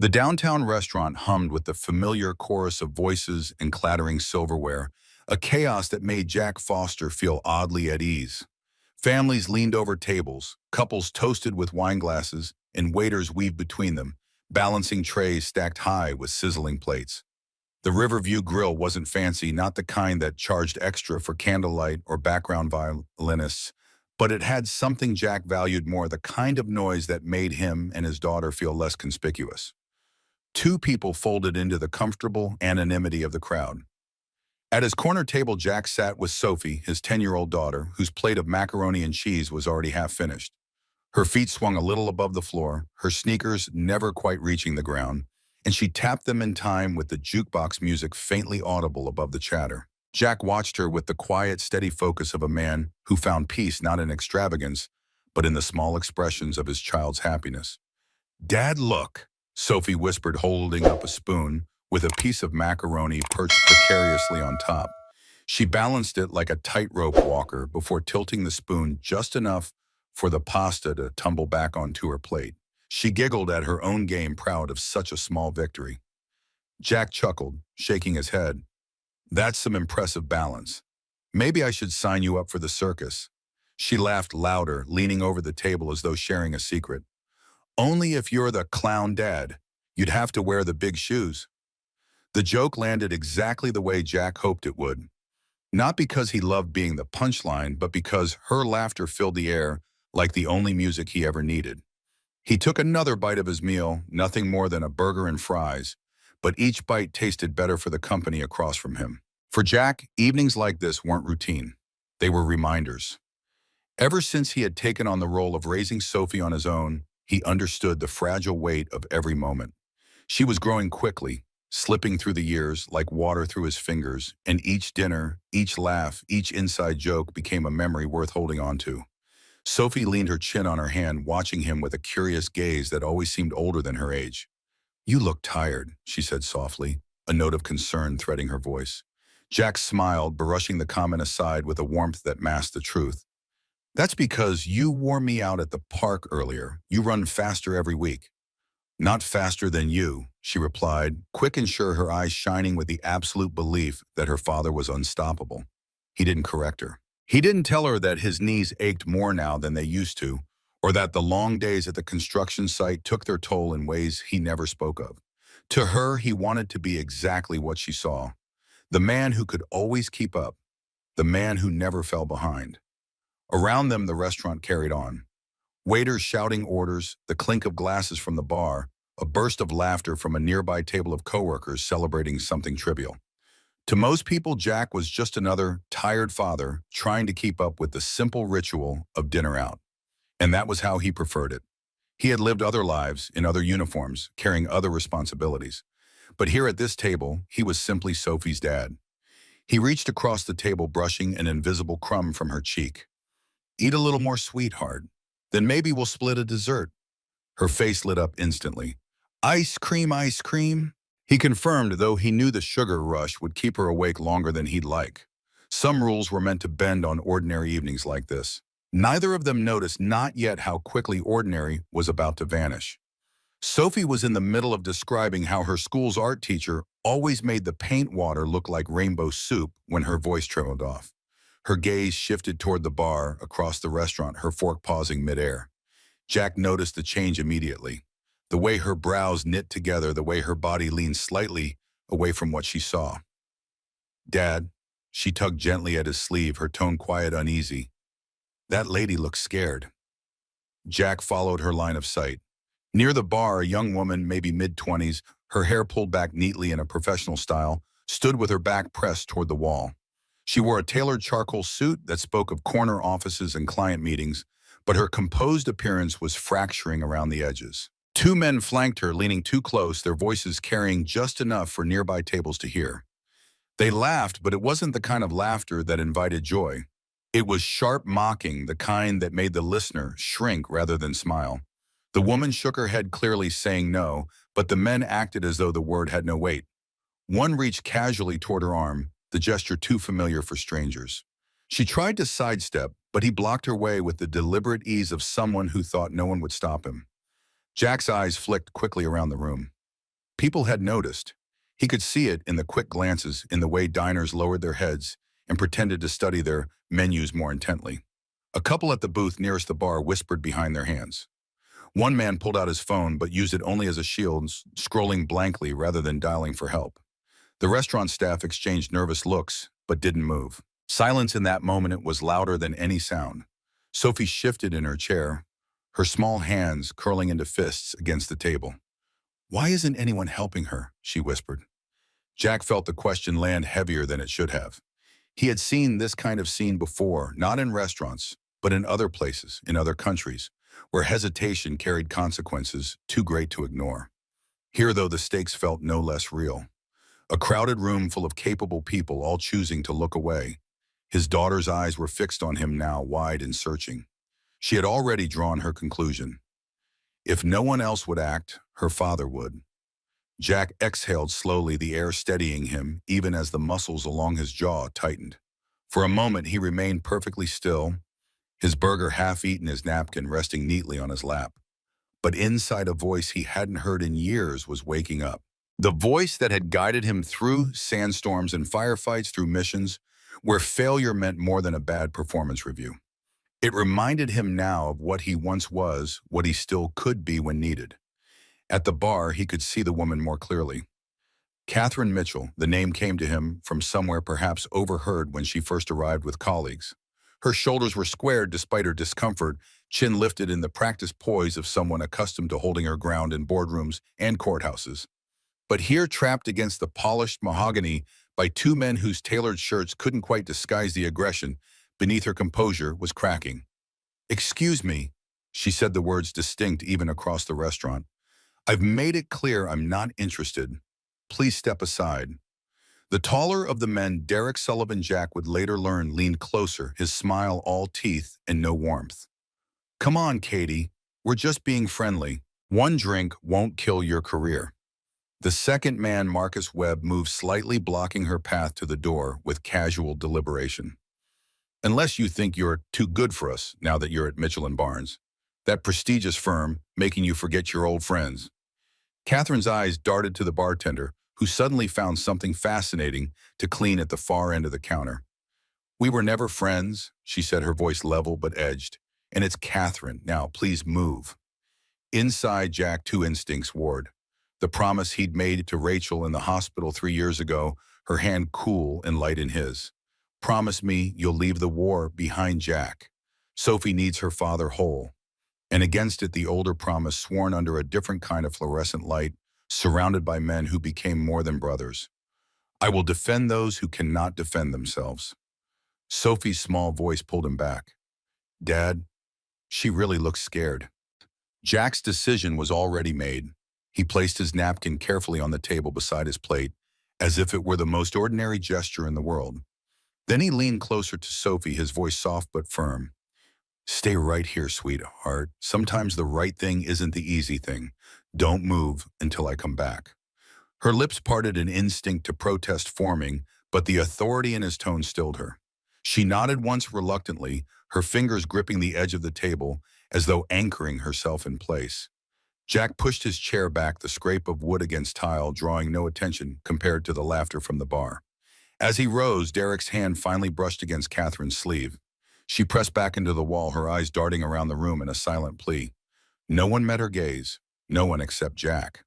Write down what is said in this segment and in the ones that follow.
The downtown restaurant hummed with the familiar chorus of voices and clattering silverware, a chaos that made Jack Foster feel oddly at ease. Families leaned over tables, couples toasted with wine glasses, and waiters weaved between them, balancing trays stacked high with sizzling plates. The Riverview Grill wasn't fancy, not the kind that charged extra for candlelight or background violinists, but it had something Jack valued more, the kind of noise that made him and his daughter feel less conspicuous. Two people folded into the comfortable anonymity of the crowd. At his corner table, Jack sat with Sophie, his 10-year-old daughter, whose plate of macaroni and cheese was already half finished. Her feet swung a little above the floor, her sneakers never quite reaching the ground, and she tapped them in time with the jukebox music faintly audible above the chatter. Jack watched her with the quiet, steady focus of a man who found peace not in extravagance, but in the small expressions of his child's happiness. "Dad, look," Sophie whispered, holding up a spoon with a piece of macaroni perched precariously on top. She balanced it like a tightrope walker before tilting the spoon just enough for the pasta to tumble back onto her plate. She giggled at her own game, proud of such a small victory. Jack chuckled, shaking his head. "That's some impressive balance. Maybe I should sign you up for the circus." She laughed louder, leaning over the table as though sharing a secret. "Only if you're the clown dad. You'd have to wear the big shoes." The joke landed exactly the way Jack hoped it would. Not because he loved being the punchline, but because her laughter filled the air like the only music he ever needed. He took another bite of his meal, nothing more than a burger and fries, but each bite tasted better for the company across from him. For Jack, evenings like this weren't routine. They were reminders. Ever since he had taken on the role of raising Sophie on his own, he understood the fragile weight of every moment. She was growing quickly, slipping through the years like water through his fingers, and each dinner, each laugh, each inside joke became a memory worth holding on to. Sophie leaned her chin on her hand, watching him with a curious gaze that always seemed older than her age. "You look tired," she said softly, a note of concern threading her voice. Jack smiled, brushing the comment aside with a warmth that masked the truth. "That's because you wore me out at the park earlier. You run faster every week." "Not faster than you," she replied, quick and sure, her eyes shining with the absolute belief that her father was unstoppable. He didn't correct her. He didn't tell her that his knees ached more now than they used to, or that the long days at the construction site took their toll in ways he never spoke of. To her, he wanted to be exactly what she saw. The man who could always keep up. The man who never fell behind. Around them, the restaurant carried on. Waiters shouting orders, the clink of glasses from the bar, a burst of laughter from a nearby table of coworkers celebrating something trivial. To most people, Jack was just another tired father trying to keep up with the simple ritual of dinner out. And that was how he preferred it. He had lived other lives in other uniforms, carrying other responsibilities. But here at this table, he was simply Sophie's dad. He reached across the table, brushing an invisible crumb from her cheek. "Eat a little more, sweetheart. Then maybe we'll split a dessert." Her face lit up instantly. "Ice cream, ice cream." He confirmed, though he knew the sugar rush would keep her awake longer than he'd like. Some rules were meant to bend on ordinary evenings like this. Neither of them noticed not yet how quickly ordinary was about to vanish. Sophie was in the middle of describing how her school's art teacher always made the paint water look like rainbow soup when her voice trailed off. Her gaze shifted toward the bar across the restaurant, her fork pausing midair. Jack noticed the change immediately. The way her brows knit together, the way her body leaned slightly away from what she saw. "Dad," she tugged gently at his sleeve, her tone quiet, uneasy. "That lady looks scared." Jack followed her line of sight. Near the bar, a young woman, maybe mid-20s, her hair pulled back neatly in a professional style, stood with her back pressed toward the wall. She wore a tailored charcoal suit that spoke of corner offices and client meetings, but her composed appearance was fracturing around the edges. Two men flanked her, leaning too close, their voices carrying just enough for nearby tables to hear. They laughed, but it wasn't the kind of laughter that invited joy. It was sharp mocking, the kind that made the listener shrink rather than smile. The woman shook her head, clearly saying no, but the men acted as though the word had no weight. One reached casually toward her arm, the gesture too familiar for strangers. She tried to sidestep, but he blocked her way with the deliberate ease of someone who thought no one would stop him. Jack's eyes flicked quickly around the room. People had noticed. He could see it in the quick glances, in the way diners lowered their heads and pretended to study their menus more intently. A couple at the booth nearest the bar whispered behind their hands. One man pulled out his phone but used it only as a shield, scrolling blankly rather than dialing for help. The restaurant staff exchanged nervous looks but didn't move. Silence in that moment was louder than any sound. Sophie shifted in her chair, her small hands curling into fists against the table. "Why isn't anyone helping her?" she whispered. Jack felt the question land heavier than it should have. He had seen this kind of scene before, not in restaurants, but in other places, in other countries, where hesitation carried consequences too great to ignore. Here, though, the stakes felt no less real. A crowded room full of capable people all choosing to look away. His daughter's eyes were fixed on him now, wide and searching. She had already drawn her conclusion. If no one else would act, her father would. Jack exhaled slowly, the air steadying him, even as the muscles along his jaw tightened. For a moment, he remained perfectly still, his burger half-eaten, his napkin resting neatly on his lap. But inside, a voice he hadn't heard in years was waking up. The voice that had guided him through sandstorms and firefights, through missions where failure meant more than a bad performance review. It reminded him now of what he once was, what he still could be when needed. At the bar, he could see the woman more clearly. Catherine Mitchell, the name came to him from somewhere, perhaps overheard when she first arrived with colleagues. Her shoulders were squared despite her discomfort, chin lifted in the practiced poise of someone accustomed to holding her ground in boardrooms and courthouses. But here, trapped against the polished mahogany by two men whose tailored shirts couldn't quite disguise the aggression, beneath her composure was cracking. "Excuse me," she said, the words distinct even across the restaurant. "I've made it clear I'm not interested. Please step aside." The taller of the men, Derek Sullivan Jack would later learn, leaned closer, his smile all teeth and no warmth. "Come on, Katie. We're just being friendly. One drink won't kill your career." The second man, Marcus Webb, moved slightly, blocking her path to the door with casual deliberation. "Unless you think you're too good for us now that you're at Mitchell and Barnes, that prestigious firm making you forget your old friends." Catherine's eyes darted to the bartender, who suddenly found something fascinating to clean at the far end of the counter. "We were never friends," she said, her voice level but edged. "And it's Catherine. Now, please move." Inside Jack, two instincts warred. The promise he'd made to Rachel in the hospital 3 years ago, her hand cool and light in his. "Promise me you'll leave the war behind, Jack. Sophie needs her father whole." And against it, the older promise sworn under a different kind of fluorescent light, surrounded by men who became more than brothers. "I will defend those who cannot defend themselves." Sophie's small voice pulled him back. "Dad," she really looked scared. Jack's decision was already made. He placed his napkin carefully on the table beside his plate, as if it were the most ordinary gesture in the world. Then he leaned closer to Sophie, his voice soft but firm. "Stay right here, sweetheart. Sometimes the right thing isn't the easy thing. Don't move until I come back." Her lips parted, an instinct to protest forming, but the authority in his tone stilled her. She nodded once reluctantly, her fingers gripping the edge of the table as though anchoring herself in place. Jack pushed his chair back, the scrape of wood against tile drawing no attention compared to the laughter from the bar. As he rose, Derek's hand finally brushed against Catherine's sleeve. She pressed back into the wall, her eyes darting around the room in a silent plea. No one met her gaze, no one except Jack.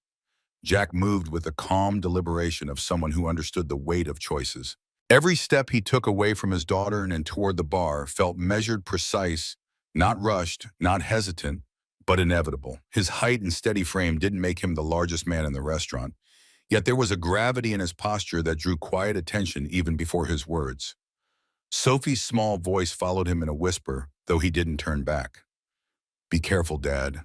Jack moved with the calm deliberation of someone who understood the weight of choices. Every step he took away from his daughter and toward the bar felt measured, precise, not rushed, not hesitant, but inevitable. His height and steady frame didn't make him the largest man in the restaurant, yet there was a gravity in his posture that drew quiet attention even before his words. Sophie's small voice followed him in a whisper, though he didn't turn back. "Be careful, Dad."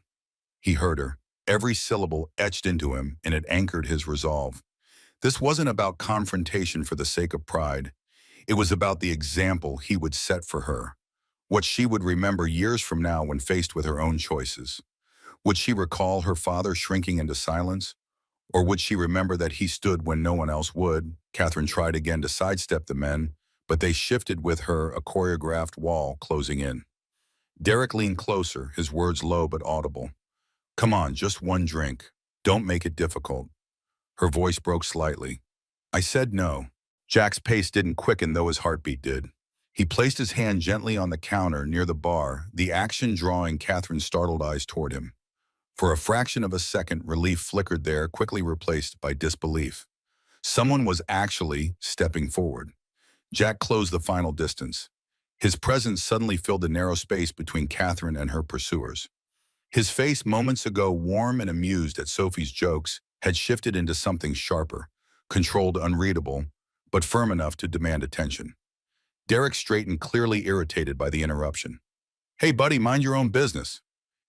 He heard her, every syllable etched into him, and it anchored his resolve. This wasn't about confrontation for the sake of pride. It was about the example he would set for her, what she would remember years from now when faced with her own choices. Would she recall her father shrinking into silence? Or would she remember that he stood when no one else would? Catherine tried again to sidestep the men, but they shifted with her, a choreographed wall closing in. Derek leaned closer, his words low but audible. "Come on, just one drink. Don't make it difficult." Her voice broke slightly. I said no. Jack's pace didn't quicken, though his heartbeat did. He placed his hand gently on the counter near the bar, the action drawing Catherine's startled eyes toward him. For a fraction of a second, relief flickered there, quickly replaced by disbelief. Someone was actually stepping forward. Jack closed the final distance. His presence suddenly filled the narrow space between Catherine and her pursuers. His face, moments ago warm and amused at Sophie's jokes, had shifted into something sharper, controlled, unreadable, but firm enough to demand attention. Derek straightened, clearly irritated by the interruption. Hey, buddy, mind your own business.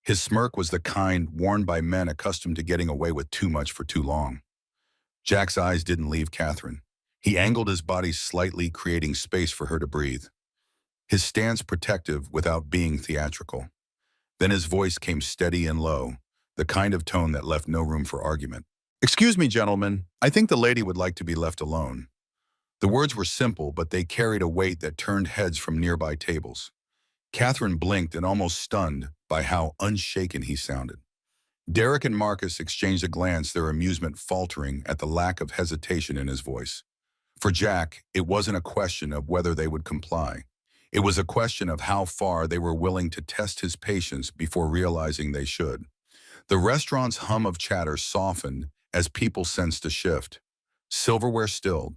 His smirk was the kind worn by men accustomed to getting away with too much for too long. Jack's eyes didn't leave Catherine. He angled his body slightly, creating space for her to breathe. His stance protective without being theatrical. Then his voice came steady and low, the kind of tone that left no room for argument. Excuse me, gentlemen. I think the lady would like to be left alone. The words were simple, but they carried a weight that turned heads from nearby tables. Catherine blinked and almost stunned by how unshaken he sounded. Derek and Marcus exchanged a glance, their amusement faltering at the lack of hesitation in his voice. For Jack, it wasn't a question of whether they would comply. It was a question of how far they were willing to test his patience before realizing they should. The restaurant's hum of chatter softened as people sensed a shift. Silverware stilled.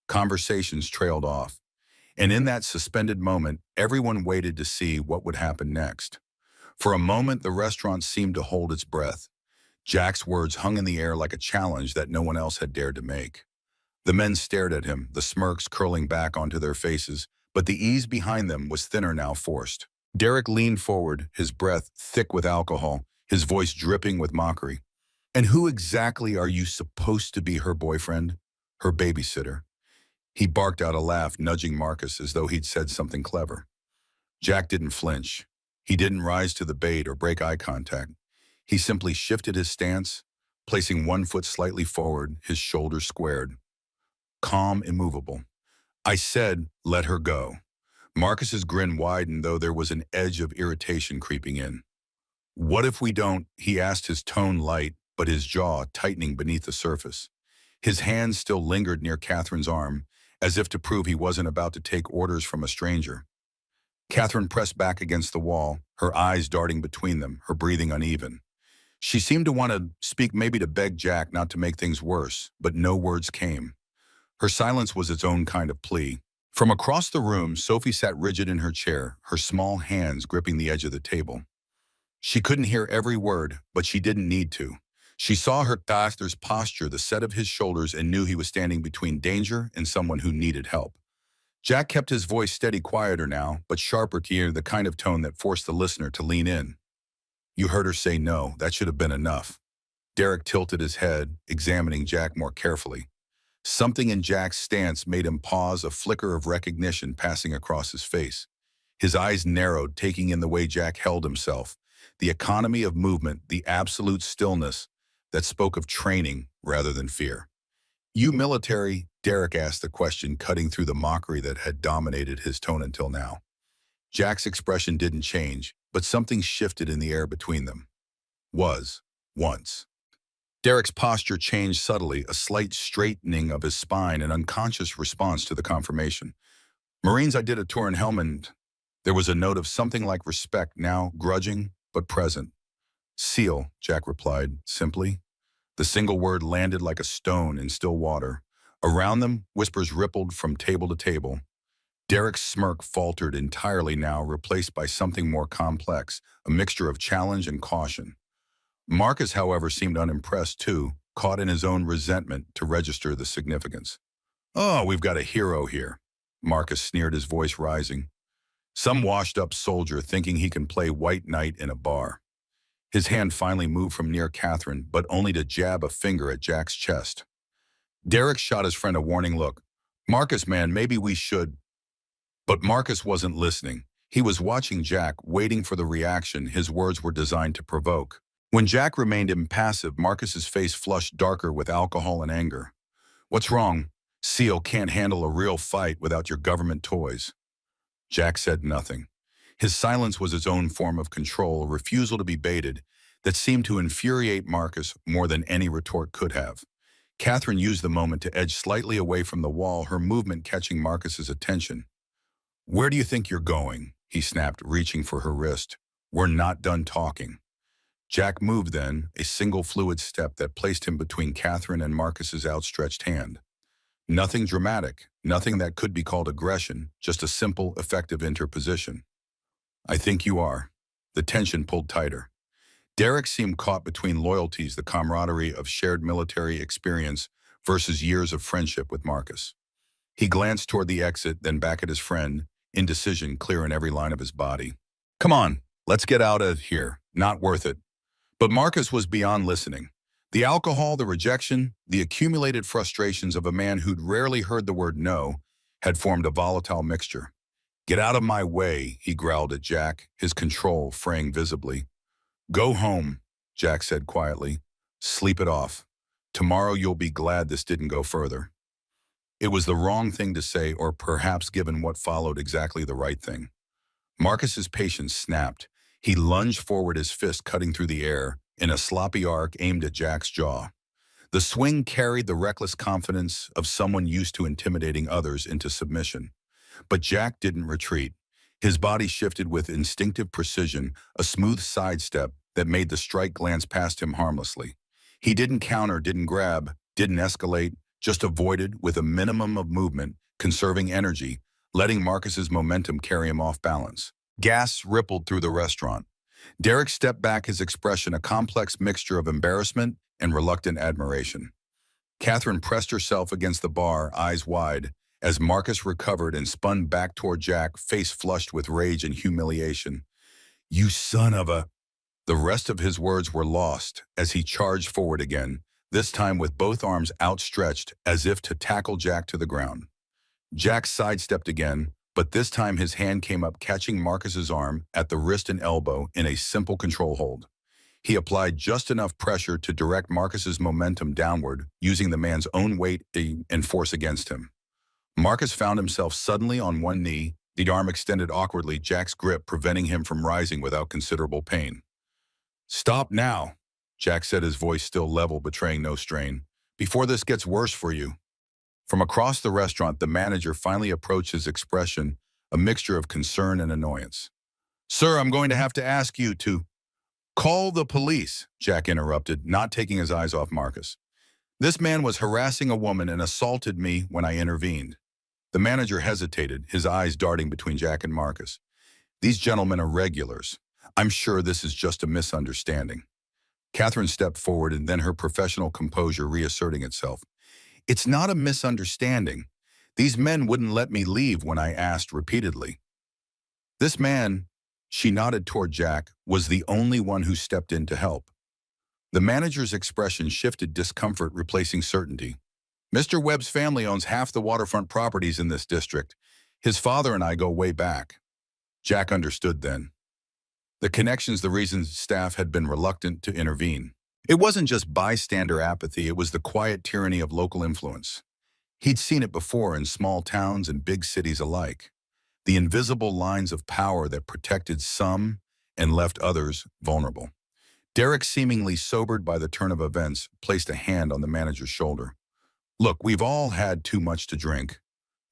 Conversations trailed off. And in that suspended moment, everyone waited to see what would happen next. For a moment, the restaurant seemed to hold its breath. Jack's words hung in the air like a challenge that no one else had dared to make. The men stared at him, the smirks curling back onto their faces, but the ease behind them was thinner now, forced. Derek leaned forward, his breath thick with alcohol, his voice dripping with mockery. And who exactly are you supposed to be, her boyfriend? Her babysitter? He barked out a laugh, nudging Marcus as though he'd said something clever. Jack didn't flinch. He didn't rise to the bait or break eye contact. He simply shifted his stance, placing one foot slightly forward, his shoulders squared. Calm, immovable. I said, let her go. Marcus's grin widened, though there was an edge of irritation creeping in. What if we don't? He asked, his tone light, but his jaw tightening beneath the surface. His hand still lingered near Catherine's arm, as if to prove he wasn't about to take orders from a stranger. Catherine pressed back against the wall, her eyes darting between them, her breathing uneven. She seemed to want to speak, maybe to beg Jack not to make things worse, but no words came. Her silence was its own kind of plea. From across the room, Sophie sat rigid in her chair, her small hands gripping the edge of the table. She couldn't hear every word, but she didn't need to. She saw her pastor's posture, the set of his shoulders, and knew he was standing between danger and someone who needed help. Jack kept his voice steady, quieter now, but sharper, to hear the kind of tone that forced the listener to lean in. You heard her say no. That should have been enough. Derek tilted his head, examining Jack more carefully. Something in Jack's stance made him pause, a flicker of recognition passing across his face. His eyes narrowed, taking in the way Jack held himself, the economy of movement, the absolute stillness that spoke of training rather than fear. You military? Derek asked the question, cutting through the mockery that had dominated his tone until now. Jack's expression didn't change, but something shifted in the air between them. Once. Derek's posture changed subtly, a slight straightening of his spine, an unconscious response to the confirmation. Marines, I did a tour in Helmand. There was a note of something like respect, now grudging, but present. SEAL, Jack replied, simply. The single word landed like a stone in still water. Around them, whispers rippled from table to table. Derek's smirk faltered entirely now, replaced by something more complex, a mixture of challenge and caution. Marcus, however, seemed unimpressed too, caught in his own resentment to register the significance. Oh, we've got a hero here. Marcus sneered, his voice rising. Some washed-up soldier thinking he can play white knight in a bar. His hand finally moved from near Catherine, but only to jab a finger at Jack's chest. Derek shot his friend a warning look. Marcus, man, maybe we should. But Marcus wasn't listening. He was watching Jack, waiting for the reaction his words were designed to provoke. When Jack remained impassive, Marcus's face flushed darker with alcohol and anger. What's wrong? SEAL can't handle a real fight without your government toys. Jack said nothing. His silence was its own form of control, a refusal to be baited, that seemed to infuriate Marcus more than any retort could have. Catherine used the moment to edge slightly away from the wall, her movement catching Marcus's attention. "Where do you think you're going?" he snapped, reaching for her wrist. "We're not done talking." Jack moved then, a single fluid step that placed him between Catherine and Marcus's outstretched hand. Nothing dramatic, nothing that could be called aggression, just a simple, effective interposition. "I think you are." The tension pulled tighter. Derek seemed caught between loyalties, the camaraderie of shared military experience versus years of friendship with Marcus. He glanced toward the exit, then back at his friend, indecision clear in every line of his body. "Come on, let's get out of here. Not worth it." But Marcus was beyond listening. The alcohol, the rejection, the accumulated frustrations of a man who'd rarely heard the word no had formed a volatile mixture. "Get out of my way," he growled at Jack, his control fraying visibly. "Go home," Jack said quietly. "Sleep it off. Tomorrow you'll be glad this didn't go further." It was the wrong thing to say, or perhaps given what followed, exactly the right thing. Marcus's patience snapped. He lunged forward, his fist cutting through the air in a sloppy arc aimed at Jack's jaw. The swing carried the reckless confidence of someone used to intimidating others into submission. But Jack didn't retreat. His body shifted with instinctive precision, a smooth sidestep that made the strike glance past him harmlessly. He didn't counter, didn't grab, didn't escalate, just avoided with a minimum of movement, conserving energy, letting Marcus's momentum carry him off balance. Gas rippled through the restaurant. Derek stepped back, his expression a complex mixture of embarrassment and reluctant admiration. Catherine pressed herself against the bar, eyes wide, as Marcus recovered and spun back toward Jack, face flushed with rage and humiliation. "You son of a—" The rest of his words were lost as he charged forward again, this time with both arms outstretched as if to tackle Jack to the ground. Jack sidestepped again, but this time his hand came up, catching Marcus's arm at the wrist and elbow in a simple control hold. He applied just enough pressure to direct Marcus's momentum downward, using the man's own weight and force against him. Marcus found himself suddenly on one knee, the arm extended awkwardly, Jack's grip preventing him from rising without considerable pain. "Stop now," Jack said, his voice still level, betraying no strain, "before this gets worse for you." From across the restaurant, the manager finally approached, his expression a mixture of concern and annoyance. "Sir, I'm going to have to ask you to—" "Call the police," Jack interrupted, not taking his eyes off Marcus. "This man was harassing a woman and assaulted me when I intervened." The manager hesitated, his eyes darting between Jack and Marcus. "These gentlemen are regulars. I'm sure this is just a misunderstanding." Catherine stepped forward, and then her professional composure reasserting itself. "It's not a misunderstanding. These men wouldn't let me leave when I asked repeatedly. This man," she nodded toward Jack, "was the only one who stepped in to help." The manager's expression shifted, discomfort replacing certainty. "Mr. Webb's family owns half the waterfront properties in this district. His father and I go way back." Jack understood then. The connections, the reasons staff had been reluctant to intervene. It wasn't just bystander apathy, it was the quiet tyranny of local influence. He'd seen it before in small towns and big cities alike. The invisible lines of power that protected some and left others vulnerable. Derek, seemingly sobered by the turn of events, placed a hand on the manager's shoulder. "Look, we've all had too much to drink.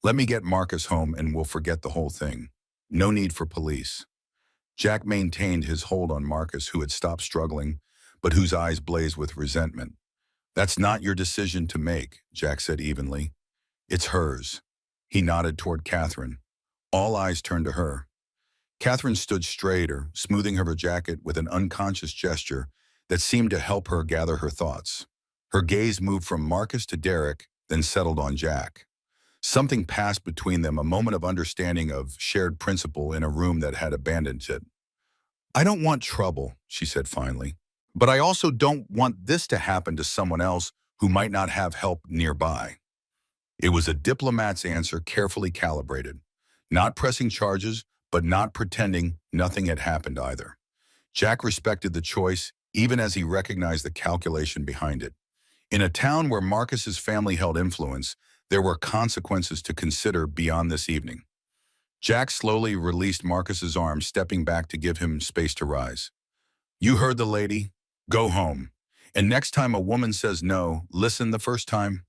Let me get Marcus home and we'll forget the whole thing. No need for police." Jack maintained his hold on Marcus, who had stopped struggling, but whose eyes blazed with resentment. "That's not your decision to make," Jack said evenly. "It's hers." He nodded toward Catherine. All eyes turned to her. Catherine stood straighter, smoothing her jacket with an unconscious gesture that seemed to help her gather her thoughts. Her gaze moved from Marcus to Derek, then settled on Jack. Something passed between them, a moment of understanding, of shared principle in a room that had abandoned it. "I don't want trouble," she said finally, "but I also don't want this to happen to someone else who might not have help nearby." It was a diplomat's answer, carefully calibrated. Not pressing charges, but not pretending nothing had happened either. Jack respected the choice, even as he recognized the calculation behind it. In a town where Marcus's family held influence, there were consequences to consider beyond this evening. Jack slowly released Marcus's arm, stepping back to give him space to rise. "You heard the lady. Go home. And next time a woman says no, listen the first time.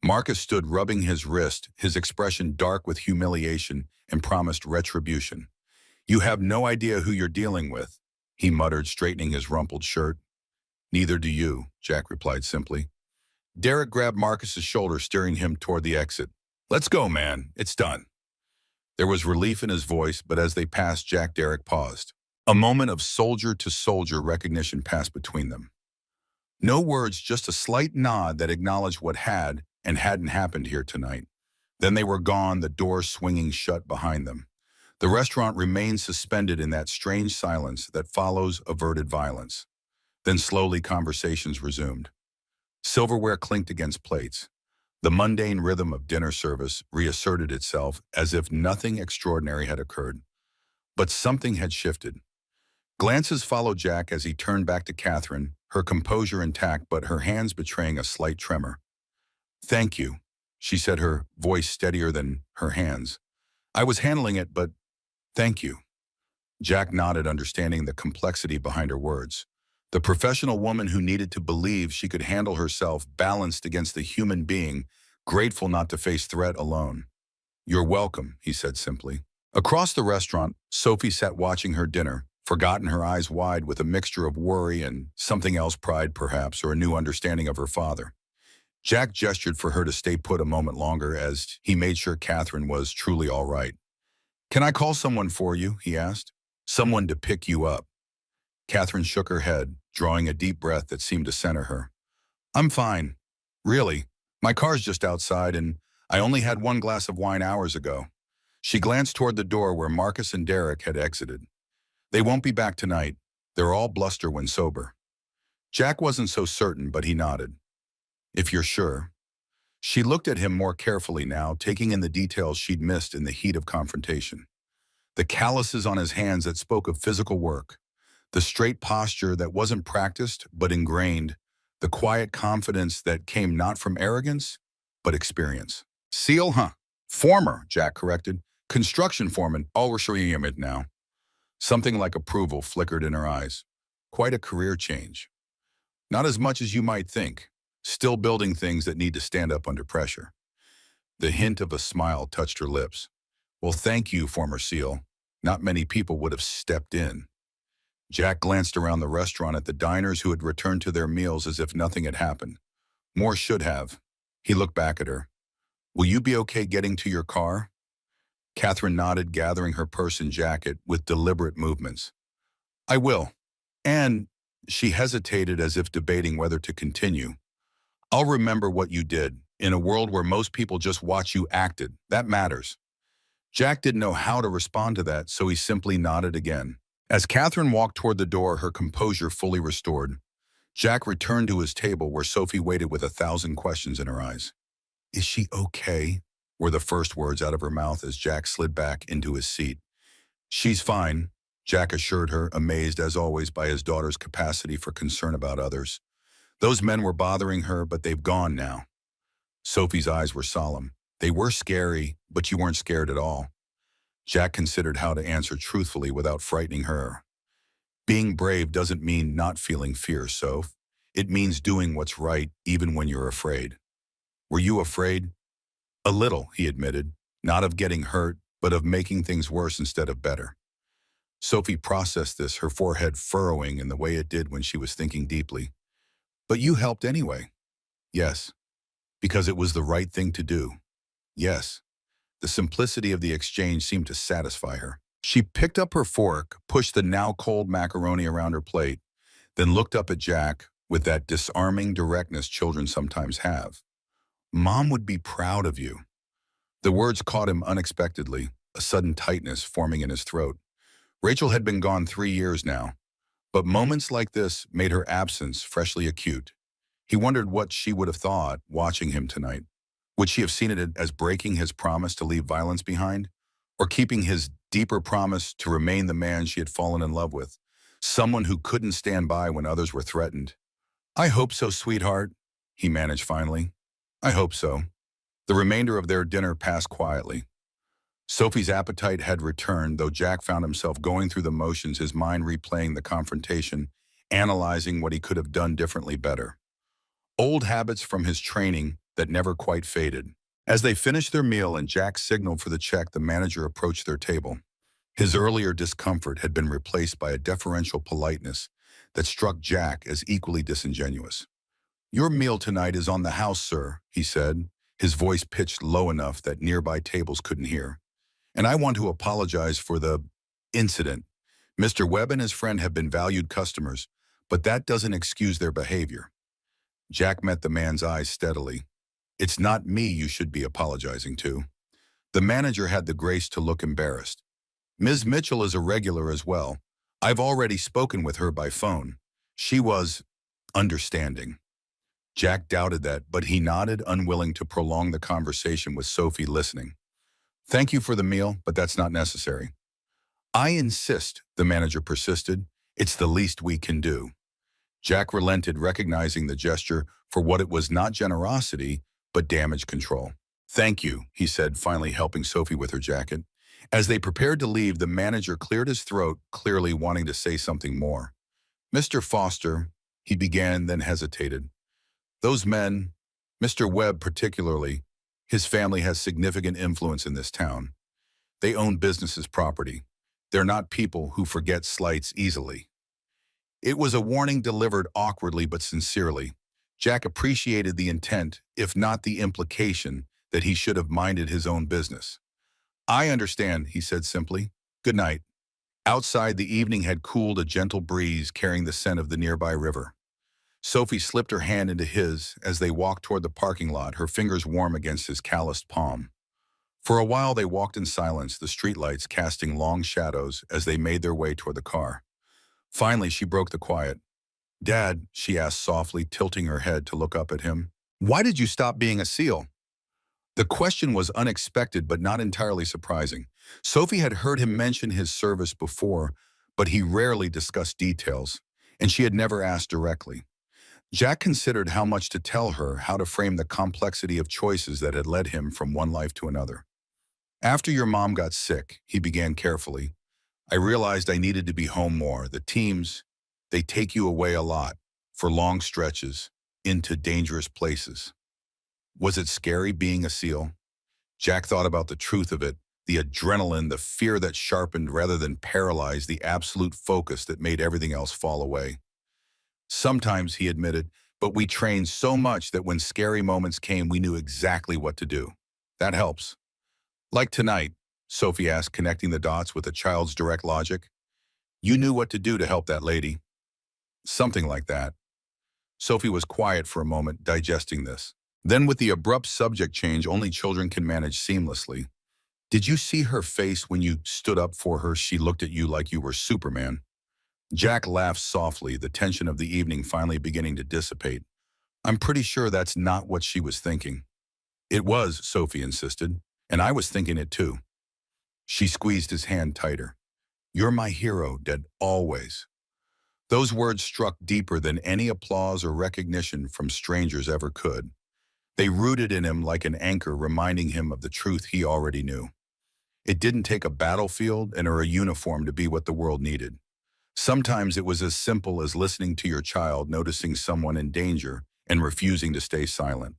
Marcus stood rubbing his wrist, his expression dark with humiliation, and promised retribution. You have no idea who you're dealing with, he muttered, straightening his rumpled shirt. Neither do you, Jack replied simply. Derek grabbed Marcus's shoulder, steering him toward the exit. Let's go, man. It's done. There was relief in his voice, but as they passed Jack, Derek paused. A moment of soldier-to-soldier recognition passed between them. No words, just a slight nod that acknowledged what had and hadn't happened here tonight. Then they were gone, the door swinging shut behind them. The restaurant remained suspended in that strange silence that follows averted violence. Then slowly conversations resumed. Silverware clinked against plates. The mundane rhythm of dinner service reasserted itself as if nothing extraordinary had occurred. But something had shifted. Glances followed Jack as he turned back to Catherine, her composure intact but her hands betraying a slight tremor. Thank you, she said, her voice steadier than her hands. I was handling it, but thank you. Jack nodded, understanding the complexity behind her words. The professional woman who needed to believe she could handle herself balanced against the human being, grateful not to face threat alone. You're welcome, he said simply. Across the restaurant, Sophie sat watching her dinner, forgotten, her eyes wide with a mixture of worry and something else, pride perhaps, or a new understanding of her father. Jack gestured for her to stay put a moment longer as he made sure Catherine was truly all right. Can I call someone for you, he asked. Someone to pick you up. Catherine shook her head, drawing a deep breath that seemed to center her. I'm fine. Really. My car's just outside and I only had one glass of wine hours ago. She glanced toward the door where Marcus and Derek had exited. They won't be back tonight. They're all bluster when sober. Jack wasn't so certain, but he nodded. If you're sure. She looked at him more carefully now, taking in the details she'd missed in the heat of confrontation. The calluses on his hands that spoke of physical work. The straight posture that wasn't practiced but ingrained. The quiet confidence that came not from arrogance, but experience. SEAL, huh? Former, Jack corrected. Construction foreman. Oh, we're sure you it now. Something like approval flickered in her eyes. Quite a career change. Not as much as you might think. Still building things that need to stand up under pressure. The hint of a smile touched her lips. Well, thank you, former SEAL. Not many people would have stepped in. Jack glanced around the restaurant at the diners who had returned to their meals as if nothing had happened. More should have. He looked back at her. Will you be okay getting to your car? Catherine nodded, gathering her purse and jacket with deliberate movements. I will. And she hesitated as if debating whether to continue. I'll remember what you did. In a world where most people just watch you acted, that matters. Jack didn't know how to respond to that, so he simply nodded again. As Catherine walked toward the door, her composure fully restored, Jack returned to his table where Sophie waited with 1,000 questions in her eyes. Is she okay? Were the first words out of her mouth as Jack slid back into his seat. She's fine, Jack assured her, amazed as always by his daughter's capacity for concern about others. Those men were bothering her, but they've gone now. Sophie's eyes were solemn. They were scary, but you weren't scared at all. Jack considered how to answer truthfully without frightening her. Being brave doesn't mean not feeling fear, Soph. It means doing what's right even when you're afraid. Were you afraid? A little, he admitted, not of getting hurt, but of making things worse instead of better. Sophie processed this, her forehead furrowing in the way it did when she was thinking deeply. But you helped anyway. Yes. Because it was the right thing to do. Yes. The simplicity of the exchange seemed to satisfy her. She picked up her fork, pushed the now cold macaroni around her plate, then looked up at Jack with that disarming directness children sometimes have. Mom would be proud of you. The words caught him unexpectedly, a sudden tightness forming in his throat. Rachel had been gone 3 years now, but moments like this made her absence freshly acute. He wondered what she would have thought watching him tonight. Would she have seen it as breaking his promise to leave violence behind, or keeping his deeper promise to remain the man she had fallen in love with, someone who couldn't stand by when others were threatened? I hope so, sweetheart, he managed finally. I hope so. The remainder of their dinner passed quietly. Sophie's appetite had returned, though Jack found himself going through the motions, his mind replaying the confrontation analyzing what he could have done differently better. Old habits from his training that never quite faded. As they finished their meal and Jack signaled for the check, the manager approached their table. His earlier discomfort had been replaced by a deferential politeness that struck Jack as equally disingenuous. "Your meal tonight is on the house, sir," he said, his voice pitched low enough that nearby tables couldn't hear. "And I want to apologize for the incident. Mr. Webb and his friend have been valued customers, but that doesn't excuse their behavior." Jack met the man's eyes steadily. "It's not me you should be apologizing to." The manager had the grace to look embarrassed. "Ms. Mitchell is a regular as well. I've already spoken with her by phone. She was understanding." Jack doubted that, but he nodded, unwilling to prolong the conversation with Sophie listening. "Thank you for the meal, but that's not necessary." "I insist," the manager persisted. "It's the least we can do." Jack relented, recognizing the gesture for what it was: not generosity, but damage control. "Thank you," he said, finally helping Sophie with her jacket. As they prepared to leave, the manager cleared his throat, clearly wanting to say something more. "Mr. Foster," he began, then hesitated. "Those men, Mr. Webb particularly, his family has significant influence in this town. They own businesses' property. They're not people who forget slights easily." It was a warning delivered awkwardly but sincerely. Jack appreciated the intent, if not the implication, that he should have minded his own business. "I understand," he said simply. "Good night." Outside, the evening had cooled, a gentle breeze carrying the scent of the nearby river. Sophie slipped her hand into his as they walked toward the parking lot, her fingers warm against his calloused palm. For a while they walked in silence, the streetlights casting long shadows as they made their way toward the car. Finally, she broke the quiet. "Dad," she asked softly, tilting her head to look up at him, "why did you stop being a SEAL?" The question was unexpected but not entirely surprising. Sophie had heard him mention his service before, but he rarely discussed details, and she had never asked directly. Jack considered how much to tell her, how to frame the complexity of choices that had led him from one life to another. "After your mom got sick," he began carefully, "I realized I needed to be home more. The teams, they take you away a lot, for long stretches, into dangerous places." Was it scary being a SEAL? Jack thought about the truth of it, the adrenaline, the fear that sharpened rather than paralyzed, the absolute focus that made everything else fall away. "Sometimes," he admitted, "but we trained so much that when scary moments came, we knew exactly what to do. That helps." "Like tonight?" Sophie asked, connecting the dots with a child's direct logic. "You knew what to do to help that lady." "Something like that." Sophie was quiet for a moment, digesting this. Then, with the abrupt subject change only children can manage seamlessly, "Did you see her face when you stood up for her? She looked at you like you were Superman." Jack laughed softly, the tension of the evening finally beginning to dissipate. "I'm pretty sure that's not what she was thinking." "It was," Sophie insisted, "and I was thinking it too." She squeezed his hand tighter. "You're my hero, Dad, always." Those words struck deeper than any applause or recognition from strangers ever could. They rooted in him like an anchor, reminding him of the truth he already knew. It didn't take a battlefield and or a uniform to be what the world needed. Sometimes it was as simple as listening to your child, noticing someone in danger, and refusing to stay silent.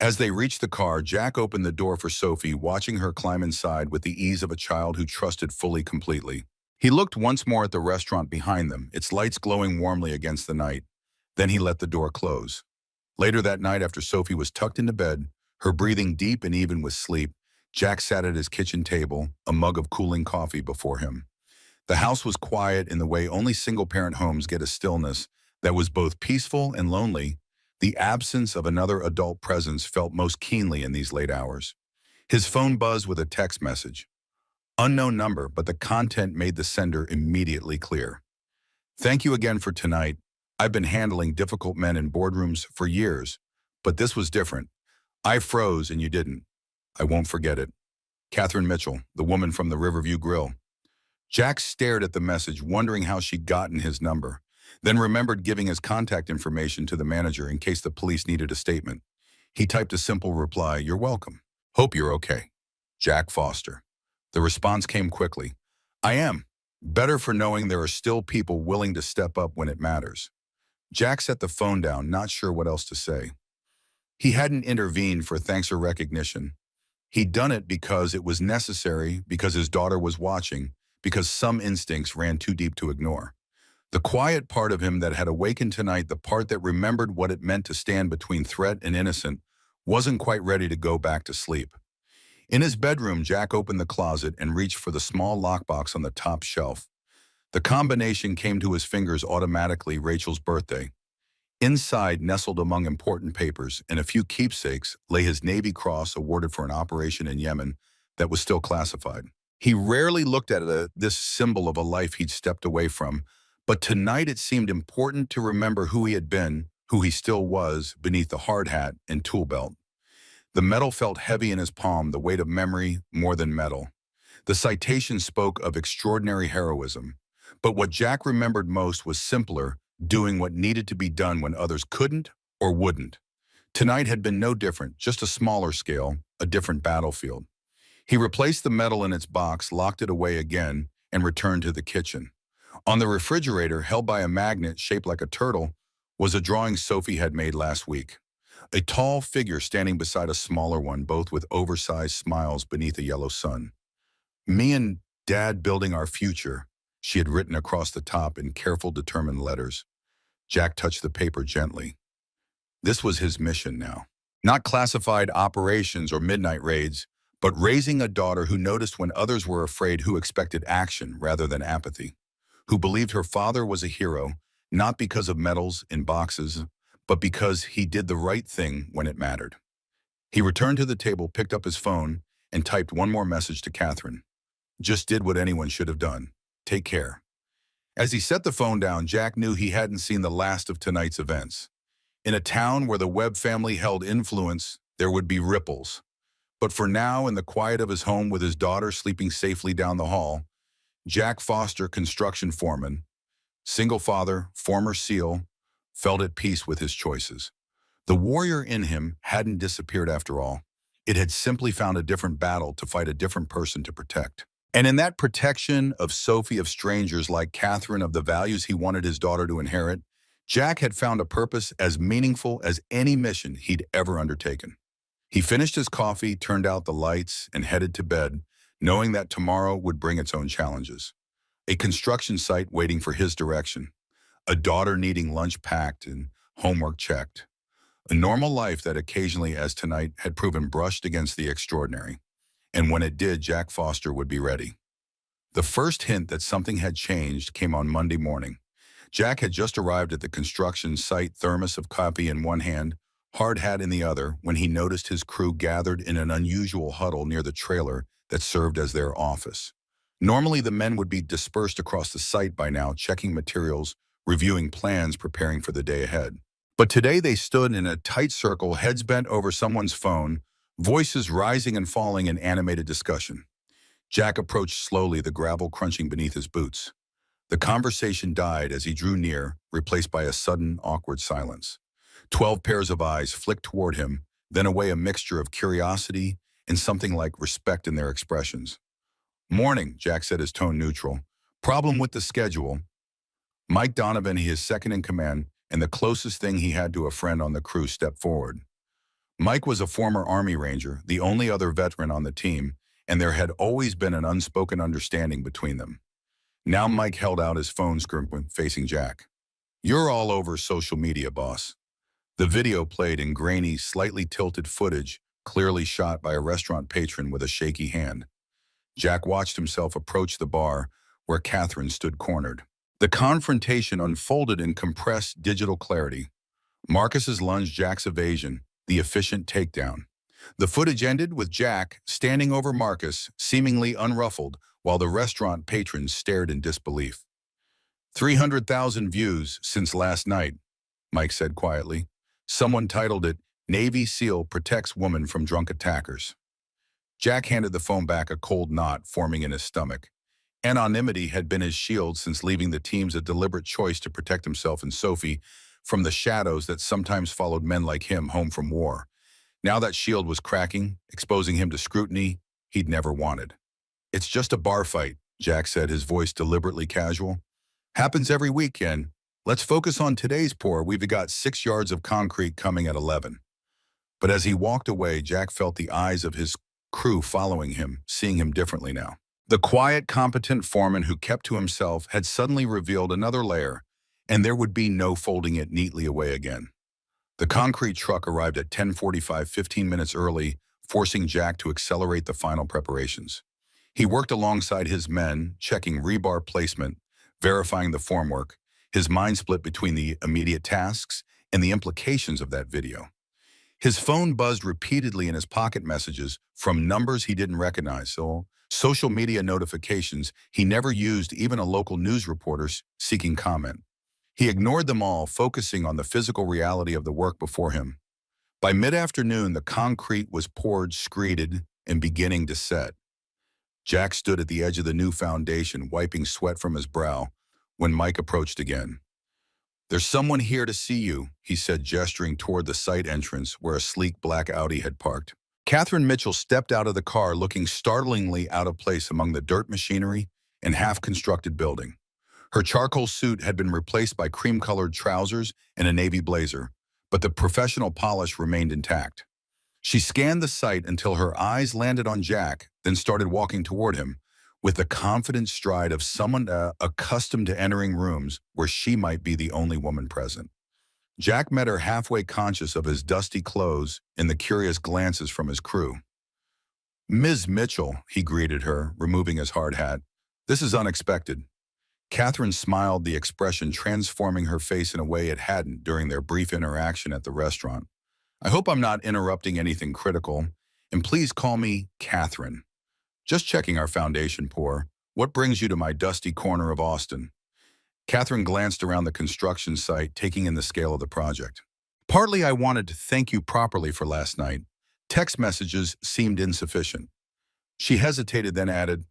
As they reached the car, Jack opened the door for Sophie, watching her climb inside with the ease of a child who trusted fully, completely. He looked once more at the restaurant behind them, its lights glowing warmly against the night. Then he let the door close. Later that night, after Sophie was tucked into bed, her breathing deep and even with sleep, Jack sat at his kitchen table, a mug of cooling coffee before him. The house was quiet in the way only single-parent homes get, a stillness that was both peaceful and lonely. The absence of another adult presence felt most keenly in these late hours. His phone buzzed with a text message. Unknown number, but the content made the sender immediately clear. "Thank you again for tonight. I've been handling difficult men in boardrooms for years, but this was different. I froze and you didn't. I won't forget it. Catherine Mitchell, the woman from the Riverview Grill." Jack stared at the message, wondering how she'd gotten his number, then remembered giving his contact information to the manager in case the police needed a statement. He typed a simple reply, "You're welcome. Hope you're okay. Jack Foster." The response came quickly. "I am. Better for knowing there are still people willing to step up when it matters. Jack set the phone down, not sure what else to say. He hadn't intervened for thanks or recognition. He'd done it because it was necessary, because his daughter was watching, because some instincts ran too deep to ignore. The quiet part of him that had awakened tonight, the part that remembered what it meant to stand between threat and innocent, wasn't quite ready to go back to sleep. In his bedroom, Jack opened the closet and reached for the small lockbox on the top shelf. The combination came to his fingers automatically: Rachel's birthday. Inside, nestled among important papers and a few keepsakes, lay his Navy Cross awarded for an operation in Yemen that was still classified. He rarely looked at this symbol of a life he'd stepped away from, but tonight it seemed important to remember who he had been, who he still was, beneath the hard hat and tool belt. The metal felt heavy in his palm, the weight of memory more than metal. The citation spoke of extraordinary heroism, but what Jack remembered most was simpler: doing what needed to be done when others couldn't or wouldn't. Tonight had been no different, just a smaller scale, a different battlefield. He replaced the metal in its box, locked it away again, and returned to the kitchen. On the refrigerator, held by a magnet shaped like a turtle, was a drawing Sophie had made last week. A tall figure standing beside a smaller one, both with oversized smiles beneath a yellow sun. "Me and Dad building our future," she had written across the top in careful, determined letters. Jack touched the paper gently. This was his mission now. Not classified operations or midnight raids, but raising a daughter who noticed when others were afraid, who expected action rather than apathy, who believed her father was a hero, not because of medals in boxes, but because he did the right thing when it mattered. He returned to the table, picked up his phone, and typed one more message to Catherine. Just did what anyone should have done. Take care. As he set the phone down, Jack knew he hadn't seen the last of tonight's events. In a town where the Webb family held influence, there would be ripples. But for now, in the quiet of his home with his daughter sleeping safely down the hall, Jack Foster, construction foreman, single father, former SEAL, felt at peace with his choices. The warrior in him hadn't disappeared after all. It had simply found a different battle to fight, a different person to protect. And in that protection of Sophie, of strangers like Catherine, of the values he wanted his daughter to inherit, Jack had found a purpose as meaningful as any mission he'd ever undertaken. He finished his coffee, turned out the lights, and headed to bed, knowing that tomorrow would bring its own challenges. A construction site waiting for his direction. A daughter needing lunch packed and homework checked. A normal life that occasionally, as tonight, had proven brushed against the extraordinary. And when it did, Jack Foster would be ready. The first hint that something had changed came on Monday morning. Jack had just arrived at the construction site, thermos of coffee in one hand, hard hat in the other, when he noticed his crew gathered in an unusual huddle near the trailer that served as their office. Normally, the men would be dispersed across the site by now, checking materials, reviewing plans, preparing for the day ahead. But today they stood in a tight circle, heads bent over someone's phone, voices rising and falling in animated discussion. Jack approached slowly, the gravel crunching beneath his boots. The conversation died as he drew near, replaced by a sudden, awkward silence. 12 pairs of eyes flicked toward him, then away, a mixture of curiosity and something like respect in their expressions. "Morning," Jack said, his tone neutral. "Problem with the schedule." Mike Donovan, his second in command, and the closest thing he had to a friend on the crew, stepped forward. Mike was a former Army Ranger, the only other veteran on the team, and there had always been an unspoken understanding between them. Now Mike held out his phone screen, facing Jack. "You're all over social media, boss." The video played in grainy, slightly tilted footage, clearly shot by a restaurant patron with a shaky hand. Jack watched himself approach the bar where Catherine stood cornered. The confrontation unfolded in compressed digital clarity. Marcus's lunge, Jack's evasion, the efficient takedown. The footage ended with Jack standing over Marcus, seemingly unruffled, while the restaurant patrons stared in disbelief. 300,000 views since last night, Mike said quietly. Someone titled it, "Navy SEAL Protects Woman from Drunk Attackers." Jack handed the phone back, a cold knot forming in his stomach. Anonymity had been his shield since leaving the teams, a deliberate choice to protect himself and Sophie from the shadows that sometimes followed men like him home from war. Now that shield was cracking, exposing him to scrutiny he'd never wanted. "It's just a bar fight," Jack said, his voice deliberately casual. Happens every weekend. Let's focus on today's pour. We've got 6 yards of concrete coming at 11. But as he walked away, Jack felt the eyes of his crew following him, seeing him differently now. The quiet, competent foreman who kept to himself had suddenly revealed another layer, and there would be no folding it neatly away again. The concrete truck arrived at 10:45, 15 minutes early, forcing Jack to accelerate the final preparations. He worked alongside his men, checking rebar placement, verifying the formwork, his mind split between the immediate tasks and the implications of that video. His phone buzzed repeatedly in his pocket messages from numbers he didn't recognize, so social media notifications he never used, even a local news reporter seeking comment. He ignored them all, focusing on the physical reality of the work before him. By mid-afternoon, the concrete was poured, screeded, and beginning to set. Jack stood at the edge of the new foundation, wiping sweat from his brow, when Mike approached again. "There's someone here to see you," he said, gesturing toward the site entrance where a sleek black Audi had parked. Catherine Mitchell stepped out of the car, looking startlingly out of place among the dirt machinery and half-constructed building. Her charcoal suit had been replaced by cream-colored trousers and a navy blazer, but the professional polish remained intact. She scanned the site until her eyes landed on Jack, then started walking toward him, with the confident stride of someone accustomed to entering rooms where she might be the only woman present. Jack met her halfway, conscious of his dusty clothes and the curious glances from his crew. "Ms. Mitchell," he greeted her, removing his hard hat. "This is unexpected." Catherine smiled, the expression transforming her face in a way it hadn't during their brief interaction at the restaurant. "I hope I'm not interrupting anything critical, and please call me Catherine. Just checking our foundation pour. What brings you to my dusty corner of Austin?" Catherine glanced around the construction site, taking in the scale of the project. "Partly I wanted to thank you properly for last night. Text messages seemed insufficient." She hesitated, then added,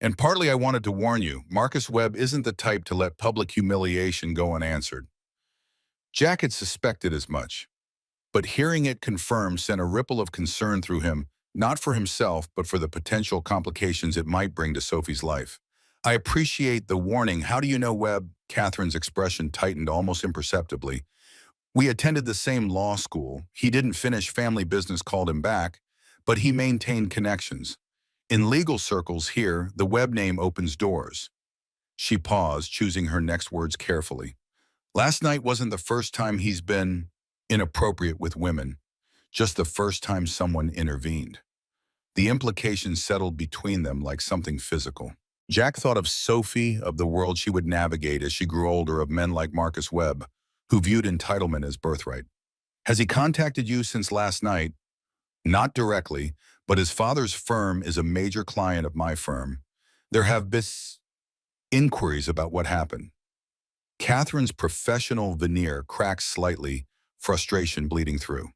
"And partly I wanted to warn you, Marcus Webb isn't the type to let public humiliation go unanswered." Jack had suspected as much, but hearing it confirmed sent a ripple of concern through him, not for himself, but for the potential complications it might bring to Sophie's life. "I appreciate the warning. How do you know Webb?" Catherine's expression tightened almost imperceptibly. "We attended the same law school. He didn't finish, family business called him back, but he maintained connections. In legal circles here, the Webb name opens doors." She paused, choosing her next words carefully. "Last night wasn't the first time he's been inappropriate with women, just the first time someone intervened." The implications settled between them like something physical. Jack thought of Sophie, of the world she would navigate as she grew older, of men like Marcus Webb, who viewed entitlement as birthright. "Has he contacted you since last night?" "Not directly, but his father's firm is a major client of my firm. There have been inquiries about what happened." Catherine's professional veneer cracked slightly, frustration bleeding through.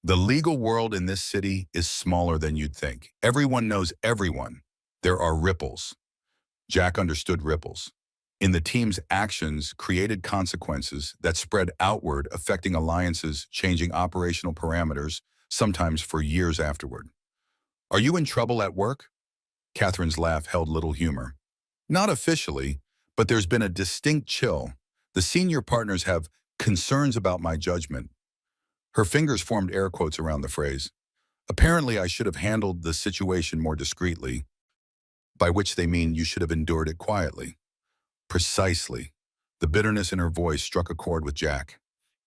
"The legal world in this city is smaller than you'd think. Everyone knows everyone. There are ripples." Jack understood ripples. In the team's actions created consequences that spread outward, affecting alliances, changing operational parameters, sometimes for years afterward. "Are you in trouble at work?" Catherine's laugh held little humor. "Not officially, but there's been a distinct chill. The senior partners have concerns about my judgment." Her fingers formed air quotes around the phrase. "Apparently I should have handled the situation more discreetly," by which they mean you should have endured it quietly. Precisely. The bitterness in her voice struck a chord with Jack.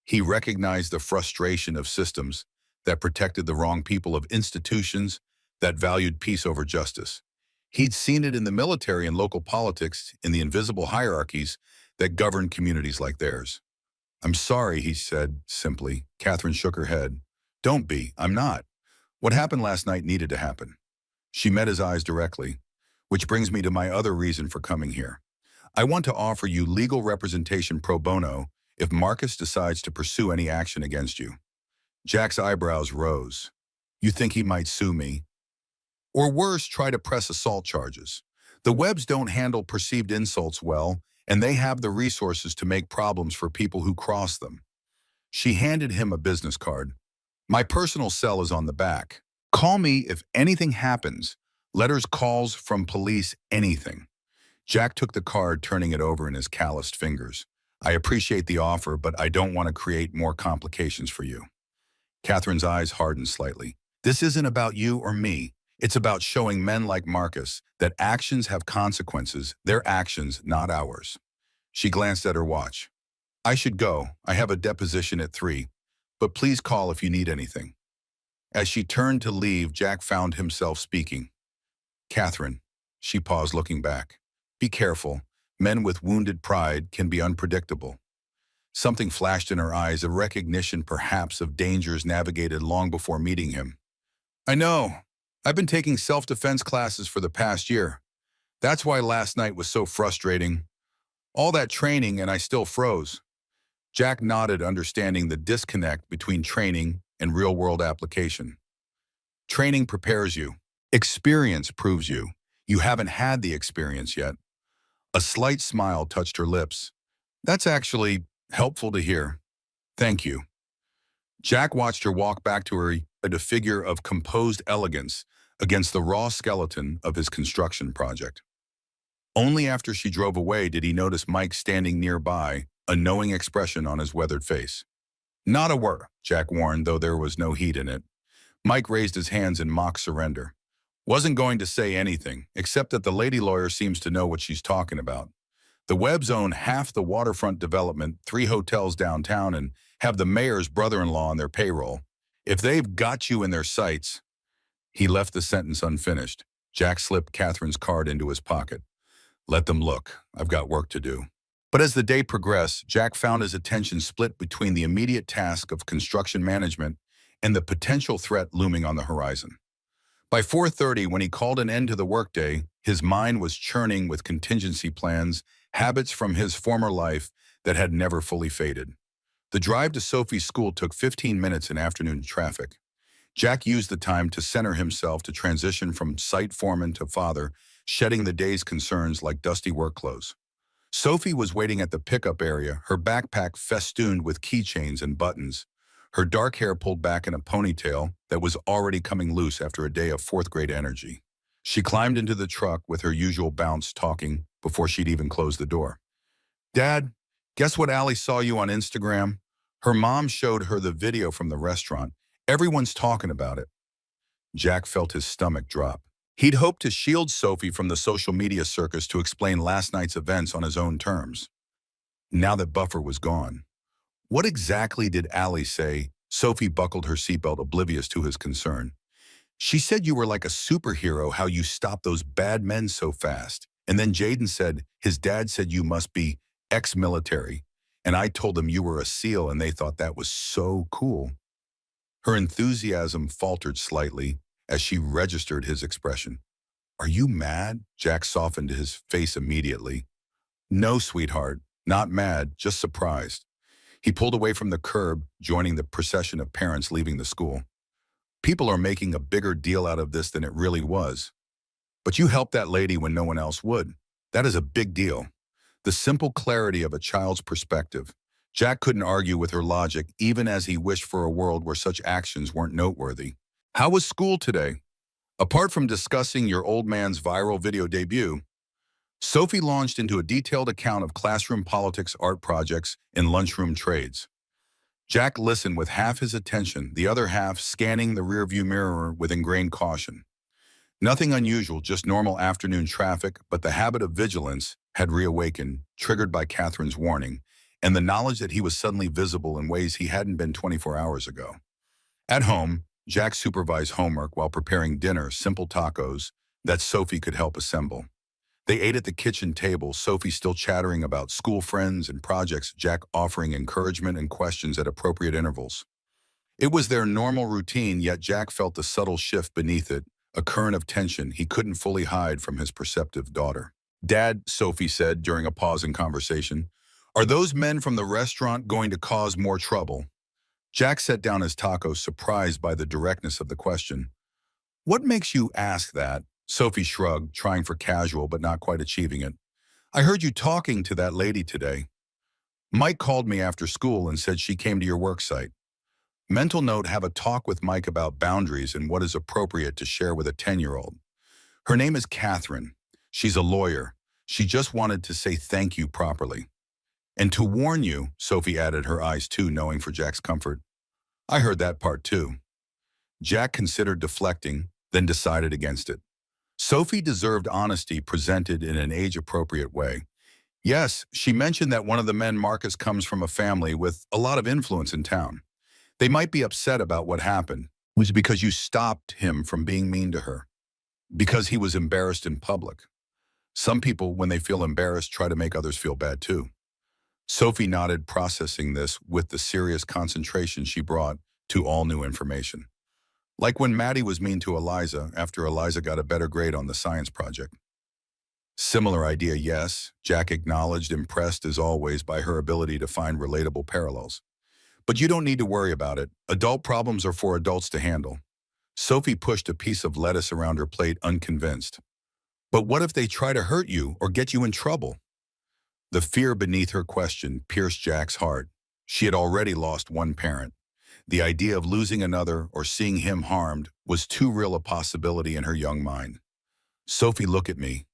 He recognized the frustration of systems that protected the wrong people, of institutions that valued peace over justice. He'd seen it in the military and local politics, in the invisible hierarchies that governed communities like theirs. "I'm sorry," he said simply. Catherine shook her head. "Don't be. I'm not. What happened last night needed to happen." She met his eyes directly. "Which brings me to my other reason for coming here. I want to offer you legal representation pro bono if Marcus decides to pursue any action against you." Jack's eyebrows rose. "You think he might sue me? Or worse, try to press assault charges? The Webbs don't handle perceived insults well, and they have the resources to make problems for people who cross them." She handed him a business card. "My personal cell is on the back. Call me if anything happens. Letters, calls from police, anything. Jack took the card, turning it over in his calloused fingers. I appreciate the offer, but I don't want to create more complications for you. Catherine's eyes hardened slightly. This isn't about you or me. It's about showing men like Marcus that actions have consequences, their actions, not ours. She glanced at her watch. I should go. I have a deposition at 3, but please call if you need anything. As she turned to leave, Jack found himself speaking. Catherine. She paused, looking back. Be careful. Men with wounded pride can be unpredictable. Something flashed in her eyes, a recognition perhaps of dangers navigated long before meeting him. I know. I've been taking self-defense classes for the past year. That's why last night was so frustrating. All that training and I still froze. Jack nodded, understanding the disconnect between training and real-world application. Training prepares you. Experience proves you. You haven't had the experience yet. A slight smile touched her lips. That's actually helpful to hear. Thank you. Jack watched her walk back to her, a figure of composed elegance against the raw skeleton of his construction project. Only after she drove away did he notice Mike standing nearby, a knowing expression on his weathered face. Not a word, Jack warned, though there was no heat in it. Mike raised his hands in mock surrender. Wasn't going to say anything, except that the lady lawyer seems to know what she's talking about. The Webbs own half the waterfront development, 3 hotels downtown, and have the mayor's brother-in-law on their payroll. If they've got you in their sights... He left the sentence unfinished. Jack slipped Catherine's card into his pocket. Let them look. I've got work to do. But as the day progressed, Jack found his attention split between the immediate task of construction management and the potential threat looming on the horizon. By 4:30, when he called an end to the workday, his mind was churning with contingency plans, habits from his former life that had never fully faded. The drive to Sophie's school took 15 minutes in afternoon traffic. Jack used the time to center himself, to transition from site foreman to father, shedding the day's concerns like dusty work clothes. Sophie was waiting at the pickup area, her backpack festooned with keychains and buttons, her dark hair pulled back in a ponytail that was already coming loose after a day of 4th-grade energy. She climbed into the truck with her usual bounce, talking before she'd even closed the door. Dad, guess what Allie saw you on Instagram? Her mom showed her the video from the restaurant. Everyone's talking about it. Jack felt his stomach drop. He'd hoped to shield Sophie from the social media circus, to explain last night's events on his own terms. Now that buffer was gone. What exactly did Allie say? Sophie buckled her seatbelt, oblivious to his concern. She said you were like a superhero, how you stopped those bad men so fast. And then Jaden said his dad said you must be ex-military. And I told them you were a SEAL and they thought that was so cool. Her enthusiasm faltered slightly as she registered his expression. Are you mad? Jack softened his face immediately. No, sweetheart, not mad, just surprised. He pulled away from the curb, joining the procession of parents leaving the school. People are making a bigger deal out of this than it really was. But you helped that lady when no one else would. That is a big deal. The simple clarity of a child's perspective. Jack couldn't argue with her logic, even as he wished for a world where such actions weren't noteworthy. How was school today? Apart from discussing your old man's viral video debut, Sophie launched into a detailed account of classroom politics, art projects, and lunchroom trades. Jack listened with half his attention, the other half scanning the rearview mirror with ingrained caution. Nothing unusual, just normal afternoon traffic, but the habit of vigilance had reawakened, triggered by Catherine's warning, and the knowledge that he was suddenly visible in ways he hadn't been 24 hours ago. At home, Jack supervised homework while preparing dinner, simple tacos that Sophie could help assemble. They ate at the kitchen table, Sophie still chattering about school friends and projects, Jack offering encouragement and questions at appropriate intervals. It was their normal routine, yet Jack felt the subtle shift beneath it, a current of tension he couldn't fully hide from his perceptive daughter. Dad, Sophie said during a pause in conversation, are those men from the restaurant going to cause more trouble? Jack set down his tacos, surprised by the directness of the question. What makes you ask that? Sophie shrugged, trying for casual but not quite achieving it. I heard you talking to that lady today. Mike called me after school and said she came to your work site. Mental note, have a talk with Mike about boundaries and what is appropriate to share with a 10-year-old. Her name is Catherine. She's a lawyer. She just wanted to say thank you properly. And to warn you, Sophie added, her eyes too knowing for Jack's comfort. I heard that part too. Jack considered deflecting, then decided against it. Sophie deserved honesty presented in an age-appropriate way. Yes, she mentioned that one of the men, Marcus, comes from a family with a lot of influence in town. They might be upset about what happened. It was because you stopped him from being mean to her. Because he was embarrassed in public. Some people, when they feel embarrassed, try to make others feel bad too. Sophie nodded, processing this with the serious concentration she brought to all new information. Like when Maddie was mean to Eliza after Eliza got a better grade on the science project. Similar idea, yes, Jack acknowledged, impressed as always by her ability to find relatable parallels. But you don't need to worry about it. Adult problems are for adults to handle. Sophie pushed a piece of lettuce around her plate, unconvinced. But what if they try to hurt you or get you in trouble? The fear beneath her question pierced Jack's heart. She had already lost one parent. The idea of losing another or seeing him harmed was too real a possibility in her young mind. Sophie, look at me.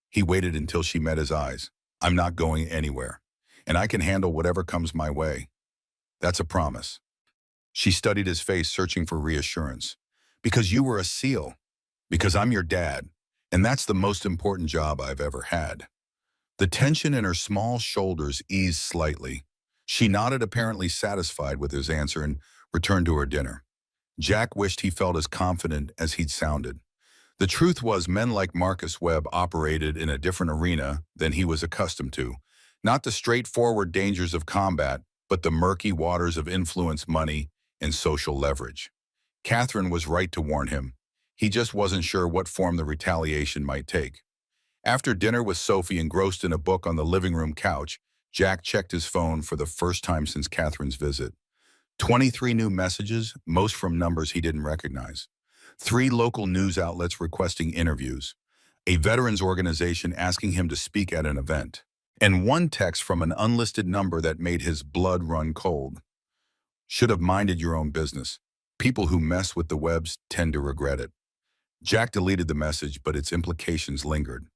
He waited until she met his eyes. I'm not going anywhere, and I can handle whatever comes my way. That's a promise. She studied his face, searching for reassurance. Because you were a SEAL. Because I'm your dad, and that's the most important job I've ever had. The tension in her small shoulders eased slightly. She nodded, apparently satisfied with his answer, and returned to her dinner. Jack wished he felt as confident as he'd sounded. The truth was, men like Marcus Webb operated in a different arena than he was accustomed to. Not the straightforward dangers of combat, but the murky waters of influence, money, and social leverage. Catherine was right to warn him. He just wasn't sure what form the retaliation might take. After dinner with Sophie, engrossed in a book on the living room couch, Jack checked his phone for the first time since Catherine's visit. 23 new messages, most from numbers he didn't recognize. 3 local news outlets requesting interviews. A veterans organization asking him to speak at an event. And 1 text from an unlisted number that made his blood run cold. Should have minded your own business. People who mess with the Webbs tend to regret it. Jack deleted the message, but its implications lingered.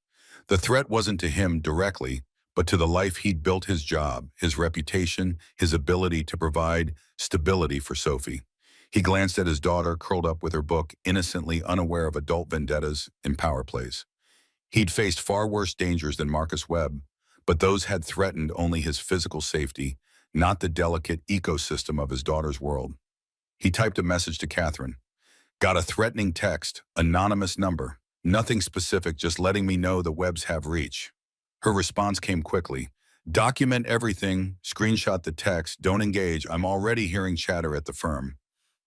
The threat wasn't to him directly, but to the life he'd built, his job, his reputation, his ability to provide stability for Sophie. He glanced at his daughter, curled up with her book, innocently unaware of adult vendettas and power plays. He'd faced far worse dangers than Marcus Webb, but those had threatened only his physical safety, not the delicate ecosystem of his daughter's world. He typed a message to Catherine. Got a threatening text, anonymous number. Nothing specific, just letting me know the Webbs have reach. Her response came quickly. Document everything, screenshot the text, don't engage, I'm already hearing chatter at the firm.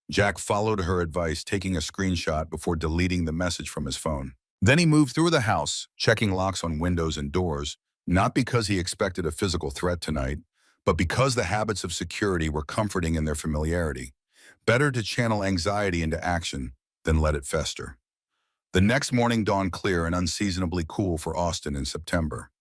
Jack followed her advice, taking a screenshot before deleting the message from his phone. Then he moved through the house, checking locks on windows and doors, not because he expected a physical threat tonight, but because the habits of security were comforting in their familiarity. Better to channel anxiety into action than let it fester. The next morning dawned clear and unseasonably cool for Austin in September.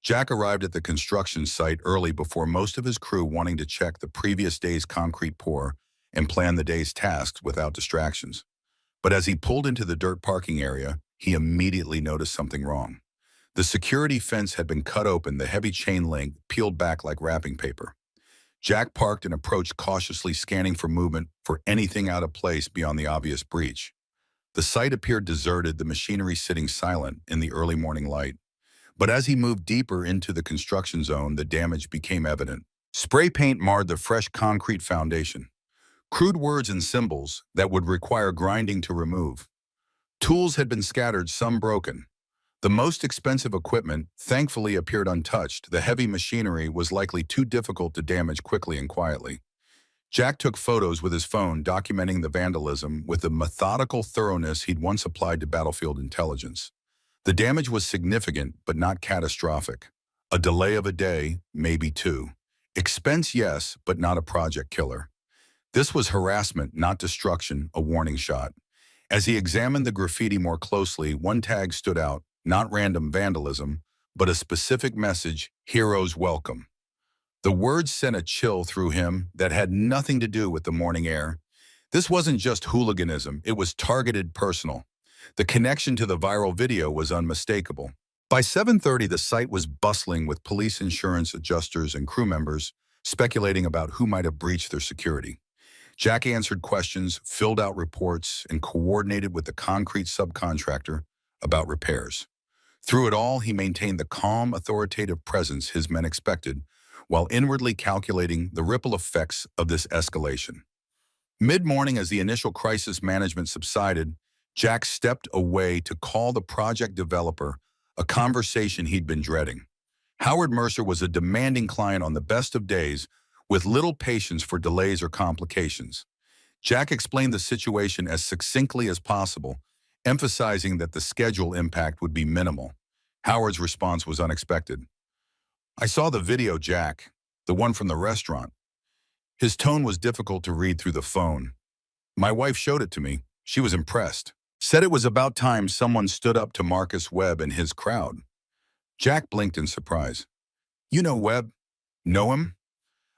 Jack arrived at the construction site early, before most of his crew, wanting to check the previous day's concrete pour and plan the day's tasks without distractions. But as he pulled into the dirt parking area, he immediately noticed something wrong. The security fence had been cut open, the heavy chain link peeled back like wrapping paper. Jack parked and approached cautiously, scanning for movement, for anything out of place beyond the obvious breach. The site appeared deserted, the machinery sitting silent in the early morning light. But as he moved deeper into the construction zone, the damage became evident. Spray paint marred the fresh concrete foundation. Crude words and symbols that would require grinding to remove. Tools had been scattered, some broken. The most expensive equipment, thankfully, appeared untouched. The heavy machinery was likely too difficult to damage quickly and quietly. Jack took photos with his phone, documenting the vandalism with the methodical thoroughness he'd once applied to battlefield intelligence. The damage was significant, but not catastrophic. A delay of a day, maybe 2. Expense, yes, but not a project killer. This was harassment, not destruction, a warning shot. As he examined the graffiti more closely, 1 tag stood out, not random vandalism, but a specific message: heroes welcome. The words sent a chill through him that had nothing to do with the morning air. This wasn't just hooliganism, it was targeted, personal. The connection to the viral video was unmistakable. By 7:30, the site was bustling with police, insurance adjusters, and crew members speculating about who might have breached their security. Jack answered questions, filled out reports, and coordinated with the concrete subcontractor about repairs. Through it all, he maintained the calm, authoritative presence his men expected, while inwardly calculating the ripple effects of this escalation. Mid-morning, as the initial crisis management subsided, Jack stepped away to call the project developer, a conversation he'd been dreading. Howard Mercer was a demanding client on the best of days, with little patience for delays or complications. Jack explained the situation as succinctly as possible, emphasizing that the schedule impact would be minimal. Howard's response was unexpected. "I saw the video, Jack, the one from the restaurant." His tone was difficult to read through the phone. "My wife showed it to me. She was impressed. Said it was about time someone stood up to Marcus Webb and his crowd." Jack blinked in surprise. "You know Webb? Know him?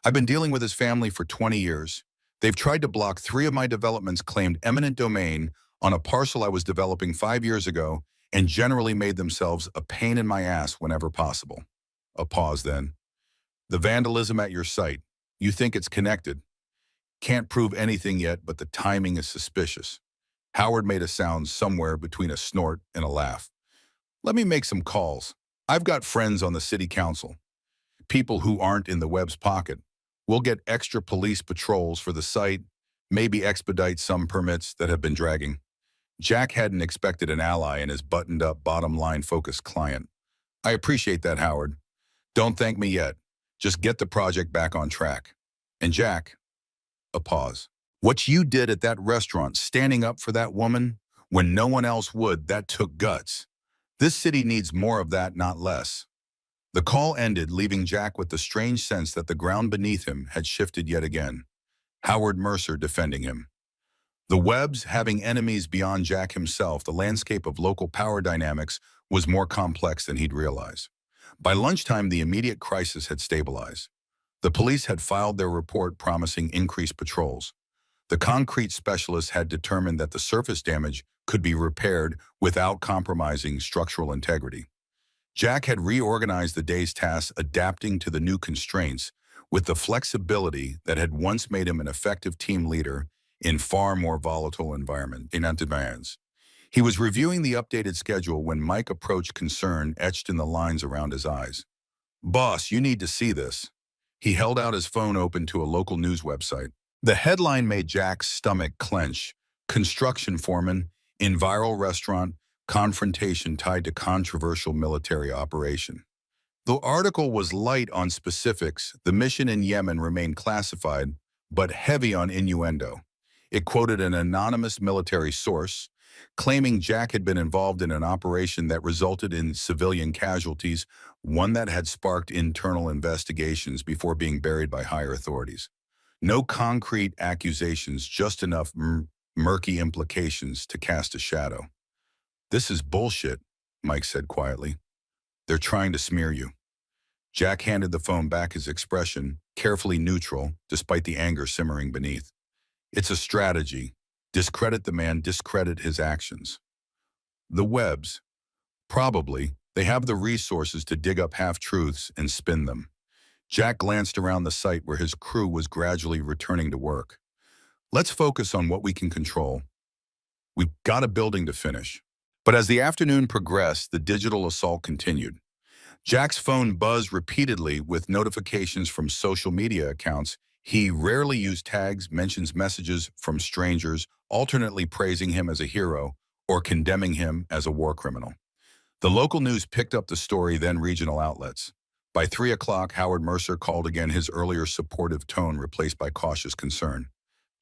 I've been dealing with his family for 20 years. They've tried to block 3 of my developments claimed eminent domain on a parcel I was developing 5 years ago and generally made themselves a pain in my ass whenever possible." A pause then. "The vandalism at your site. You think it's connected. Can't prove anything yet, but the timing is suspicious." Howard made a sound somewhere between a snort and a laugh. "Let me make some calls. I've got friends on the city council. People who aren't in the Webb's pocket. We'll get extra police patrols for the site, maybe expedite some permits that have been dragging." Jack hadn't expected an ally in his buttoned-up, bottom-line focused client. "I appreciate that, Howard. Don't thank me yet. Just get the project back on track. And Jack," a pause, "what you did at that restaurant, standing up for that woman when no one else would, that took guts. This city needs more of that, not less." The call ended, leaving Jack with the strange sense that the ground beneath him had shifted yet again. Howard Mercer defending him. The Webbs having enemies beyond Jack himself, the landscape of local power dynamics was more complex than he'd realized. By lunchtime, the immediate crisis had stabilized. The police had filed their report promising increased patrols. The concrete specialists had determined that the surface damage could be repaired without compromising structural integrity. Jack had reorganized the day's tasks, adapting to the new constraints with the flexibility that had once made him an effective team leader in far more volatile environments. He was reviewing the updated schedule when Mike approached, concern etched in the lines around his eyes. "Boss, you need to see this." He held out his phone open to a local news website. The headline made Jack's stomach clench. "Construction foreman in viral restaurant, confrontation tied to controversial military operation." The article was light on specifics. The mission in Yemen remained classified, but heavy on innuendo. It quoted an anonymous military source, claiming Jack had been involved in an operation that resulted in civilian casualties, one that had sparked internal investigations before being buried by higher authorities. No concrete accusations, just enough murky implications to cast a shadow. "This is bullshit," Mike said quietly. "They're trying to smear you." Jack handed the phone back, his expression carefully neutral, despite the anger simmering beneath. "It's a strategy. Discredit the man, discredit his actions." The Webbs. Probably. They have the resources to dig up half-truths and spin them. Jack glanced around the site where his crew was gradually returning to work. "Let's focus on what we can control. We've got a building to finish." But as the afternoon progressed, the digital assault continued. Jack's phone buzzed repeatedly with notifications from social media accounts. He rarely used tags, mentions messages from strangers, alternately praising him as a hero or condemning him as a war criminal. The local news picked up the story, then regional outlets. By 3 o'clock, Howard Mercer called again, his earlier supportive tone replaced by cautious concern.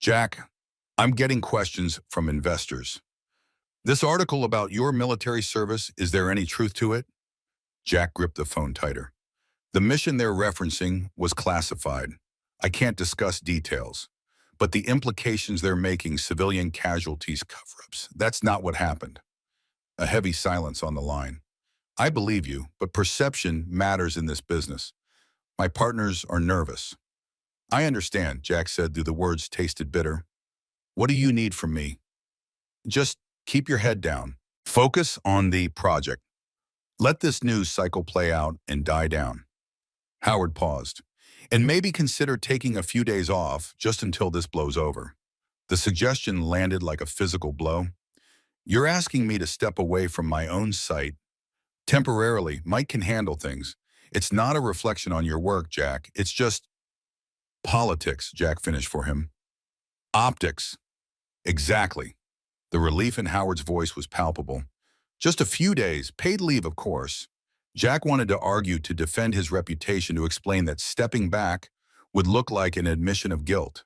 "Jack, I'm getting questions from investors. This article about your military service, is there any truth to it?" Jack gripped the phone tighter. "The mission they're referencing was classified. I can't discuss details. But the implications they're making, civilian casualties, cover-ups, that's not what happened." A heavy silence on the line. "I believe you, but perception matters in this business. My partners are nervous." "I understand," Jack said, though the words tasted bitter. "What do you need from me?" "Just keep your head down. Focus on the project. Let this news cycle play out and die down. Howard paused. And maybe consider taking a few days off just until this blows over. The suggestion landed like a physical blow. You're asking me to step away from my own site. Temporarily, Mike can handle things. It's not a reflection on your work, Jack. It's just politics, Jack finished for him. Optics. Exactly. The relief in Howard's voice was palpable. Just a few days, paid leave, of course. Jack wanted to argue to defend his reputation, to explain that stepping back would look like an admission of guilt.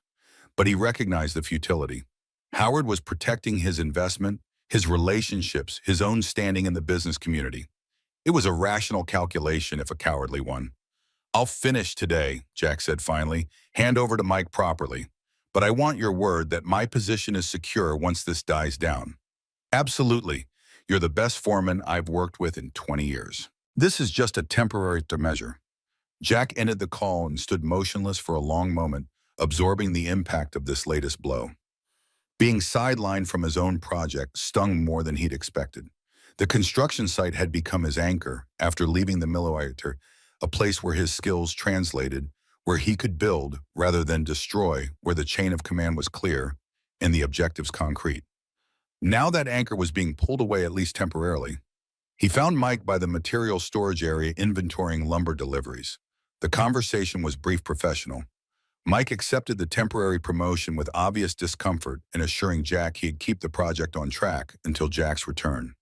But he recognized the futility. Howard was protecting his investment, his relationships, his own standing in the business community. It was a rational calculation, if a cowardly one. I'll finish today, Jack said finally. Hand over to Mike properly. But I want your word that my position is secure once this dies down. Absolutely. You're the best foreman I've worked with in 20 years. This is just a temporary measure. Jack ended the call and stood motionless for a long moment, absorbing the impact of this latest blow. Being sidelined from his own project stung more than he'd expected. The construction site had become his anchor after leaving the millwrighter, a place where his skills translated, where he could build rather than destroy, where the chain of command was clear and the objectives concrete. Now that anchor was being pulled away, at least temporarily. He found Mike by the material storage area inventorying lumber deliveries. The conversation was brief, professional. Mike accepted the temporary promotion with obvious discomfort and assuring Jack he'd keep the project on track until Jack's return.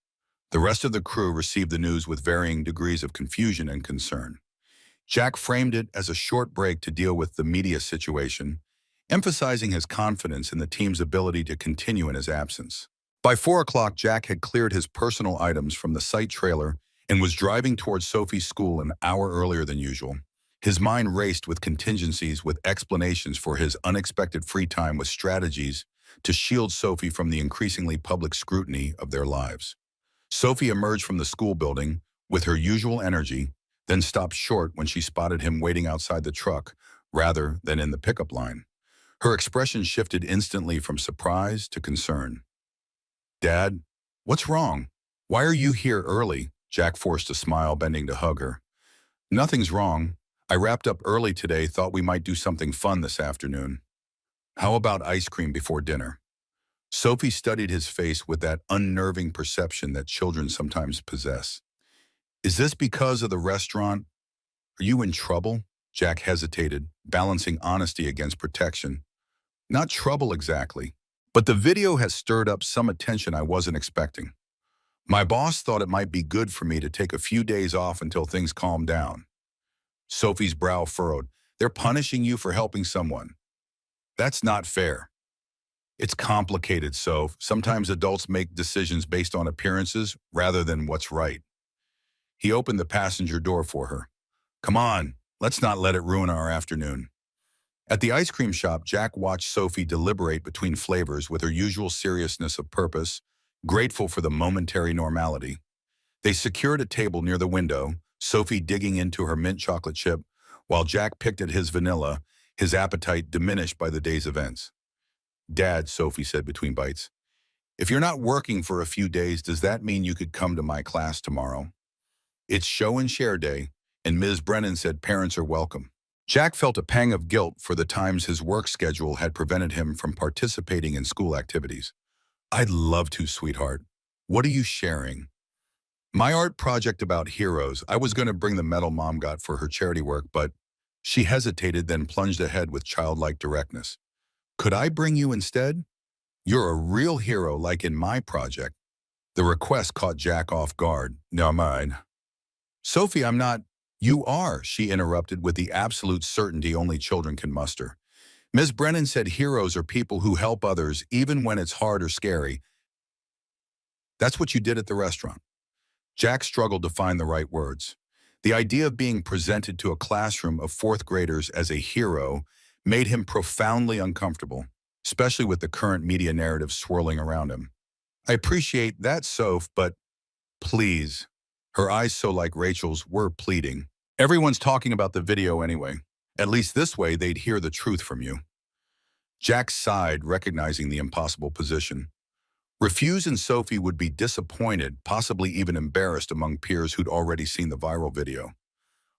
The rest of the crew received the news with varying degrees of confusion and concern. Jack framed it as a short break to deal with the media situation, emphasizing his confidence in the team's ability to continue in his absence. By 4 o'clock, Jack had cleared his personal items from the site trailer and was driving towards Sophie's school an hour earlier than usual. His mind raced with contingencies, with explanations for his unexpected free time, with strategies to shield Sophie from the increasingly public scrutiny of their lives. Sophie emerged from the school building with her usual energy, then stopped short when she spotted him waiting outside the truck rather than in the pickup line. Her expression shifted instantly from surprise to concern. "Dad, what's wrong? Why are you here early?" Jack forced a smile, bending to hug her. "Nothing's wrong. I wrapped up early today, thought we might do something fun this afternoon. How about ice cream before dinner?" Sophie studied his face with that unnerving perception that children sometimes possess. "Is this because of the restaurant? Are you in trouble?" Jack hesitated, balancing honesty against protection. "Not trouble exactly, but the video has stirred up some attention I wasn't expecting. My boss thought it might be good for me to take a few days off until things calm down." Sophie's brow furrowed. "They're punishing you for helping someone. That's not fair." "It's complicated, Soph. Sometimes adults make decisions based on appearances rather than what's right." He opened the passenger door for her. "Come on, let's not let it ruin our afternoon." At the ice cream shop, Jack watched Sophie deliberate between flavors with her usual seriousness of purpose, grateful for the momentary normality. They secured a table near the window, Sophie digging into her mint chocolate chip, while Jack picked at his vanilla, his appetite diminished by the day's events. "Dad," Sophie said between bites, "if you're not working for a few days, does that mean you could come to my class tomorrow? It's show and share day, and Ms. Brennan said parents are welcome." Jack felt a pang of guilt for the times his work schedule had prevented him from participating in school activities. "I'd love to, sweetheart. What are you sharing?" "My art project about heroes. I was going to bring the medal Mom got for her charity work, but..." She hesitated, then plunged ahead with childlike directness. "Could I bring you instead? You're a real hero like in my project." The request caught Jack off guard. "No, mine." "Sophie, I'm not..." "You are," she interrupted with the absolute certainty only children can muster. "Ms. Brennan said heroes are people who help others even when it's hard or scary. That's what you did at the restaurant." Jack struggled to find the right words. The idea of being presented to a classroom of fourth graders as a hero made him profoundly uncomfortable, especially with the current media narrative swirling around him. "I appreciate that, Soph, but please." Her eyes, so like Rachel's, were pleading. "Everyone's talking about the video anyway. At least this way they'd hear the truth from you." Jack sighed, recognizing the impossible position. Refuse and Sophie would be disappointed, possibly even embarrassed among peers who'd already seen the viral video.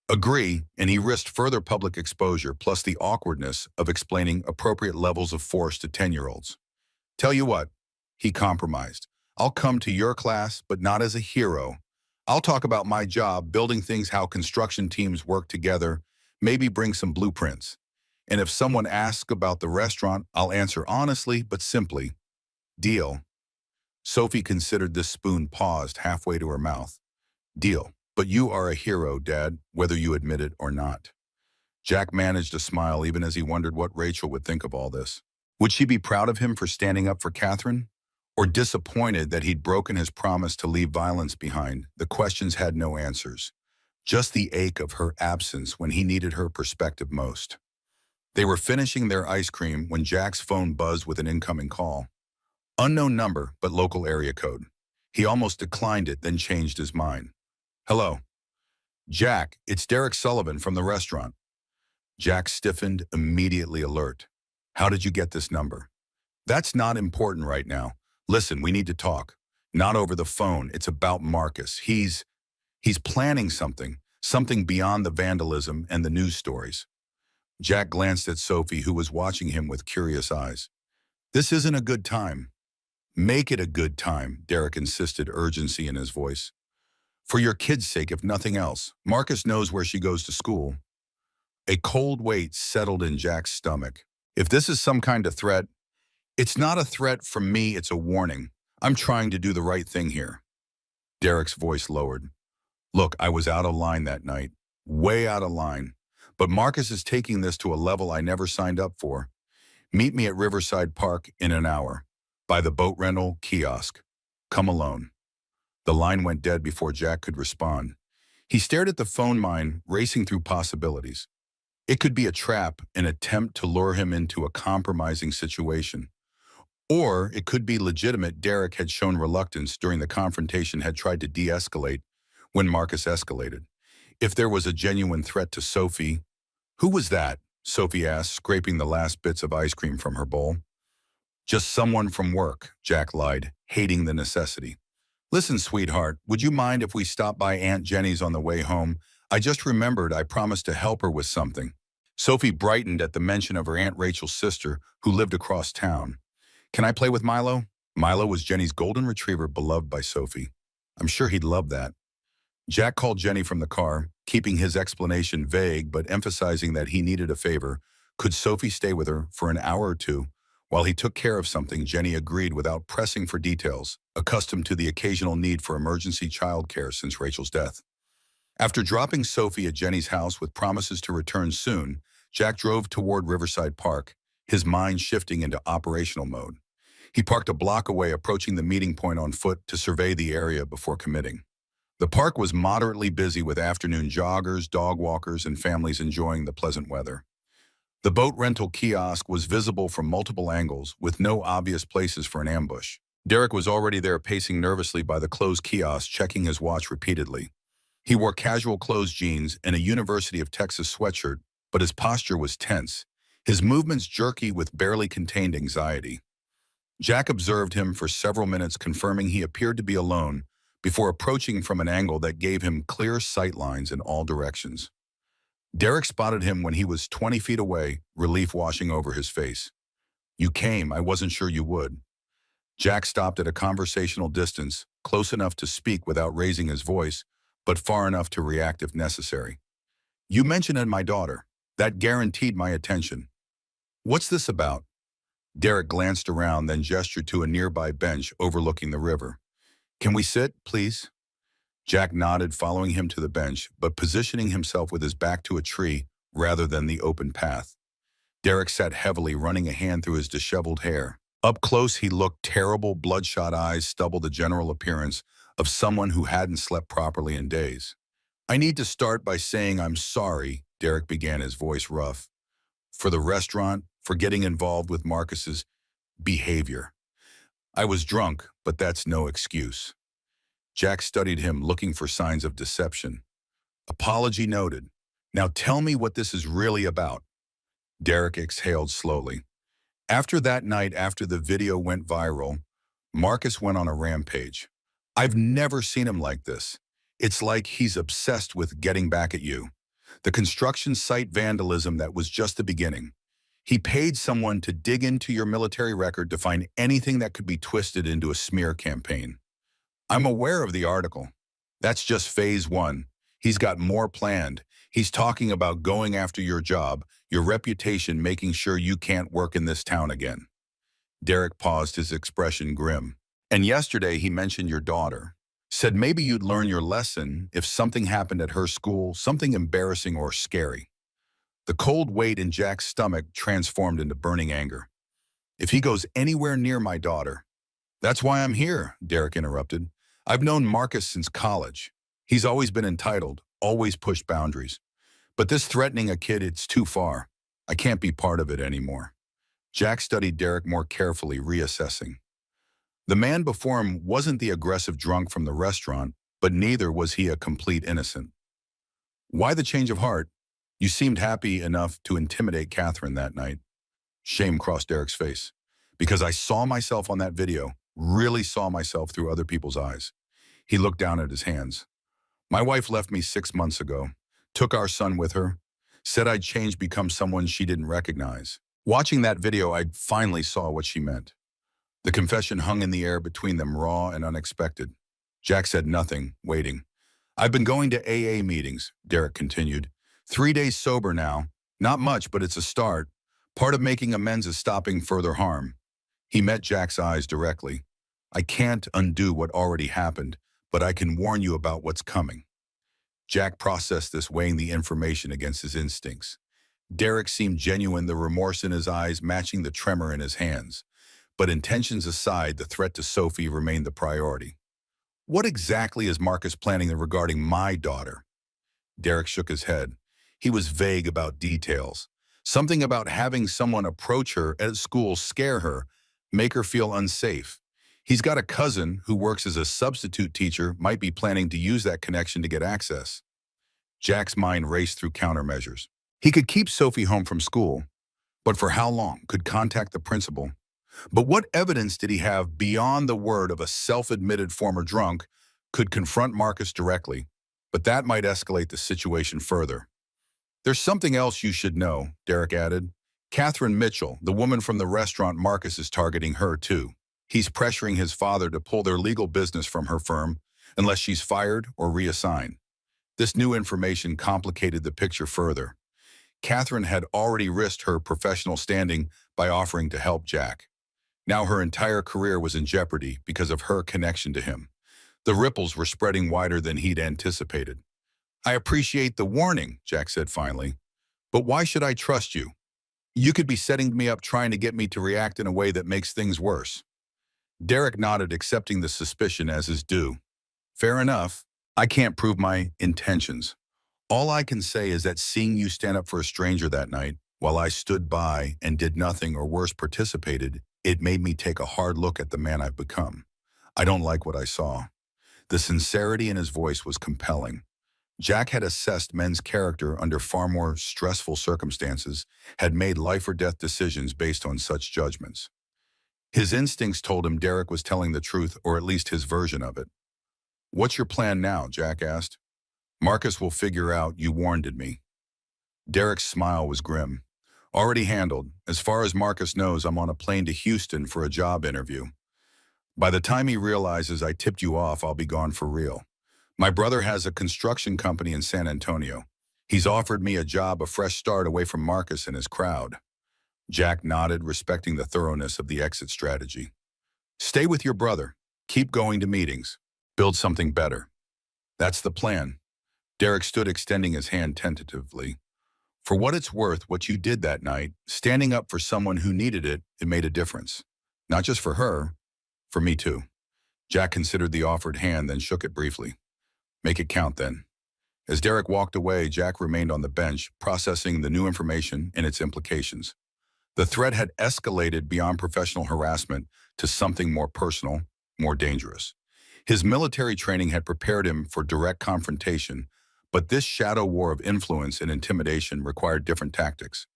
Agree, and he risked further public exposure plus the awkwardness of explaining appropriate levels of force to 10-year-olds. Tell you what, he compromised. I'll come to your class, but not as a hero. I'll talk about my job, building things how construction teams work together, maybe bring some blueprints. And if someone asks about the restaurant, I'll answer honestly but simply. Deal. Sophie considered this spoon paused halfway to her mouth. Deal. But you are a hero, Dad, whether you admit it or not. Jack managed a smile even as he wondered what Rachel would think of all this. Would she be proud of him for standing up for Catherine? Or disappointed that he'd broken his promise to leave violence behind? The questions had no answers. Just the ache of her absence when he needed her perspective most. They were finishing their ice cream when Jack's phone buzzed with an incoming call. Unknown number, but local area code. He almost declined it, then changed his mind. Hello. Jack, it's Derek Sullivan from the restaurant. Jack stiffened, immediately alert. How did you get this number? That's not important right now. Listen, we need to talk. Not over the phone. It's about Marcus. He's planning something beyond the vandalism and the news stories. Jack glanced at Sophie, who was watching him with curious eyes. This isn't a good time. Make it a good time, Derek insisted, urgency in his voice. For your kid's sake, if nothing else. Marcus knows where she goes to school. A cold weight settled in Jack's stomach. If this is some kind of threat, it's not a threat from me, it's a warning. I'm trying to do the right thing here. Derek's voice lowered. Look, I was out of line that night. Way out of line. But Marcus is taking this to a level I never signed up for. Meet me at Riverside Park in an hour. By the boat rental kiosk. Come alone. The line went dead before Jack could respond. He stared at the phone mine, racing through possibilities. It could be a trap, an attempt to lure him into a compromising situation. Or it could be legitimate. Derek had shown reluctance during the confrontation, had tried to de-escalate when Marcus escalated. If there was a genuine threat to Sophie. Who was that? Sophie asked, scraping the last bits of ice cream from her bowl. Just someone from work, Jack lied, hating the necessity. Listen, sweetheart, would you mind if we stop by Aunt Jenny's on the way home? I just remembered I promised to help her with something. Sophie brightened at the mention of her Aunt Rachel's sister, who lived across town. Can I play with Milo? Milo was Jenny's golden retriever, beloved by Sophie. I'm sure he'd love that. Jack called Jenny from the car, keeping his explanation vague but emphasizing that he needed a favor. Could Sophie stay with her for an hour or two? While he took care of something, Jenny agreed without pressing for details, accustomed to the occasional need for emergency childcare since Rachel's death. After dropping Sophie at Jenny's house with promises to return soon, Jack drove toward Riverside Park, his mind shifting into operational mode. He parked a block away, approaching the meeting point on foot to survey the area before committing. The park was moderately busy with afternoon joggers, dog walkers, and families enjoying the pleasant weather. The boat rental kiosk was visible from multiple angles, with no obvious places for an ambush. Derek was already there, pacing nervously by the closed kiosk, checking his watch repeatedly. He wore casual clothes, jeans, and a University of Texas sweatshirt, but his posture was tense, his movements jerky with barely contained anxiety. Jack observed him for several minutes, confirming he appeared to be alone, before approaching from an angle that gave him clear sight lines in all directions. Derek spotted him when he was 20 feet away, relief washing over his face. You came, I wasn't sure you would. Jack stopped at a conversational distance, close enough to speak without raising his voice, but far enough to react if necessary. You mentioned my daughter. That guaranteed my attention. What's this about? Derek glanced around, then gestured to a nearby bench overlooking the river. Can we sit, please? Jack nodded, following him to the bench, but positioning himself with his back to a tree rather than the open path. Derek sat heavily, running a hand through his disheveled hair. Up close, he looked terrible, bloodshot eyes stubbled the general appearance of someone who hadn't slept properly in days. I need to start by saying I'm sorry, Derek began, his voice rough, for the restaurant, for getting involved with Marcus's behavior. I was drunk, but that's no excuse. Jack studied him, looking for signs of deception. Apology noted. Now tell me what this is really about. Derek exhaled slowly. After that night, after the video went viral, Marcus went on a rampage. I've never seen him like this. It's like he's obsessed with getting back at you. The construction site vandalism that was just the beginning. He paid someone to dig into your military record to find anything that could be twisted into a smear campaign. I'm aware of the article. That's just phase one. He's got more planned. He's talking about going after your job, your reputation, making sure you can't work in this town again. Derek paused, his expression grim. And yesterday he mentioned your daughter. Said maybe you'd learn your lesson if something happened at her school, something embarrassing or scary. The cold weight in Jack's stomach transformed into burning anger. If he goes anywhere near my daughter. That's why I'm here, Derek interrupted. I've known Marcus since college. He's always been entitled, always pushed boundaries. But this threatening a kid, it's too far. I can't be part of it anymore. Jack studied Derek more carefully, reassessing. The man before him wasn't the aggressive drunk from the restaurant, but neither was he a complete innocent. Why the change of heart? You seemed happy enough to intimidate Catherine that night. Shame crossed Derek's face. Because I saw myself on that video, really saw myself through other people's eyes. He looked down at his hands. My wife left me 6 months ago, took our son with her, said I'd change, become someone she didn't recognize. Watching that video, I finally saw what she meant. The confession hung in the air between them, raw and unexpected. Jack said nothing, waiting. I've been going to AA meetings, Derek continued. 3 days sober now. Not much, but it's a start. Part of making amends is stopping further harm. He met Jack's eyes directly. I can't undo what already happened, but I can warn you about what's coming. Jack processed this, weighing the information against his instincts. Derek seemed genuine, the remorse in his eyes matching the tremor in his hands. But intentions aside, the threat to Sophie remained the priority. What exactly is Marcus planning regarding my daughter? Derek shook his head. He was vague about details. Something about having someone approach her at school, scare her, make her feel unsafe. He's got a cousin who works as a substitute teacher, might be planning to use that connection to get access. Jack's mind raced through countermeasures. He could keep Sophie home from school, but for how long? Could contact the principal. But what evidence did he have beyond the word of a self-admitted former drunk? Could confront Marcus directly, but that might escalate the situation further. There's something else you should know, Derek added. Catherine Mitchell, the woman from the restaurant, Marcus is targeting her too. He's pressuring his father to pull their legal business from her firm unless she's fired or reassigned. This new information complicated the picture further. Catherine had already risked her professional standing by offering to help Jack. Now her entire career was in jeopardy because of her connection to him. The ripples were spreading wider than he'd anticipated. I appreciate the warning, Jack said finally. But why should I trust you? You could be setting me up, trying to get me to react in a way that makes things worse. Derek nodded, accepting the suspicion as his due. Fair enough. I can't prove my intentions. All I can say is that seeing you stand up for a stranger that night, while I stood by and did nothing or worse participated, it made me take a hard look at the man I've become. I don't like what I saw. The sincerity in his voice was compelling. Jack had assessed men's character under far more stressful circumstances, had made life or death decisions based on such judgments. His instincts told him Derek was telling the truth, or at least his version of it. What's your plan now? Jack asked. Marcus will figure out you warned me. Derek's smile was grim. Already handled. As far as Marcus knows, I'm on a plane to Houston for a job interview. By the time he realizes I tipped you off, I'll be gone for real. My brother has a construction company in San Antonio. He's offered me a job, a fresh start away from Marcus and his crowd. Jack nodded, respecting the thoroughness of the exit strategy. Stay with your brother. Keep going to meetings. Build something better. That's the plan. Derek stood, extending his hand tentatively. For what it's worth, what you did that night, standing up for someone who needed it, it made a difference. Not just for her, for me too. Jack considered the offered hand, then shook it briefly. Make it count then. As Derek walked away, Jack remained on the bench, processing the new information and its implications. The threat had escalated beyond professional harassment to something more personal, more dangerous. His military training had prepared him for direct confrontation, but this shadow war of influence and intimidation required different tactics.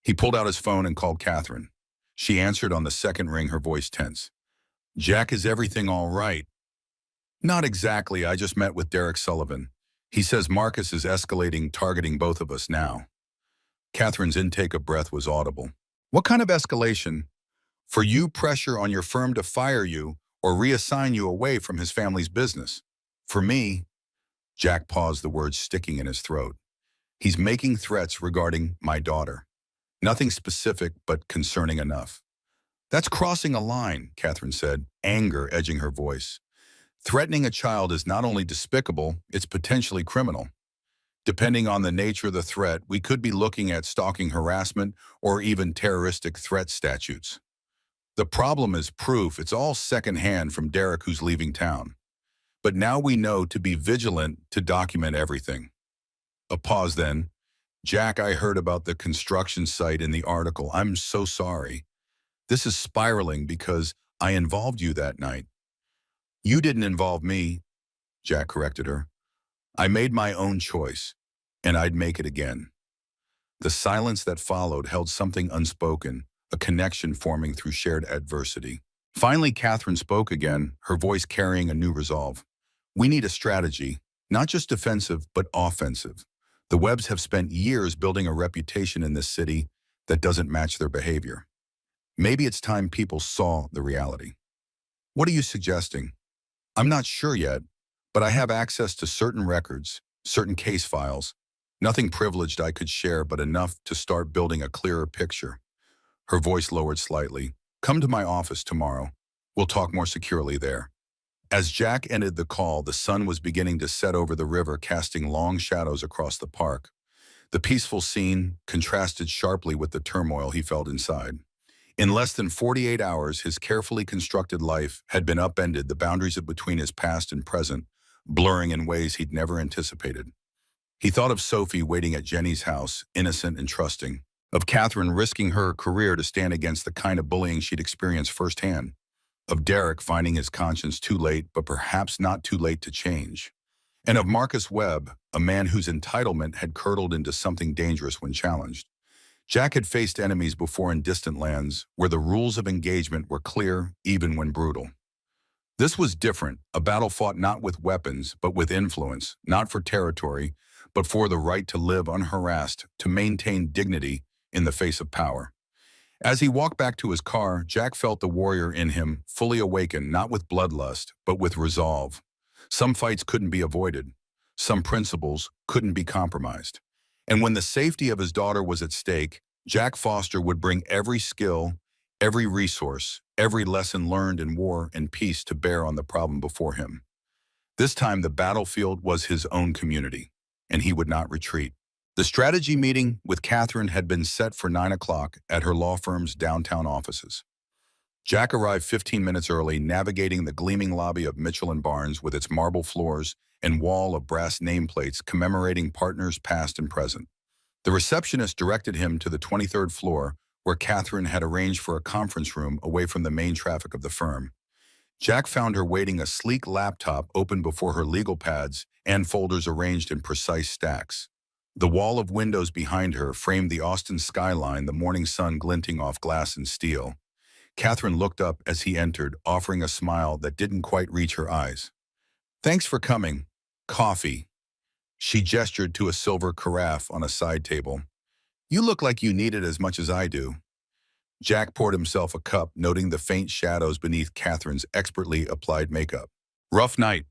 He pulled out his phone and called Catherine. She answered on the second ring, her voice tense. Jack, is everything all right? Not exactly. I just met with Derek Sullivan. He says Marcus is escalating, targeting both of us now. Catherine's intake of breath was audible. What kind of escalation? For you, pressure on your firm to fire you or reassign you away from his family's business. For me, Jack paused, the words sticking in his throat. He's making threats regarding my daughter. Nothing specific, but concerning enough. That's crossing a line, Catherine said, anger edging her voice. Threatening a child is not only despicable, it's potentially criminal. Depending on the nature of the threat, we could be looking at stalking harassment or even terroristic threat statutes. The problem is proof. It's all secondhand from Derek, who's leaving town. But now we know to be vigilant, to document everything. A pause then. Jack, I heard about the construction site in the article. I'm so sorry. This is spiraling because I involved you that night. You didn't involve me, Jack corrected her. I made my own choice, and I'd make it again. The silence that followed held something unspoken, a connection forming through shared adversity. Finally, Catherine spoke again, her voice carrying a new resolve. We need a strategy, not just defensive, but offensive. The Webbs have spent years building a reputation in this city that doesn't match their behavior. Maybe it's time people saw the reality. What are you suggesting? I'm not sure yet, but I have access to certain records, certain case files. Nothing privileged I could share, but enough to start building a clearer picture. Her voice lowered slightly. Come to my office tomorrow. We'll talk more securely there. As Jack ended the call, the sun was beginning to set over the river, casting long shadows across the park. The peaceful scene contrasted sharply with the turmoil he felt inside. In less than 48 hours, his carefully constructed life had been upended, the boundaries between his past and present blurring in ways he'd never anticipated. He thought of Sophie waiting at Jenny's house, innocent and trusting, of Catherine risking her career to stand against the kind of bullying she'd experienced firsthand, of Derek finding his conscience too late, but perhaps not too late to change, and of Marcus Webb, a man whose entitlement had curdled into something dangerous when challenged. Jack had faced enemies before in distant lands, where the rules of engagement were clear, even when brutal. This was different, a battle fought not with weapons, but with influence, not for territory, but for the right to live unharassed, to maintain dignity in the face of power. As he walked back to his car, Jack felt the warrior in him, fully awakened, not with bloodlust, but with resolve. Some fights couldn't be avoided. Some principles couldn't be compromised. And when the safety of his daughter was at stake, Jack Foster would bring every skill, every resource, every lesson learned in war and peace to bear on the problem before him. This time the battlefield was his own community, and he would not retreat. The strategy meeting with Catherine had been set for 9 o'clock at her law firm's downtown offices. Jack arrived 15 minutes early, navigating the gleaming lobby of Mitchell & Barnes with its marble floors and wall of brass nameplates commemorating partners past and present. The receptionist directed him to the 23rd floor, where Catherine had arranged for a conference room away from the main traffic of the firm. Jack found her waiting, a sleek laptop open before her legal pads and folders arranged in precise stacks. The wall of windows behind her framed the Austin skyline, the morning sun glinting off glass and steel. Catherine looked up as he entered, offering a smile that didn't quite reach her eyes. Thanks for coming. Coffee. She gestured to a silver carafe on a side table. You look like you need it as much as I do. Jack poured himself a cup, noting the faint shadows beneath Catherine's expertly applied makeup. Rough night.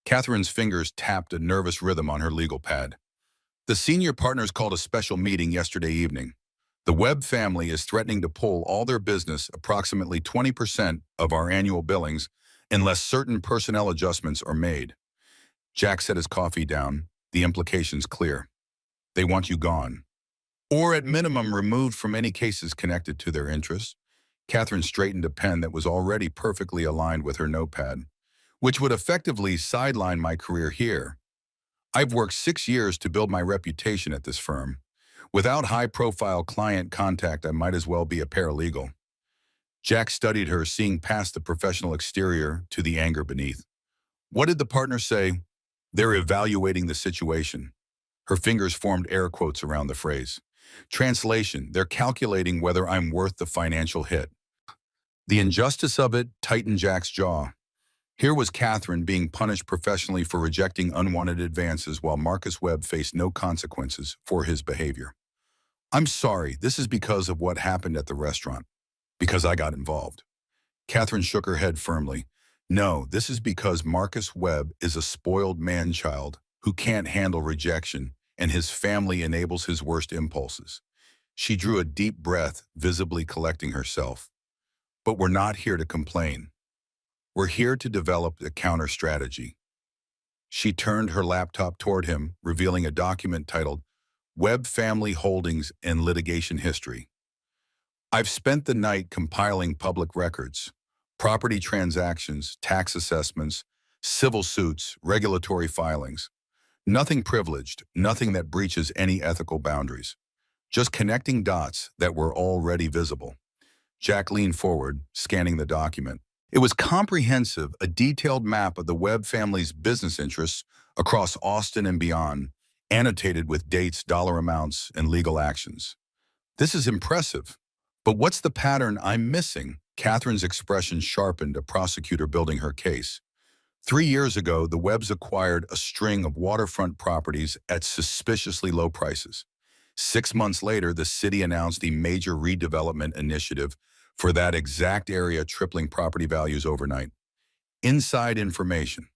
Catherine's fingers tapped a nervous rhythm on her legal pad. The senior partners called a special meeting yesterday evening. The Webb family is threatening to pull all their business, approximately 20% of our annual billings, unless certain personnel adjustments are made. Jack set his coffee down, the implications clear. They want you gone, or at minimum removed from any cases connected to their interests. Catherine straightened a pen that was already perfectly aligned with her notepad, which would effectively sideline my career here. I've worked 6 years to build my reputation at this firm. Without high-profile client contact, I might as well be a paralegal. Jack studied her, seeing past the professional exterior to the anger beneath. What did the partner say? They're evaluating the situation. Her fingers formed air quotes around the phrase. Translation, they're calculating whether I'm worth the financial hit. The injustice of it tightened Jack's jaw. Here was Catherine being punished professionally for rejecting unwanted advances while Marcus Webb faced no consequences for his behavior. I'm sorry, this is because of what happened at the restaurant, because I got involved. Catherine shook her head firmly. No, this is because Marcus Webb is a spoiled man-child who can't handle rejection, and his family enables his worst impulses. She drew a deep breath, visibly collecting herself. But we're not here to complain. We're here to develop a counter strategy. She turned her laptop toward him, revealing a document titled Webb Family Holdings and Litigation History. I've spent the night compiling public records, property transactions, tax assessments, civil suits, regulatory filings. Nothing privileged, nothing that breaches any ethical boundaries. Just connecting dots that were already visible. Jack leaned forward, scanning the document. It was comprehensive, a detailed map of the Webb family's business interests across Austin and beyond, annotated with dates, dollar amounts, and legal actions. This is impressive. But what's the pattern I'm missing? Catherine's expression sharpened, a prosecutor building her case. 3 years ago, the Webbs acquired a string of waterfront properties at suspiciously low prices. 6 months later, the city announced a major redevelopment initiative for that exact area, tripling property values overnight. Inside information.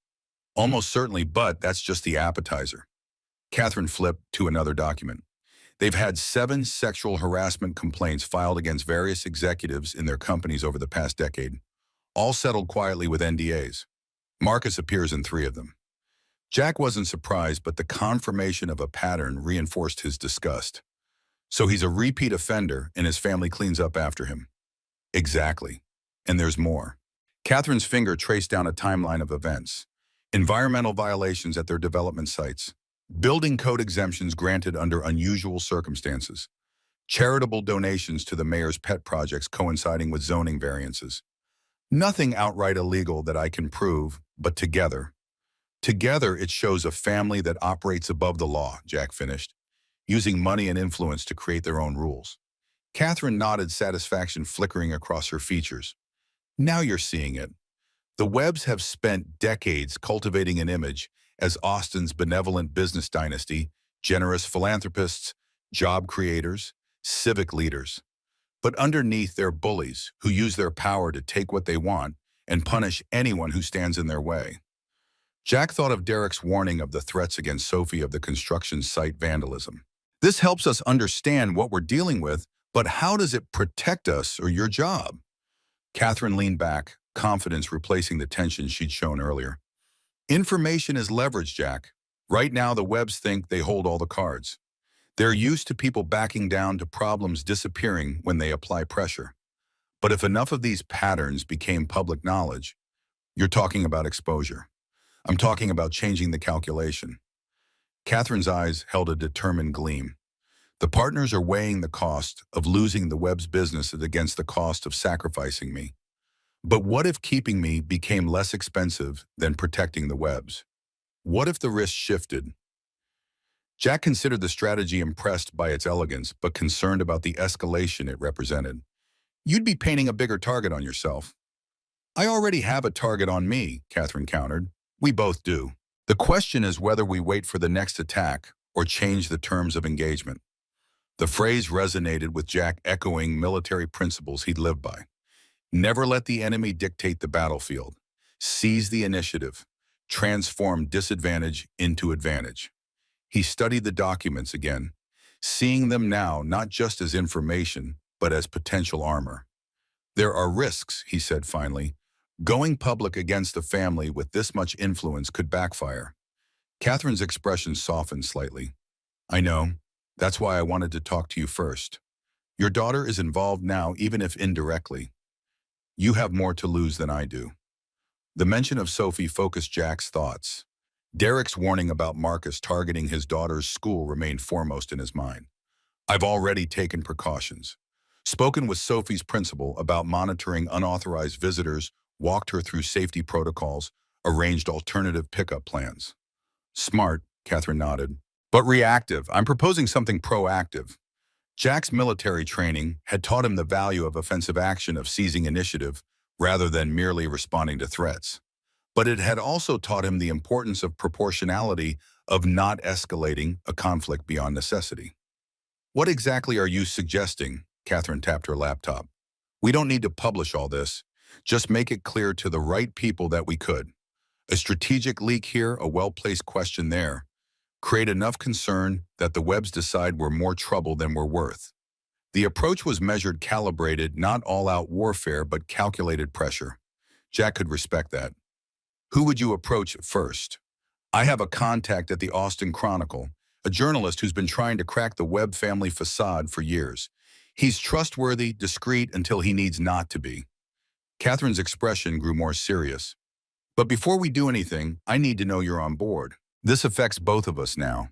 Almost certainly, but that's just the appetizer. Catherine flipped to another document. They've had 7 sexual harassment complaints filed against various executives in their companies over the past decade, all settled quietly with NDAs. Marcus appears in 3 of them. Jack wasn't surprised, but the confirmation of a pattern reinforced his disgust. So he's a repeat offender, and his family cleans up after him. Exactly. And there's more. Catherine's finger traced down a timeline of events. Environmental violations at their development sites. Building code exemptions granted under unusual circumstances. Charitable donations to the mayor's pet projects coinciding with zoning variances. Nothing outright illegal that I can prove, but together. Together, it shows a family that operates above the law, Jack finished, using money and influence to create their own rules. Catherine nodded, satisfaction flickering across her features. Now you're seeing it. The Webbs have spent decades cultivating an image as Austin's benevolent business dynasty, generous philanthropists, job creators, civic leaders. But underneath, they're bullies who use their power to take what they want and punish anyone who stands in their way. Jack thought of Derek's warning of the threats against Sophie of the construction site vandalism. This helps us understand what we're dealing with, but how does it protect us or your job? Catherine leaned back, confidence replacing the tension she'd shown earlier. Information is leverage, Jack. Right now, the Webbs think they hold all the cards. They're used to people backing down to problems disappearing when they apply pressure. But if enough of these patterns became public knowledge, you're talking about exposure. I'm talking about changing the calculation. Catherine's eyes held a determined gleam. The partners are weighing the cost of losing the Webb's business against the cost of sacrificing me. But what if keeping me became less expensive than protecting the Webbs? What if the risk shifted? Jack considered the strategy, impressed by its elegance, but concerned about the escalation it represented. You'd be painting a bigger target on yourself. I already have a target on me, Catherine countered. We both do. The question is whether we wait for the next attack or change the terms of engagement. The phrase resonated with Jack, echoing military principles he'd lived by. Never let the enemy dictate the battlefield. Seize the initiative. Transform disadvantage into advantage. He studied the documents again, seeing them now not just as information, but as potential armor. There are risks, he said finally. Going public against a family with this much influence could backfire. Catherine's expression softened slightly. I know. That's why I wanted to talk to you first. Your daughter is involved now, even if indirectly. You have more to lose than I do. The mention of Sophie focused Jack's thoughts. Derek's warning about Marcus targeting his daughter's school remained foremost in his mind. I've already taken precautions. Spoken with Sophie's principal about monitoring unauthorized visitors, walked her through safety protocols, arranged alternative pickup plans. Smart, Catherine nodded. But reactive. I'm proposing something proactive. Jack's military training had taught him the value of offensive action, of seizing initiative, rather than merely responding to threats. But it had also taught him the importance of proportionality, of not escalating a conflict beyond necessity. What exactly are you suggesting? Catherine tapped her laptop. We don't need to publish all this. Just make it clear to the right people that we could. A strategic leak here, a well-placed question there. Create enough concern that the webs decide we're more trouble than we're worth. The approach was measured, calibrated, not all-out warfare, but calculated pressure. Jack could respect that. Who would you approach first? I have a contact at the Austin Chronicle, a journalist who's been trying to crack the Webb family facade for years. He's trustworthy, discreet until he needs not to be. Catherine's expression grew more serious. But before we do anything, I need to know you're on board. This affects both of us now.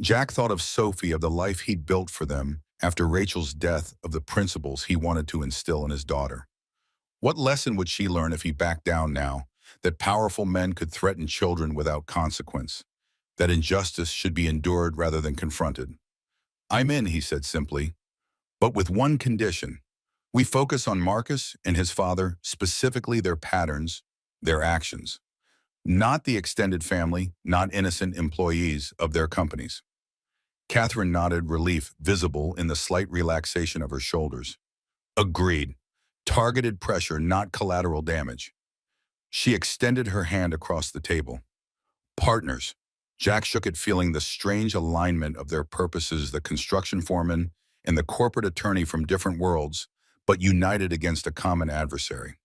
Jack thought of Sophie, of the life he'd built for them after Rachel's death, of the principles he wanted to instill in his daughter. What lesson would she learn if he backed down now? That powerful men could threaten children without consequence. That injustice should be endured rather than confronted. I'm in, he said simply, but with one condition. We focus on Marcus and his father, specifically their patterns, their actions. Not the extended family, not innocent employees of their companies. Catherine nodded, relief visible in the slight relaxation of her shoulders. Agreed. Targeted pressure, not collateral damage. She extended her hand across the table. Partners. Jack shook it, feeling the strange alignment of their purposes, the construction foreman and the corporate attorney from different worlds, but united against a common adversary.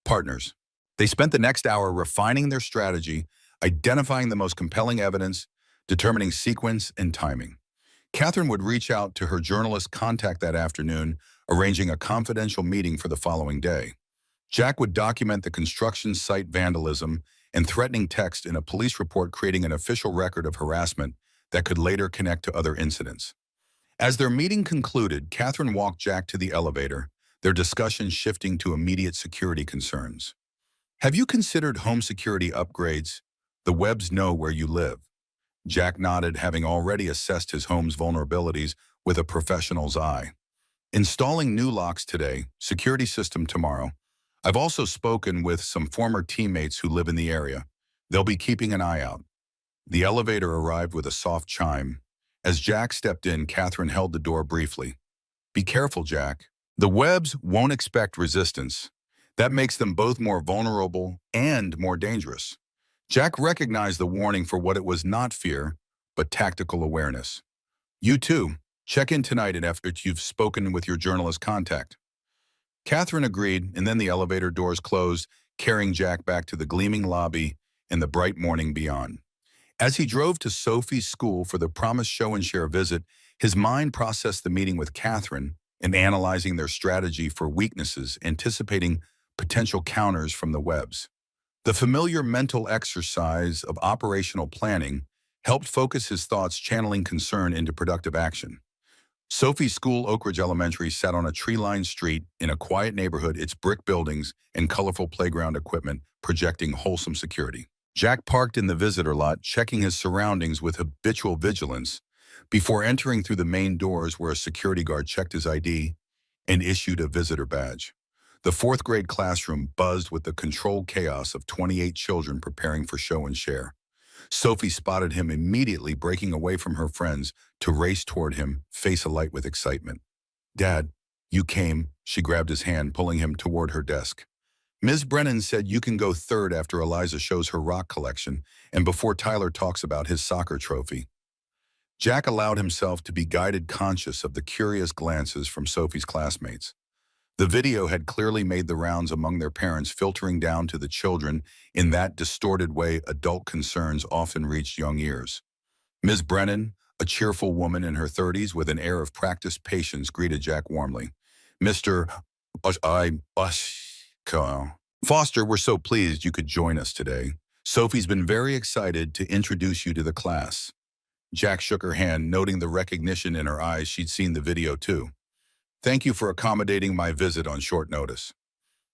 Partners. They spent the next hour refining their strategy, identifying the most compelling evidence, determining sequence and timing. Catherine would reach out to her journalist contact that afternoon, arranging a confidential meeting for the following day. Jack would document the construction site vandalism and threatening text in a police report, creating an official record of harassment that could later connect to other incidents. As their meeting concluded, Catherine walked Jack to the elevator, their discussion shifting to immediate security concerns. Have you considered home security upgrades? The Webbs know where you live. Jack nodded, having already assessed his home's vulnerabilities with a professional's eye. Installing new locks today, security system tomorrow. I've also spoken with some former teammates who live in the area. They'll be keeping an eye out. The elevator arrived with a soft chime. As Jack stepped in, Catherine held the door briefly. Be careful, Jack. The Webbs won't expect resistance. That makes them both more vulnerable and more dangerous. Jack recognized the warning for what it was, not fear, but tactical awareness. You too. Check in tonight and after you've spoken with your journalist contact. Catherine agreed, and then the elevator doors closed, carrying Jack back to the gleaming lobby and the bright morning beyond. As he drove to Sophie's school for the promised show-and-share visit, his mind processed the meeting with Catherine and analyzing their strategy for weaknesses, anticipating potential counters from the Webbs. The familiar mental exercise of operational planning helped focus his thoughts, channeling concern into productive action. Sophie's school, Oak Ridge Elementary, sat on a tree-lined street in a quiet neighborhood, its brick buildings and colorful playground equipment projecting wholesome security. Jack parked in the visitor lot, checking his surroundings with habitual vigilance before entering through the main doors, where a security guard checked his ID and issued a visitor badge. The fourth grade classroom buzzed with the controlled chaos of 28 children preparing for show and share. Sophie spotted him immediately, breaking away from her friends to race toward him, face alight with excitement. Dad, you came. She grabbed his hand, pulling him toward her desk. Ms. Brennan said you can go third after Eliza shows her rock collection and before Tyler talks about his soccer trophy. Jack allowed himself to be guided, conscious of the curious glances from Sophie's classmates. The video had clearly made the rounds among their parents, filtering down to the children in that distorted way adult concerns often reach young ears. Ms. Brennan, a cheerful woman in her 30s with an air of practiced patience, greeted Jack warmly. Mr. Foster, we're so pleased you could join us today. Sophie's been very excited to introduce you to the class. Jack shook her hand, noting the recognition in her eyes. She'd seen the video too. Thank you for accommodating my visit on short notice.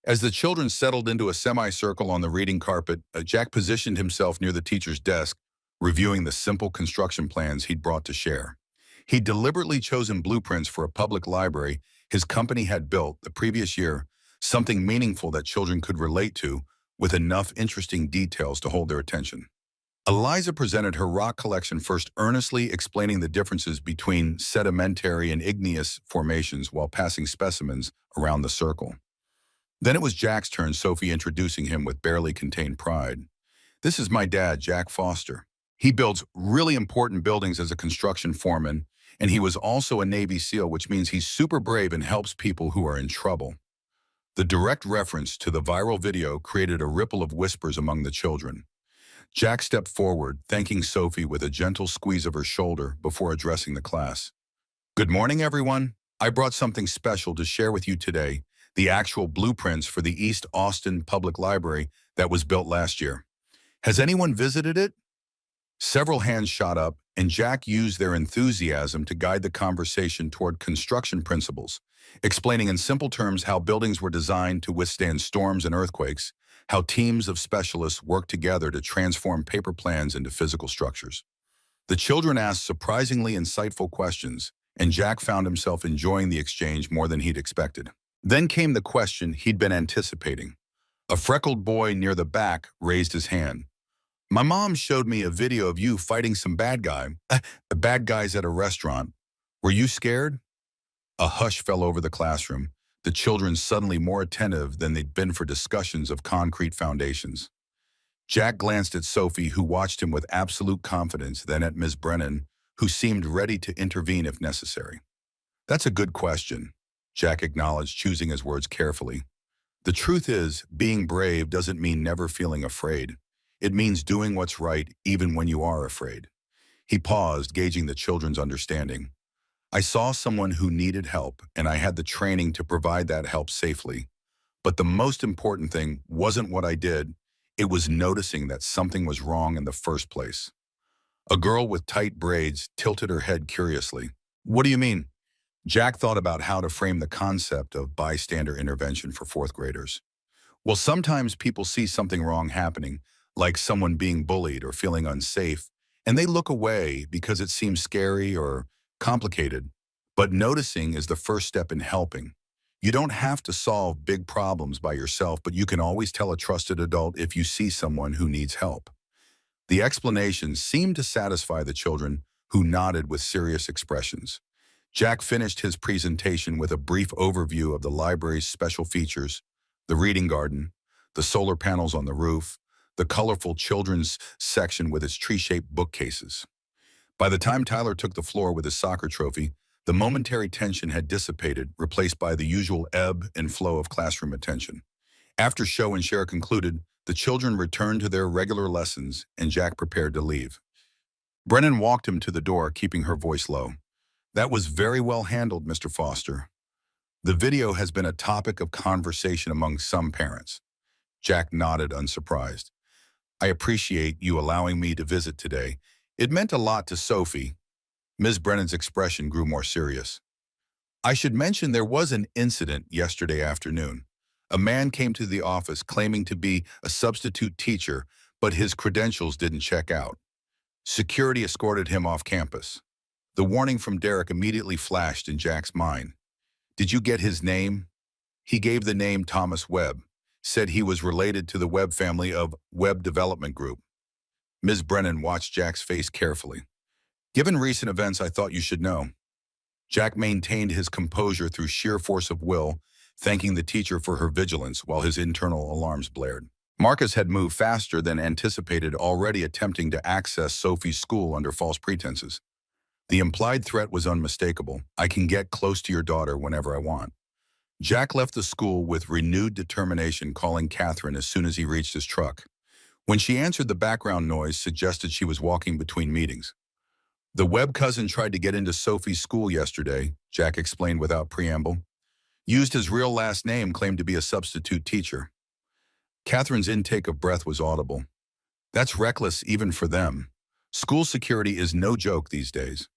As the children settled into a semicircle on the reading carpet, Jack positioned himself near the teacher's desk, reviewing the simple construction plans he'd brought to share. He'd deliberately chosen blueprints for a public library his company had built the previous year, something meaningful that children could relate to, with enough interesting details to hold their attention. Eliza presented her rock collection first, earnestly explaining the differences between sedimentary and igneous formations while passing specimens around the circle. Then it was Jack's turn, Sophie introducing him with barely contained pride. "This is my dad, Jack Foster. He builds really important buildings as a construction foreman, and he was also a Navy SEAL, which means he's super brave and helps people who are in trouble." The direct reference to the viral video created a ripple of whispers among the children. Jack stepped forward, thanking Sophie with a gentle squeeze of her shoulder before addressing the class. "Good morning, everyone. I brought something special to share with you today, the actual blueprints for the East Austin Public Library that was built last year. Has anyone visited it?" Several hands shot up, and Jack used their enthusiasm to guide the conversation toward construction principles, explaining in simple terms how buildings were designed to withstand storms and earthquakes, how teams of specialists work together to transform paper plans into physical structures. The children asked surprisingly insightful questions, and Jack found himself enjoying the exchange more than he'd expected. Then came the question he'd been anticipating. A freckled boy near the back raised his hand. "My mom showed me a video of you fighting some bad guys at a restaurant. Were you scared?" A hush fell over the classroom, the children suddenly more attentive than they'd been for discussions of concrete foundations. Jack glanced at Sophie, who watched him with absolute confidence, then at Ms. Brennan, who seemed ready to intervene if necessary. "That's a good question," Jack acknowledged, choosing his words carefully. "The truth is, being brave doesn't mean never feeling afraid. It means doing what's right even when you are afraid." He paused, gauging the children's understanding. "I saw someone who needed help, and I had the training to provide that help safely. But the most important thing wasn't what I did, it was noticing that something was wrong in the first place." A girl with tight braids tilted her head curiously. "What do you mean?" Jack thought about how to frame the concept of bystander intervention for fourth graders. "Well, sometimes people see something wrong happening, like someone being bullied or feeling unsafe, and they look away because it seems scary or complicated. But noticing is the first step in helping. You don't have to solve big problems by yourself, but you can always tell a trusted adult if you see someone who needs help." The explanation seemed to satisfy the children, who nodded with serious expressions. Jack finished his presentation with a brief overview of the library's special features: the reading garden, the solar panels on the roof, the colorful children's section with its tree-shaped bookcases. By the time Tyler took the floor with his soccer trophy, the momentary tension had dissipated, replaced by the usual ebb and flow of classroom attention. After show and share concluded, the children returned to their regular lessons, and Jack prepared to leave. Brennan walked him to the door, keeping her voice low. "That was very well handled, Mr. Foster. The video has been a topic of conversation among some parents." Jack nodded, unsurprised. "I appreciate you allowing me to visit today. It meant a lot to Sophie." Ms. Brennan's expression grew more serious. "I should mention there was an incident yesterday afternoon. A man came to the office claiming to be a substitute teacher, but his credentials didn't check out. Security escorted him off campus." The warning from Derek immediately flashed in Jack's mind. "Did you get his name?" He gave the name Thomas Webb, said he was related to the Webb family of Webb Development Group. Ms. Brennan watched Jack's face carefully. "Given recent events, I thought you should know." Jack maintained his composure through sheer force of will, thanking the teacher for her vigilance while his internal alarms blared. Marcus had moved faster than anticipated, already attempting to access Sophie's school under false pretenses. The implied threat was unmistakable. "I can get close to your daughter whenever I want." Jack left the school with renewed determination, calling Catherine as soon as he reached his truck. When she answered, the background noise suggested she was walking between meetings. "The Webb cousin tried to get into Sophie's school yesterday," Jack explained without preamble. "Used his real last name, claimed to be a substitute teacher." Catherine's intake of breath was audible. "That's reckless even for them. School security is no joke these days."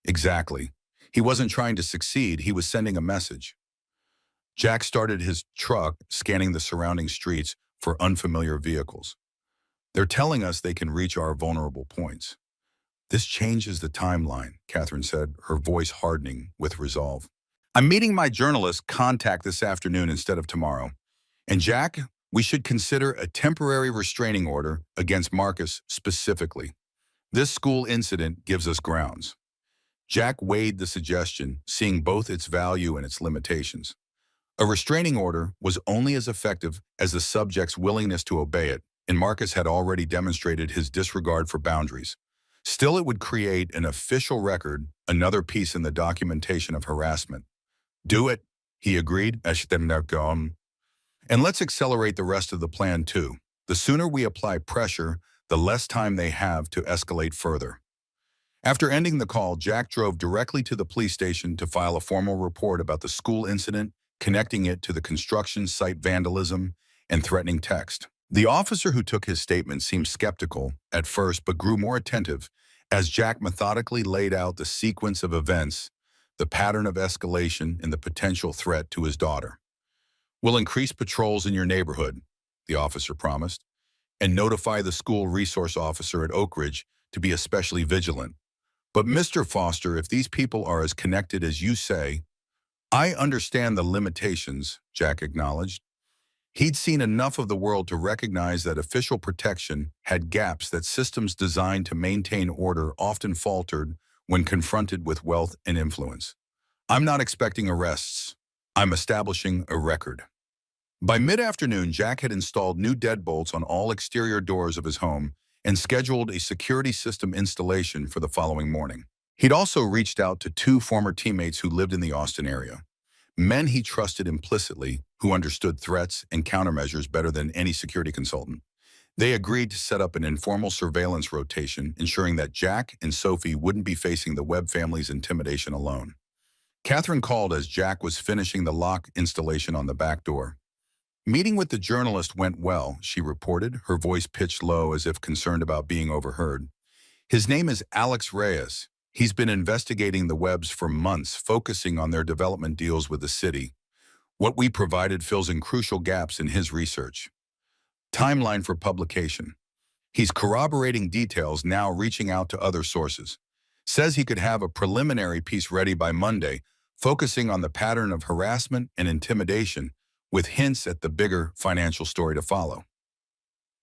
"Exactly. He wasn't trying to succeed, he was sending a message." Jack started his truck, scanning the surrounding streets for unfamiliar vehicles. "They're telling us they can reach our vulnerable points." This changes the timeline, Catherine said, her voice hardening with resolve. I'm meeting my journalist contact this afternoon instead of tomorrow. And Jack, we should consider a temporary restraining order against Marcus specifically. This school incident gives us grounds. Jack weighed the suggestion, seeing both its value and its limitations. A restraining order was only as effective as the subject's willingness to obey it, and Marcus had already demonstrated his disregard for boundaries. Still, it would create an official record, another piece in the documentation of harassment. Do it, he agreed. And let's accelerate the rest of the plan too. The sooner we apply pressure, the less time they have to escalate further. After ending the call, Jack drove directly to the police station to file a formal report about the school incident, connecting it to the construction site vandalism and threatening text. The officer who took his statement seemed skeptical at first but grew more attentive as Jack methodically laid out the sequence of events, the pattern of escalation, and the potential threat to his daughter. We'll increase patrols in your neighborhood, the officer promised, and notify the school resource officer at Oak Ridge to be especially vigilant. But Mr. Foster, if these people are as connected as you say, I understand the limitations, Jack acknowledged. He'd seen enough of the world to recognize that official protection had gaps, that systems designed to maintain order often faltered when confronted with wealth and influence. I'm not expecting arrests. I'm establishing a record. By mid-afternoon, Jack had installed new deadbolts on all exterior doors of his home and scheduled a security system installation for the following morning. He'd also reached out to two former teammates who lived in the Austin area, men he trusted implicitly, who understood threats and countermeasures better than any security consultant. They agreed to set up an informal surveillance rotation, ensuring that Jack and Sophie wouldn't be facing the Webb family's intimidation alone. Catherine called as Jack was finishing the lock installation on the back door. Meeting with the journalist went well, she reported, her voice pitched low as if concerned about being overheard. His name is Alex Reyes. He's been investigating the Webbs for months, focusing on their development deals with the city. What we provided fills in crucial gaps in his research. Timeline for publication. He's corroborating details, now reaching out to other sources. Says he could have a preliminary piece ready by Monday, focusing on the pattern of harassment and intimidation, with hints at the bigger financial story to follow.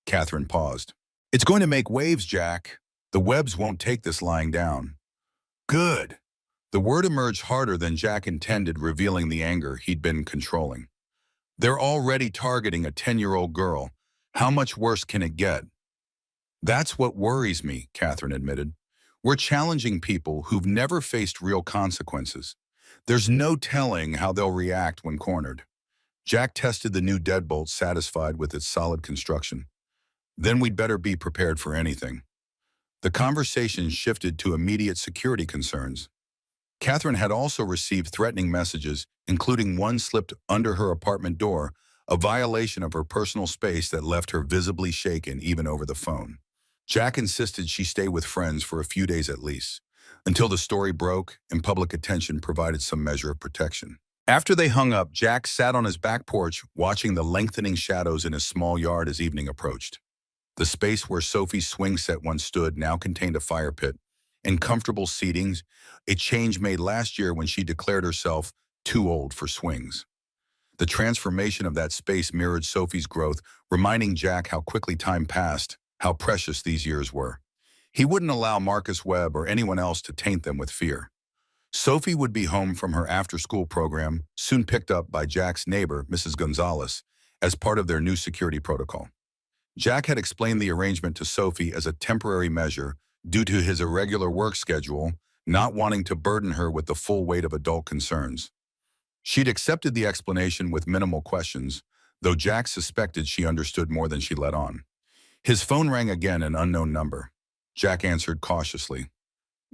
Catherine paused. It's going to make waves, Jack. The Webbs won't take this lying down. Good. The word emerged harder than Jack intended, revealing the anger he'd been controlling. They're already targeting a 10-year-old girl. How much worse can it get? That's what worries me, Catherine admitted. We're challenging people who've never faced real consequences. There's no telling how they'll react when cornered. Jack tested the new deadbolt, satisfied with its solid construction. Then we'd better be prepared for anything. The conversation shifted to immediate security concerns. Catherine had also received threatening messages, including one slipped under her apartment door, a violation of her personal space that left her visibly shaken even over the phone. Jack insisted she stay with friends for a few days at least, until the story broke and public attention provided some measure of protection. After they hung up, Jack sat on his back porch, watching the lengthening shadows in his small yard as evening approached. The space where Sophie's swing set once stood now contained a fire pit and comfortable seatings, a change made last year when she declared herself too old for swings. The transformation of that space mirrored Sophie's growth, reminding Jack how quickly time passed, how precious these years were. He wouldn't allow Marcus Webb or anyone else to taint them with fear. Sophie would be home from her after-school program, soon picked up by Jack's neighbor, Mrs. Gonzalez, as part of their new security protocol. Jack had explained the arrangement to Sophie as a temporary measure due to his irregular work schedule, not wanting to burden her with the full weight of adult concerns. She'd accepted the explanation with minimal questions, though Jack suspected she understood more than she let on. His phone rang again, an unknown number. Jack answered cautiously.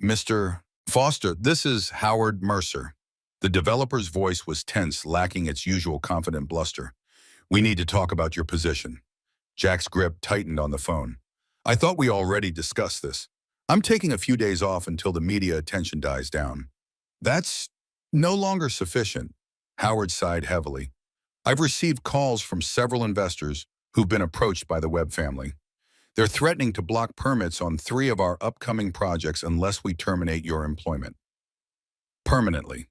Mr. Foster, this is Howard Mercer. The developer's voice was tense, lacking its usual confident bluster. We need to talk about your position. Jack's grip tightened on the phone. I thought we already discussed this. I'm taking a few days off until the media attention dies down. That's no longer sufficient. Howard sighed heavily. I've received calls from several investors who've been approached by the Webb family. They're threatening to block permits on 3 of our upcoming projects unless we terminate your employment. Permanently.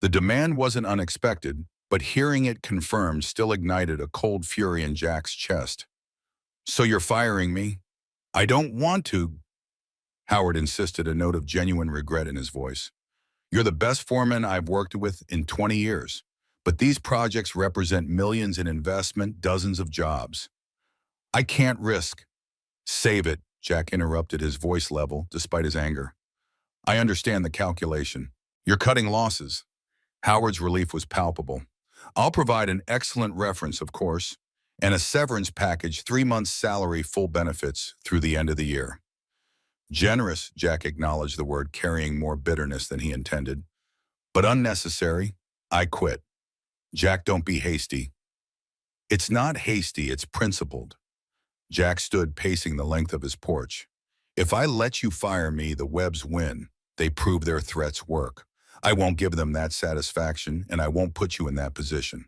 The demand wasn't unexpected, but hearing it confirmed still ignited a cold fury in Jack's chest. So you're firing me? I don't want to, Howard insisted, a note of genuine regret in his voice. You're the best foreman I've worked with in 20 years, but these projects represent millions in investment, dozens of jobs. I can't risk. Save it, Jack interrupted, his voice level despite his anger. I understand the calculation. You're cutting losses. Howard's relief was palpable. I'll provide an excellent reference, of course, and a severance package, 3 months' salary, full benefits through the end of the year. Generous, Jack acknowledged, the word carrying more bitterness than he intended. But unnecessary. I quit. Jack, don't be hasty. It's not hasty, it's principled. Jack stood pacing the length of his porch. If I let you fire me, the Webbs win. They prove their threats work. I won't give them that satisfaction, and I won't put you in that position.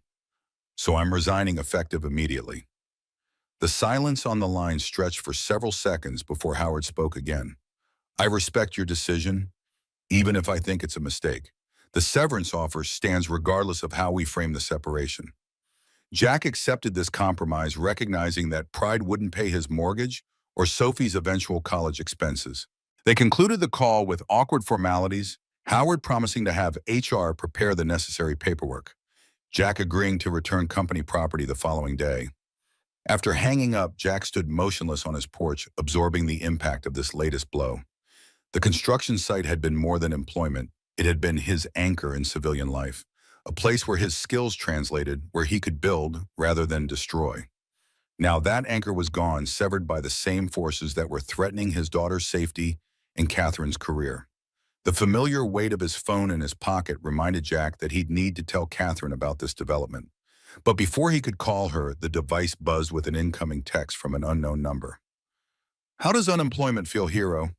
So I'm resigning effective immediately. The silence on the line stretched for several seconds before Howard spoke again. I respect your decision, even if I think it's a mistake. The severance offer stands regardless of how we frame the separation. Jack accepted this compromise, recognizing that pride wouldn't pay his mortgage or Sophie's eventual college expenses. They concluded the call with awkward formalities, Howard promising to have HR prepare the necessary paperwork, Jack agreeing to return company property the following day. After hanging up, Jack stood motionless on his porch, absorbing the impact of this latest blow. The construction site had been more than employment. It had been his anchor in civilian life, a place where his skills translated, where he could build rather than destroy. Now that anchor was gone, severed by the same forces that were threatening his daughter's safety and Catherine's career. The familiar weight of his phone in his pocket reminded Jack that he'd need to tell Catherine about this development. But before he could call her, the device buzzed with an incoming text from an unknown number. How does unemployment feel, hero?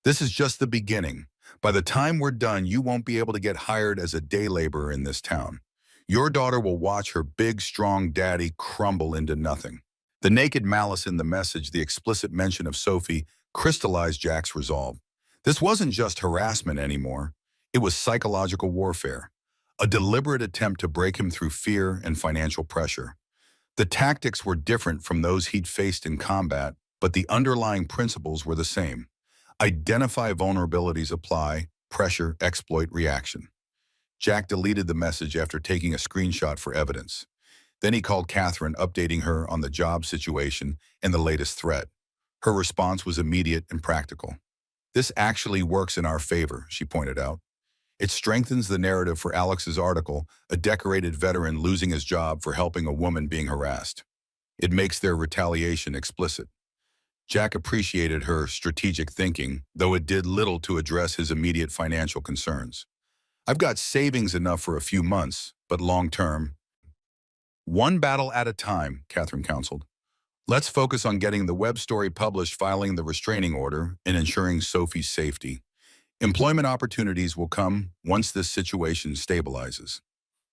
This is just the beginning. By the time we're done, you won't be able to get hired as a day laborer in this town. Your daughter will watch her big, strong daddy crumble into nothing. The naked malice in the message, the explicit mention of Sophie, crystallized Jack's resolve. This wasn't just harassment anymore. It was psychological warfare, a deliberate attempt to break him through fear and financial pressure. The tactics were different from those he'd faced in combat, but the underlying principles were the same. Identify vulnerabilities, apply, pressure, exploit, reaction. Jack deleted the message after taking a screenshot for evidence. Then he called Catherine, updating her on the job situation and the latest threat. Her response was immediate and practical. This actually works in our favor, she pointed out. It strengthens the narrative for Alex's article, a decorated veteran losing his job for helping a woman being harassed. It makes their retaliation explicit. Jack appreciated her strategic thinking, though it did little to address his immediate financial concerns. I've got savings enough for a few months, but long-term. One battle at a time, Catherine counseled. Let's focus on getting the web story published, filing the restraining order, and ensuring Sophie's safety. Employment opportunities will come once this situation stabilizes.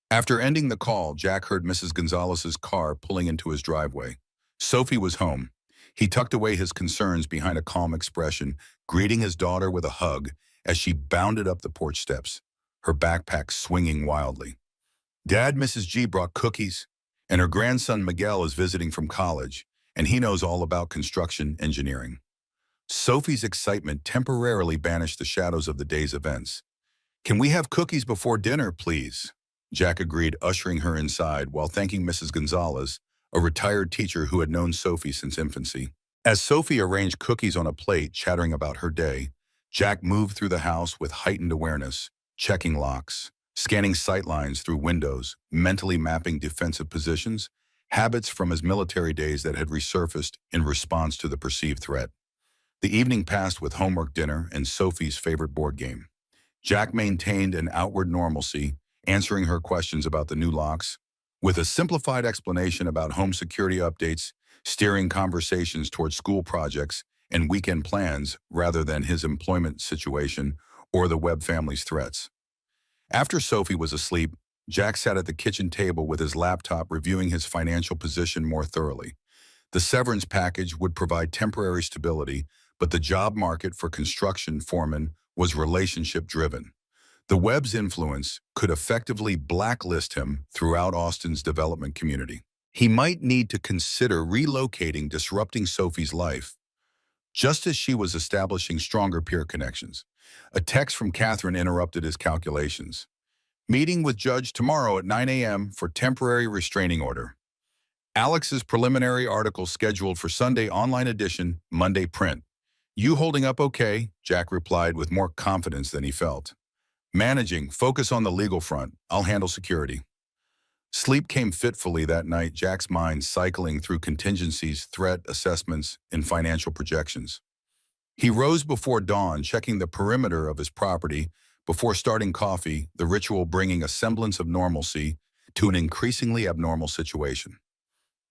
After ending the call, Jack heard Mrs. Gonzalez's car pulling into his driveway. Sophie was home. He tucked away his concerns behind a calm expression, greeting his daughter with a hug as she bounded up the porch steps, her backpack swinging wildly. Dad, Mrs. G brought cookies, and her grandson Miguel is visiting from college, and he knows all about construction engineering. Sophie's excitement temporarily banished the shadows of the day's events. Can we have cookies before dinner, please? Jack agreed, ushering her inside while thanking Mrs. Gonzalez, a retired teacher who had known Sophie since infancy. As Sophie arranged cookies on a plate, chattering about her day, Jack moved through the house with heightened awareness, checking locks, scanning sightlines through windows, mentally mapping defensive positions, habits from his military days that had resurfaced in response to the perceived threat. The evening passed with homework, dinner, and Sophie's favorite board game. Jack maintained an outward normalcy, answering her questions about the new locks, with a simplified explanation about home security updates, steering conversations towards school projects and weekend plans rather than his employment situation or the Webb family's threats. After Sophie was asleep, Jack sat at the kitchen table with his laptop, reviewing his financial position more thoroughly. The severance package would provide temporary stability, but the job market for construction foremen was relationship-driven. The Webb's influence could effectively blacklist him throughout Austin's development community. He might need to consider relocating, disrupting Sophie's life, just as she was establishing stronger peer connections. A text from Catherine interrupted his calculations. Meeting with judge tomorrow at 9 a.m. for temporary restraining order. Alex's preliminary article scheduled for Sunday online edition, Monday print. You holding up okay? Jack replied with more confidence than he felt. Managing, focus on the legal front. I'll handle security. Sleep came fitfully that night, Jack's mind cycling through contingencies, threat assessments, and financial projections. He rose before dawn, checking the perimeter of his property before starting coffee, the ritual bringing a semblance of normalcy to an increasingly abnormal situation.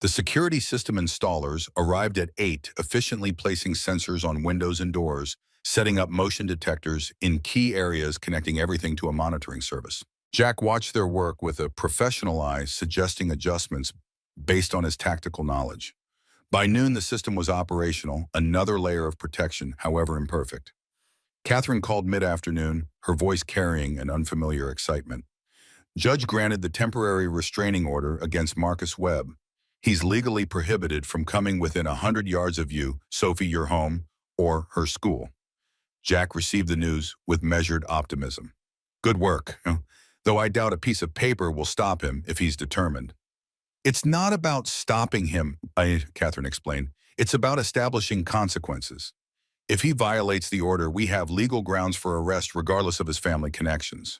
The security system installers arrived at 8, efficiently placing sensors on windows and doors, setting up motion detectors in key areas connecting everything to a monitoring service. Jack watched their work with a professional eye, suggesting adjustments based on his tactical knowledge. By noon, the system was operational, another layer of protection, however imperfect. Catherine called mid-afternoon, her voice carrying an unfamiliar excitement. Judge granted the temporary restraining order against Marcus Webb. He's legally prohibited from coming within 100 yards of you, Sophie, your home, or her school. Jack received the news with measured optimism. Good work, though I doubt a piece of paper will stop him if he's determined. It's not about stopping him, Catherine explained. It's about establishing consequences. If he violates the order, we have legal grounds for arrest regardless of his family connections.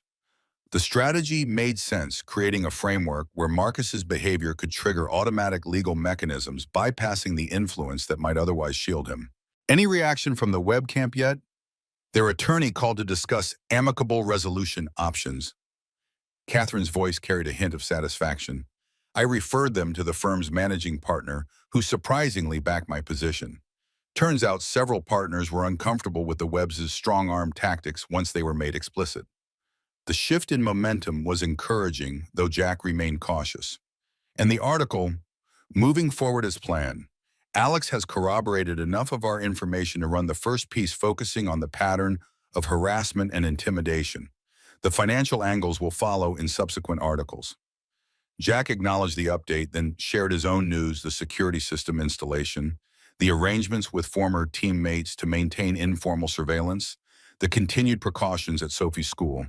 The strategy made sense, creating a framework where Marcus's behavior could trigger automatic legal mechanisms, bypassing the influence that might otherwise shield him. Any reaction from the Webb camp yet? Their attorney called to discuss amicable resolution options. Catherine's voice carried a hint of satisfaction. I referred them to the firm's managing partner, who surprisingly backed my position. Turns out several partners were uncomfortable with the Webbs' strong-arm tactics once they were made explicit. The shift in momentum was encouraging, though Jack remained cautious. And the article, moving forward as planned, Alex has corroborated enough of our information to run the first piece focusing on the pattern of harassment and intimidation. The financial angles will follow in subsequent articles. Jack acknowledged the update, then shared his own news, the security system installation, the arrangements with former teammates to maintain informal surveillance, the continued precautions at Sophie's school.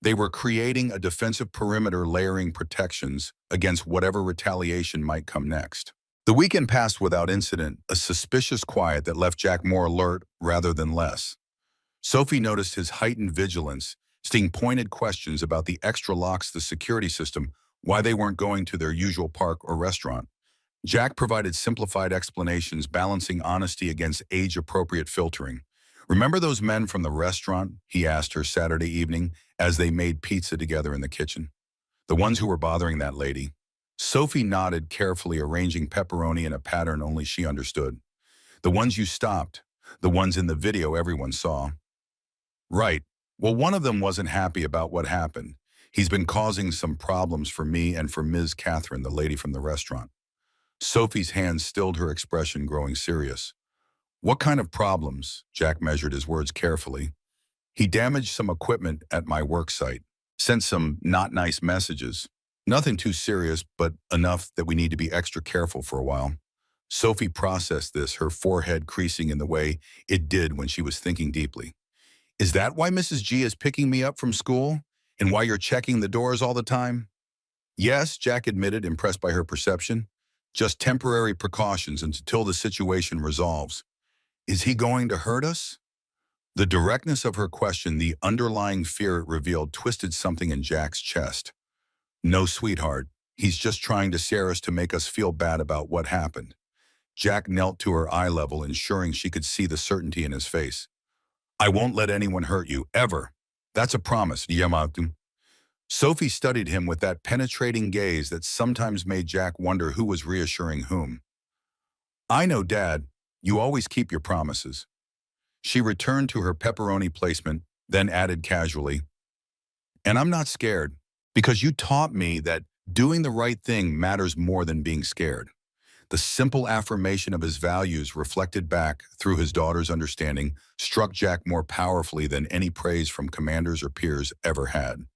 They were creating a defensive perimeter, layering protections against whatever retaliation might come next. The weekend passed without incident, a suspicious quiet that left Jack more alert rather than less. Sophie noticed his heightened vigilance, asking pointed questions about the extra locks, the security system, why they weren't going to their usual park or restaurant. Jack provided simplified explanations, balancing honesty against age-appropriate filtering. Remember those men from the restaurant? He asked her Saturday evening as they made pizza together in the kitchen. The ones who were bothering that lady. Sophie nodded, carefully arranging pepperoni in a pattern only she understood. The ones you stopped. The ones in the video everyone saw. Right. Well, one of them wasn't happy about what happened. He's been causing some problems for me and for Ms. Catherine, the lady from the restaurant. Sophie's hands stilled her expression, growing serious. What kind of problems? Jack measured his words carefully. He damaged some equipment at my work site, sent some not nice messages. Nothing too serious, but enough that we need to be extra careful for a while. Sophie processed this, her forehead creasing in the way it did when she was thinking deeply. Is that why Mrs. G is picking me up from school? And why you're checking the doors all the time? Yes, Jack admitted, impressed by her perception. Just temporary precautions until the situation resolves. Is he going to hurt us? The directness of her question, the underlying fear it revealed, twisted something in Jack's chest. No, sweetheart. He's just trying to scare us to make us feel bad about what happened. Jack knelt to her eye level, ensuring she could see the certainty in his face. I won't let anyone hurt you, ever. That's a promise, Yamato. Sophie studied him with that penetrating gaze that sometimes made Jack wonder who was reassuring whom. I know, Dad. You always keep your promises. She returned to her pepperoni placement, then added casually, and I'm not scared, because you taught me that doing the right thing matters more than being scared. The simple affirmation of his values reflected back through his daughter's understanding struck Jack more powerfully than any praise from commanders or peers ever had.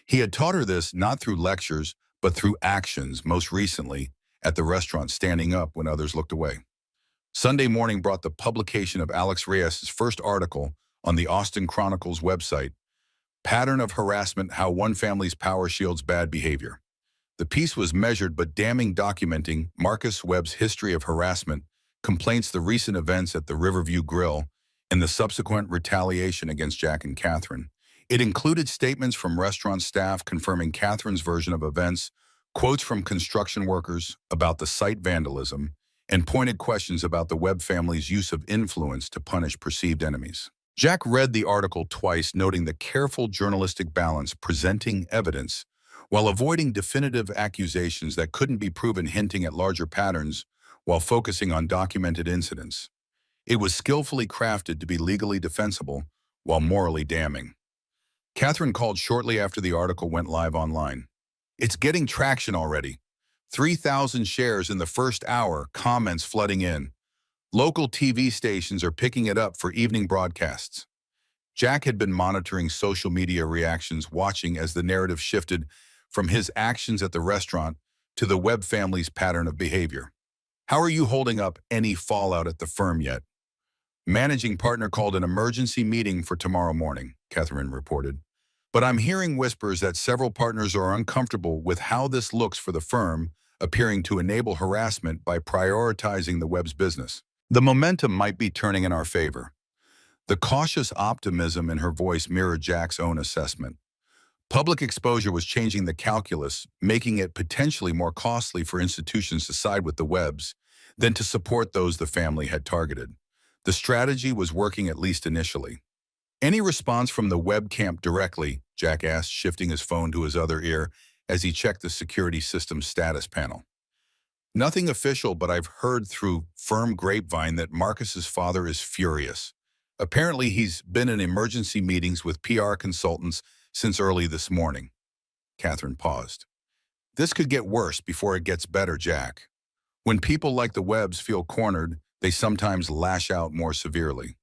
He had taught her this not through lectures, but through actions, most recently at the restaurant, standing up when others looked away. Sunday morning brought the publication of Alex Reyes's first article on the Austin Chronicle's website, Pattern of Harassment: How One Family's Power Shields Bad Behavior. The piece was measured but damning, documenting Marcus Webb's history of harassment, complaints, the recent events at the Riverview Grill, and the subsequent retaliation against Jack and Catherine. It included statements from restaurant staff confirming Catherine's version of events, quotes from construction workers about the site vandalism, and pointed questions about the Webb family's use of influence to punish perceived enemies. Jack read the article twice, noting the careful journalistic balance, presenting evidence while avoiding definitive accusations that couldn't be proven, hinting at larger patterns while focusing on documented incidents. It was skillfully crafted to be legally defensible while morally damning. Catherine called shortly after the article went live online. "It's getting traction already. 3,000 shares in the first hour, comments flooding in. Local TV stations are picking it up for evening broadcasts." Jack had been monitoring social media reactions, watching as the narrative shifted from his actions at the restaurant to the Webb family's pattern of behavior. "How are you holding up any fallout at the firm yet?" "Managing partner called an emergency meeting for tomorrow morning," Catherine reported. "But I'm hearing whispers that several partners are uncomfortable with how this looks for the firm, appearing to enable harassment by prioritizing the Webb's business. The momentum might be turning in our favor." The cautious optimism in her voice mirrored Jack's own assessment. Public exposure was changing the calculus, making it potentially more costly for institutions to side with the Webbs than to support those the family had targeted. The strategy was working, at least initially. "Any response from the Webb camp directly?" Jack asked, shifting his phone to his other ear as he checked the security system status panel. "Nothing official, but I've heard through firm grapevine that Marcus's father is furious. Apparently he's been in emergency meetings with PR consultants since early this morning." Catherine paused. "This could get worse before it gets better, Jack. When people like the Webbs feel cornered, they sometimes lash out more severely."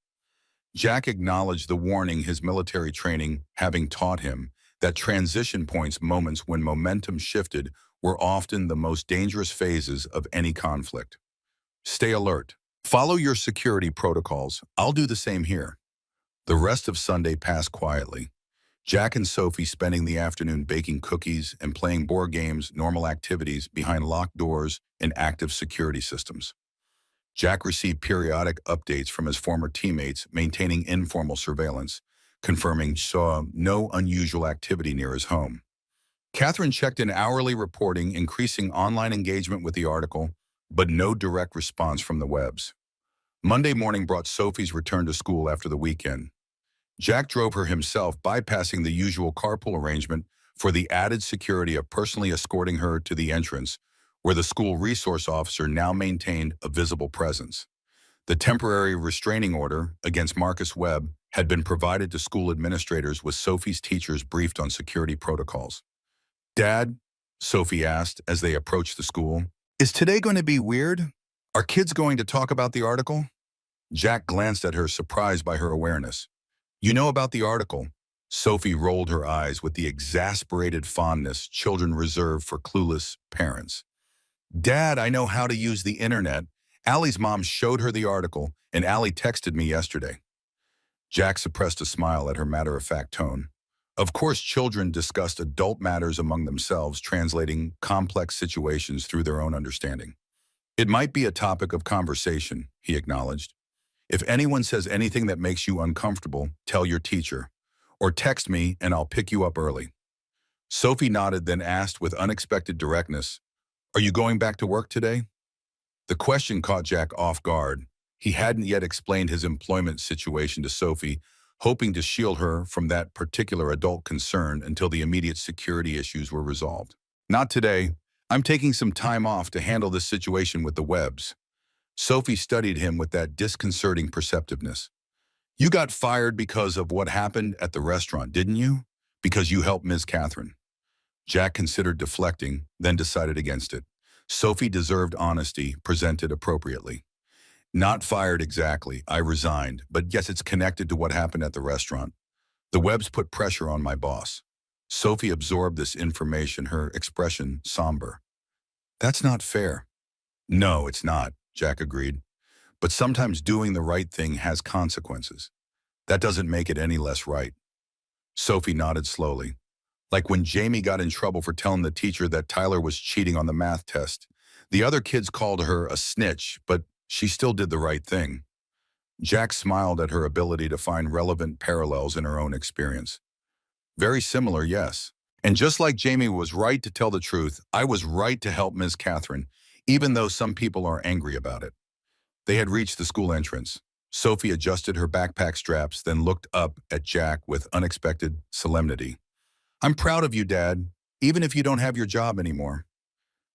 Jack acknowledged the warning, his military training having taught him that transition points, moments when momentum shifted, were often the most dangerous phases of any conflict. "Stay alert. Follow your security protocols. I'll do the same here." The rest of Sunday passed quietly. Jack and Sophie spending the afternoon baking cookies and playing board games, normal activities behind locked doors and active security systems. Jack received periodic updates from his former teammates, maintaining informal surveillance, confirming saw no unusual activity near his home. Catherine checked in hourly, reporting increasing online engagement with the article, but no direct response from the Webbs. Monday morning brought Sophie's return to school after the weekend. Jack drove her himself, bypassing the usual carpool arrangement for the added security of personally escorting her to the entrance, where the school resource officer now maintained a visible presence. The temporary restraining order against Marcus Webb had been provided to school administrators, with Sophie's teachers briefed on security protocols. "Dad," Sophie asked as they approached the school, "is today going to be weird? Are kids going to talk about the article?" Jack glanced at her, surprised by her awareness. "You know about the article?" Sophie rolled her eyes with the exasperated fondness children reserve for clueless parents. "Dad, I know how to use the internet. Allie's mom showed her the article, and Allie texted me yesterday." Jack suppressed a smile at her matter-of-fact tone. Of course, children discussed adult matters among themselves, translating complex situations through their own understanding. "It might be a topic of conversation," he acknowledged. "If anyone says anything that makes you uncomfortable, tell your teacher. Or text me and I'll pick you up early." Sophie nodded, then asked with unexpected directness, "Are you going back to work today?" The question caught Jack off guard. He hadn't yet explained his employment situation to Sophie, hoping to shield her from that particular adult concern until the immediate security issues were resolved. "Not today. I'm taking some time off to handle this situation with the Webbs." Sophie studied him with that disconcerting perceptiveness. "You got fired because of what happened at the restaurant, didn't you? Because you helped Ms. Catherine." Jack considered deflecting, then decided against it. Sophie deserved honesty, presented appropriately. Not fired exactly, I resigned, but yes, it's connected to what happened at the restaurant. The Webbs put pressure on my boss. Sophie absorbed this information, her expression somber. That's not fair. No, it's not, Jack agreed. But sometimes doing the right thing has consequences. That doesn't make it any less right. Sophie nodded slowly. Like when Jamie got in trouble for telling the teacher that Tyler was cheating on the math test. The other kids called her a snitch, but she still did the right thing. Jack smiled at her ability to find relevant parallels in her own experience. Very similar, yes. And just like Jamie was right to tell the truth, I was right to help Ms. Catherine, even though some people are angry about it. They had reached the school entrance. Sophie adjusted her backpack straps, then looked up at Jack with unexpected solemnity. I'm proud of you, Dad, even if you don't have your job anymore.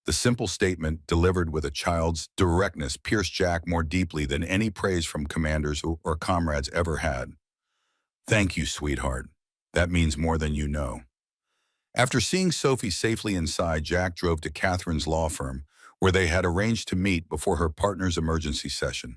The simple statement, delivered with a child's directness, pierced Jack more deeply than any praise from commanders or comrades ever had. Thank you, sweetheart. That means more than you know. After seeing Sophie safely inside, Jack drove to Catherine's law firm, where they had arranged to meet before her partner's emergency session.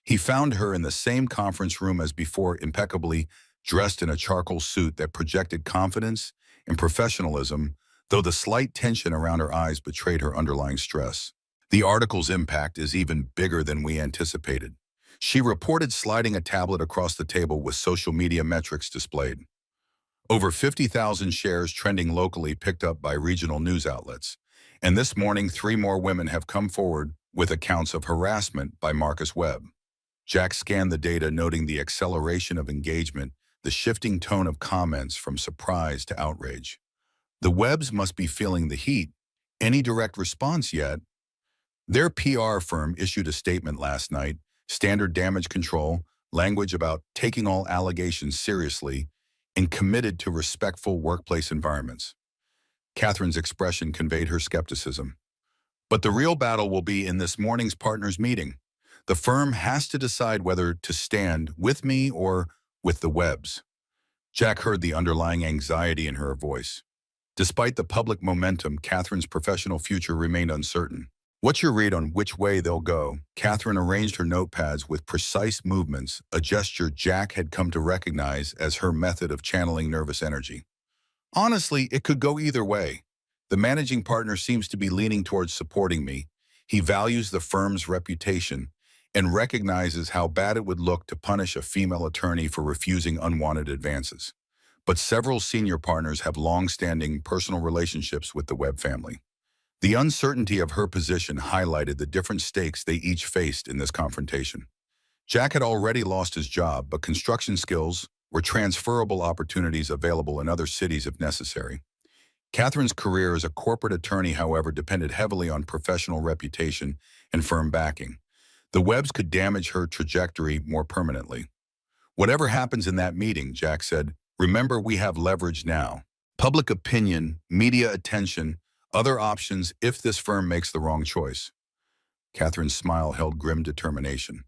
He found her in the same conference room as before, impeccably dressed in a charcoal suit that projected confidence and professionalism, though the slight tension around her eyes betrayed her underlying stress. The article's impact is even bigger than we anticipated. She reported sliding a tablet across the table with social media metrics displayed. Over 50,000 shares trending locally, picked up by regional news outlets. And this morning, 3 more women have come forward with accounts of harassment by Marcus Webb. Jack scanned the data, noting the acceleration of engagement, the shifting tone of comments from surprise to outrage. The Webbs must be feeling the heat. Any direct response yet? Their PR firm issued a statement last night, standard damage control, language about taking all allegations seriously, and committed to respectful workplace environments. Catherine's expression conveyed her skepticism. But the real battle will be in this morning's partners meeting. The firm has to decide whether to stand with me or with the Webbs. Jack heard the underlying anxiety in her voice. Despite the public momentum, Catherine's professional future remained uncertain. What's your read on which way they'll go? Catherine arranged her notepads with precise movements, a gesture Jack had come to recognize as her method of channeling nervous energy. Honestly, it could go either way. The managing partner seems to be leaning towards supporting me. He values the firm's reputation and recognizes how bad it would look to punish a female attorney for refusing unwanted advances. But several senior partners have long-standing personal relationships with the Webb family. The uncertainty of her position highlighted the different stakes they each faced in this confrontation. Jack had already lost his job, but construction skills were transferable opportunities available in other cities if necessary. Catherine's career as a corporate attorney, however, depended heavily on professional reputation and firm backing. The Webbs could damage her trajectory more permanently. Whatever happens in that meeting, Jack said, remember we have leverage now. Public opinion, media attention, other options if this firm makes the wrong choice. Catherine's smile held grim determination.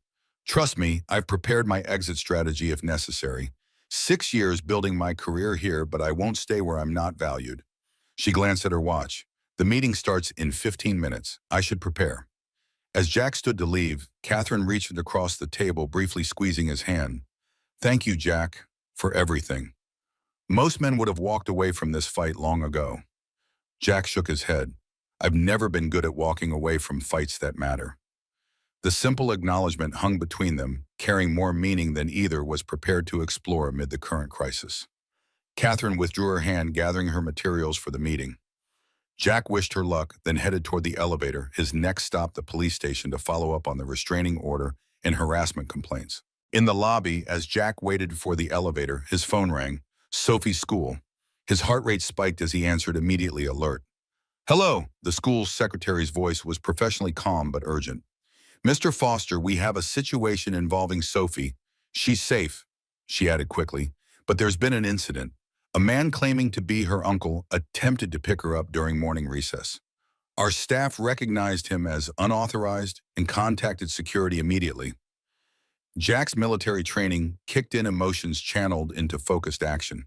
Trust me, I've prepared my exit strategy if necessary. 6 years building my career here, but I won't stay where I'm not valued. She glanced at her watch. The meeting starts in 15 minutes. I should prepare. As Jack stood to leave, Catherine reached across the table, briefly squeezing his hand. Thank you, Jack, for everything. Most men would have walked away from this fight long ago. Jack shook his head. I've never been good at walking away from fights that matter. The simple acknowledgement hung between them, carrying more meaning than either was prepared to explore amid the current crisis. Catherine withdrew her hand, gathering her materials for the meeting. Jack wished her luck, then headed toward the elevator, his next stop the police station to follow up on the restraining order and harassment complaints. In the lobby, as Jack waited for the elevator, his phone rang. Sophie's school. His heart rate spiked as he answered, immediately alert. Hello, the school's secretary's voice was professionally calm but urgent. Mr. Foster, we have a situation involving Sophie. She's safe, she added quickly, but there's been an incident. A man claiming to be her uncle attempted to pick her up during morning recess. Our staff recognized him as unauthorized and contacted security immediately. Jack's military training kicked in, emotions channeled into focused action.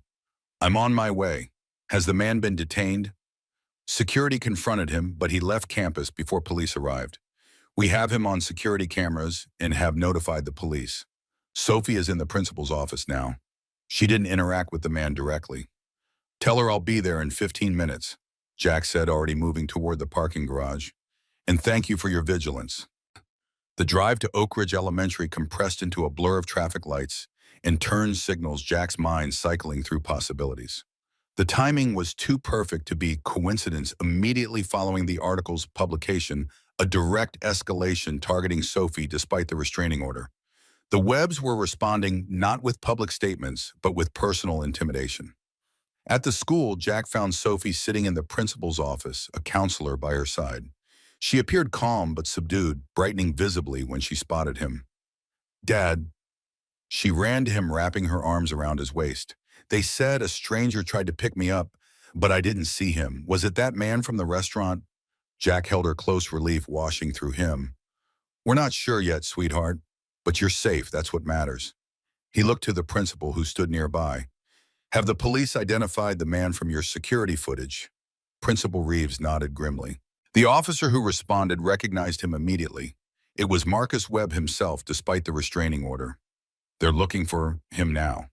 I'm on my way. Has the man been detained? Security confronted him, but he left campus before police arrived. We have him on security cameras and have notified the police. Sophie is in the principal's office now. She didn't interact with the man directly. Tell her I'll be there in 15 minutes, Jack said, already moving toward the parking garage. And thank you for your vigilance. The drive to Oak Ridge Elementary compressed into a blur of traffic lights and turn signals, Jack's mind cycling through possibilities. The timing was too perfect to be coincidence. Immediately following the article's publication, a direct escalation targeting Sophie despite the restraining order. The Webbs were responding not with public statements, but with personal intimidation. At the school, Jack found Sophie sitting in the principal's office, a counselor by her side. She appeared calm but subdued, brightening visibly when she spotted him. Dad. She ran to him, wrapping her arms around his waist. They said a stranger tried to pick me up, but I didn't see him. Was it that man from the restaurant? Jack held her close, relief washing through him. We're not sure yet, sweetheart, but you're safe, that's what matters. He looked to the principal, who stood nearby. Have the police identified the man from your security footage? Principal Reeves nodded grimly. The officer who responded recognized him immediately. It was Marcus Webb himself, despite the restraining order. They're looking for him now.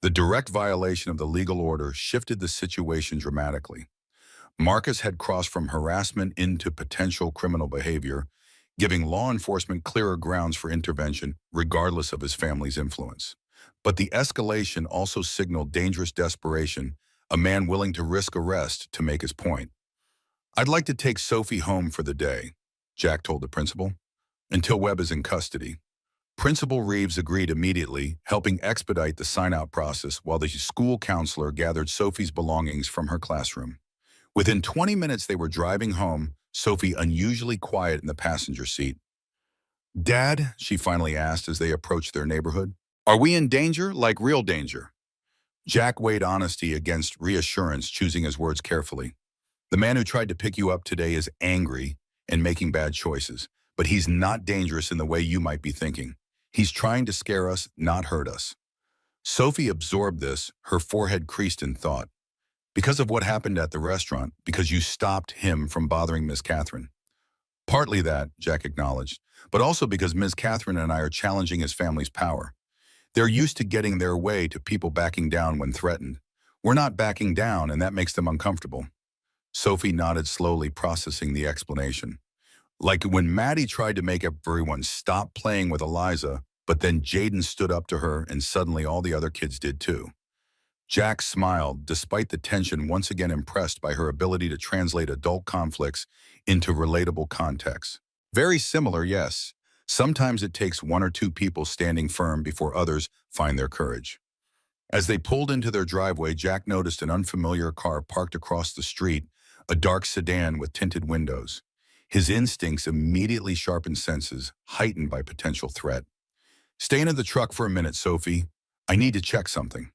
The direct violation of the legal order shifted the situation dramatically. Marcus had crossed from harassment into potential criminal behavior, giving law enforcement clearer grounds for intervention, regardless of his family's influence. But the escalation also signaled dangerous desperation, a man willing to risk arrest to make his point. I'd like to take Sophie home for the day, Jack told the principal, until Webb is in custody. Principal Reeves agreed immediately, helping expedite the sign-out process while the school counselor gathered Sophie's belongings from her classroom. Within 20 minutes they were driving home, Sophie unusually quiet in the passenger seat. Dad, she finally asked as they approached their neighborhood, are we in danger, like real danger? Jack weighed honesty against reassurance, choosing his words carefully. The man who tried to pick you up today is angry and making bad choices, but he's not dangerous in the way you might be thinking. He's trying to scare us, not hurt us. Sophie absorbed this, her forehead creased in thought. Because of what happened at the restaurant, because you stopped him from bothering Miss Catherine. Partly that, Jack acknowledged, but also because Miss Catherine and I are challenging his family's power. They're used to getting their way, to people backing down when threatened. We're not backing down, and that makes them uncomfortable. Sophie nodded slowly, processing the explanation. Like when Maddie tried to make everyone stop playing with Eliza, but then Jaden stood up to her and suddenly all the other kids did too. Jack smiled, despite the tension, once again impressed by her ability to translate adult conflicts into relatable contexts. Very similar, yes. Sometimes it takes one or two people standing firm before others find their courage. As they pulled into their driveway, Jack noticed an unfamiliar car parked across the street, a dark sedan with tinted windows. His instincts immediately sharpened senses, heightened by potential threat. Stay in the truck for a minute, Sophie. I need to check something.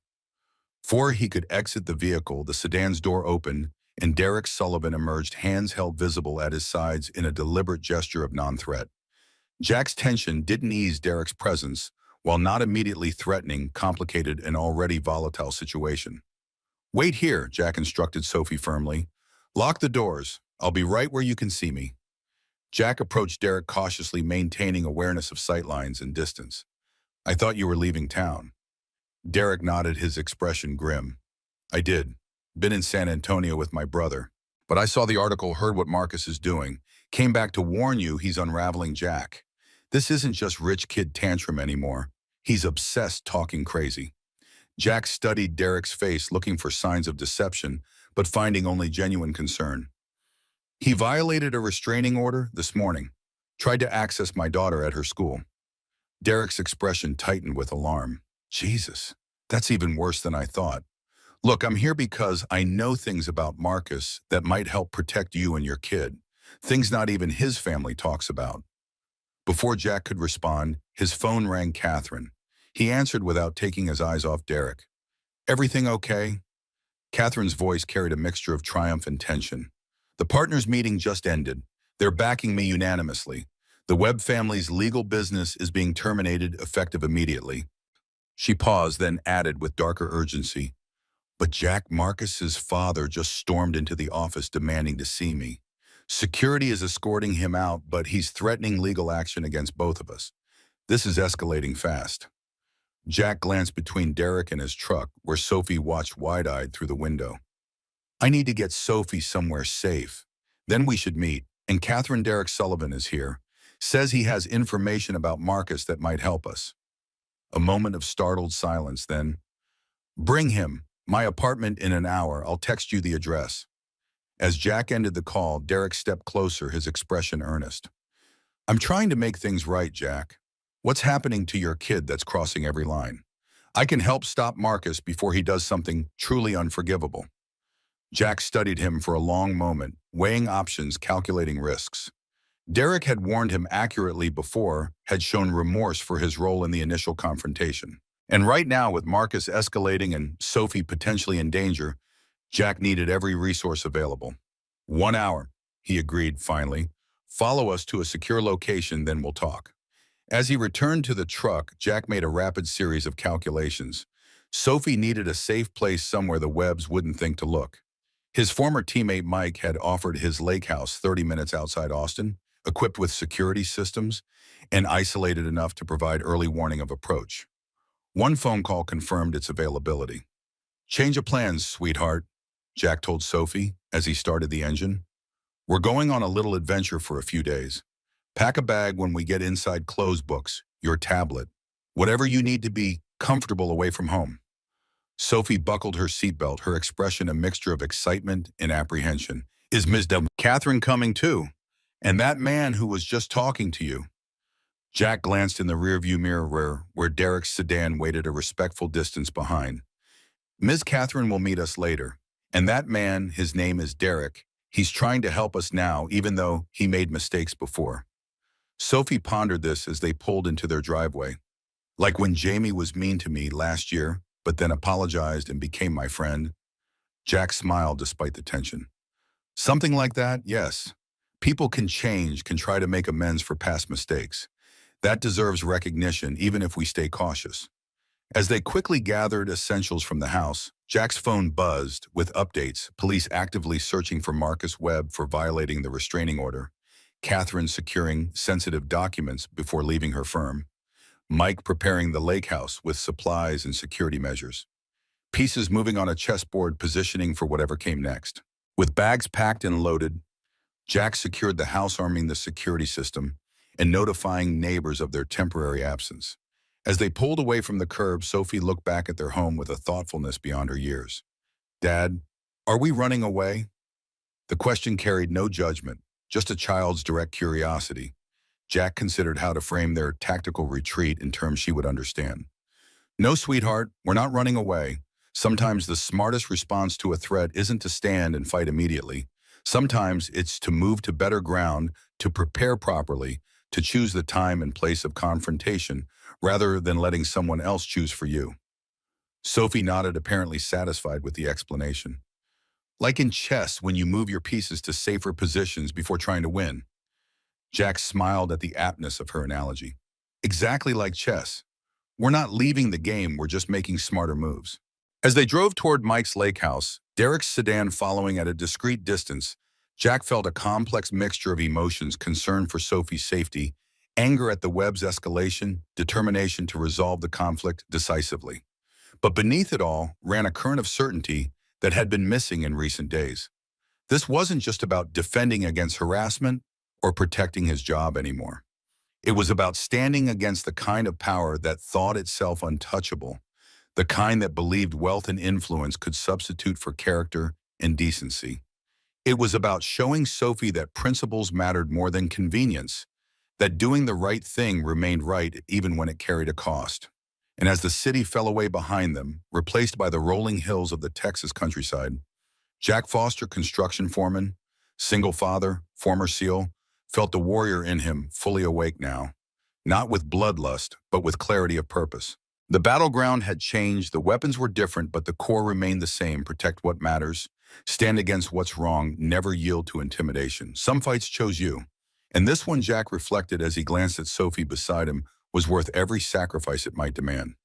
Before he could exit the vehicle, the sedan's door opened, and Derek Sullivan emerged, hands held visible at his sides in a deliberate gesture of non-threat. Jack's tension didn't ease. Derek's presence, while not immediately threatening, complicated an already volatile situation. Wait here, Jack instructed Sophie firmly. Lock the doors. I'll be right where you can see me. Jack approached Derek cautiously, maintaining awareness of sightlines and distance. I thought you were leaving town. Derek nodded, his expression grim. I did. Been in San Antonio with my brother. But I saw the article, heard what Marcus is doing. Came back to warn you he's unraveling Jack. This isn't just rich kid tantrum anymore. He's obsessed, talking crazy. Jack studied Derek's face, looking for signs of deception, but finding only genuine concern. He violated a restraining order this morning. Tried to access my daughter at her school. Derek's expression tightened with alarm. Jesus, that's even worse than I thought. Look, I'm here because I know things about Marcus that might help protect you and your kid. Things not even his family talks about. Before Jack could respond, his phone rang. Catherine. He answered without taking his eyes off Derek. Everything okay? Catherine's voice carried a mixture of triumph and tension. The partners' meeting just ended. They're backing me unanimously. The Webb family's legal business is being terminated, effective immediately. She paused, then added with darker urgency. But Jack Marcus's father just stormed into the office demanding to see me. Security is escorting him out, but he's threatening legal action against both of us. This is escalating fast. Jack glanced between Derek and his truck, where Sophie watched wide-eyed through the window. I need to get Sophie somewhere safe. Then we should meet. And Catherine Derek Sullivan is here. Says he has information about Marcus that might help us. A moment of startled silence, then, bring him. My apartment in an hour. I'll text you the address. As Jack ended the call, Derek stepped closer, his expression earnest. I'm trying to make things right, Jack. What's happening to your kid that's crossing every line? I can help stop Marcus before he does something truly unforgivable. Jack studied him for a long moment, weighing options, calculating risks. Derek had warned him accurately before, had shown remorse for his role in the initial confrontation. And right now, with Marcus escalating and Sophie potentially in danger, Jack needed every resource available. 1 hour, he agreed finally. Follow us to a secure location, then we'll talk. As he returned to the truck, Jack made a rapid series of calculations. Sophie needed a safe place somewhere the Webbs wouldn't think to look. His former teammate Mike had offered his lake house 30 minutes outside Austin, equipped with security systems, and isolated enough to provide early warning of approach. One phone call confirmed its availability. Change of plans, sweetheart, Jack told Sophie as he started the engine. We're going on a little adventure for a few days. Pack a bag when we get inside, clothes, books, your tablet, whatever you need to be comfortable away from home. Sophie buckled her seatbelt, her expression a mixture of excitement and apprehension. Is Ms. Catherine coming too? And that man who was just talking to you? Jack glanced in the rearview mirror where Derek's sedan waited a respectful distance behind. Ms. Catherine will meet us later. And that man, his name is Derek. He's trying to help us now, even though he made mistakes before. Sophie pondered this as they pulled into their driveway. Like when Jamie was mean to me last year, but then apologized and became my friend. Jack smiled despite the tension. Something like that, yes. People can change, can try to make amends for past mistakes. That deserves recognition, even if we stay cautious. As they quickly gathered essentials from the house, Jack's phone buzzed with updates, police actively searching for Marcus Webb for violating the restraining order, Catherine securing sensitive documents before leaving her firm, Mike preparing the lake house with supplies and security measures, pieces moving on a chessboard positioning for whatever came next. With bags packed and loaded, Jack secured the house, arming the security system and notifying neighbors of their temporary absence. As they pulled away from the curb, Sophie looked back at their home with a thoughtfulness beyond her years. Dad, are we running away? The question carried no judgment, just a child's direct curiosity. Jack considered how to frame their tactical retreat in terms she would understand. No, sweetheart, we're not running away. Sometimes the smartest response to a threat isn't to stand and fight immediately. Sometimes it's to move to better ground, to prepare properly, to choose the time and place of confrontation, rather than letting someone else choose for you. Sophie nodded, apparently satisfied with the explanation. Like in chess, when you move your pieces to safer positions before trying to win. Jack smiled at the aptness of her analogy. Exactly like chess. We're not leaving the game, we're just making smarter moves. As they drove toward Mike's lake house, Derek's sedan following at a discreet distance, Jack felt a complex mixture of emotions: concern for Sophie's safety, anger at the Webb's escalation, determination to resolve the conflict decisively. But beneath it all ran a current of certainty that had been missing in recent days. This wasn't just about defending against harassment or protecting his job anymore. It was about standing against the kind of power that thought itself untouchable, the kind that believed wealth and influence could substitute for character and decency. It was about showing Sophie that principles mattered more than convenience, that doing the right thing remained right even when it carried a cost. And as the city fell away behind them, replaced by the rolling hills of the Texas countryside, Jack Foster, construction foreman, single father, former SEAL, felt the warrior in him fully awake now, not with bloodlust, but with clarity of purpose. The battleground had changed, the weapons were different, but the core remained the same: protect what matters, stand against what's wrong, never yield to intimidation. Some fights chose you, and this one, Jack reflected as he glanced at Sophie beside him, was worth every sacrifice it might demand.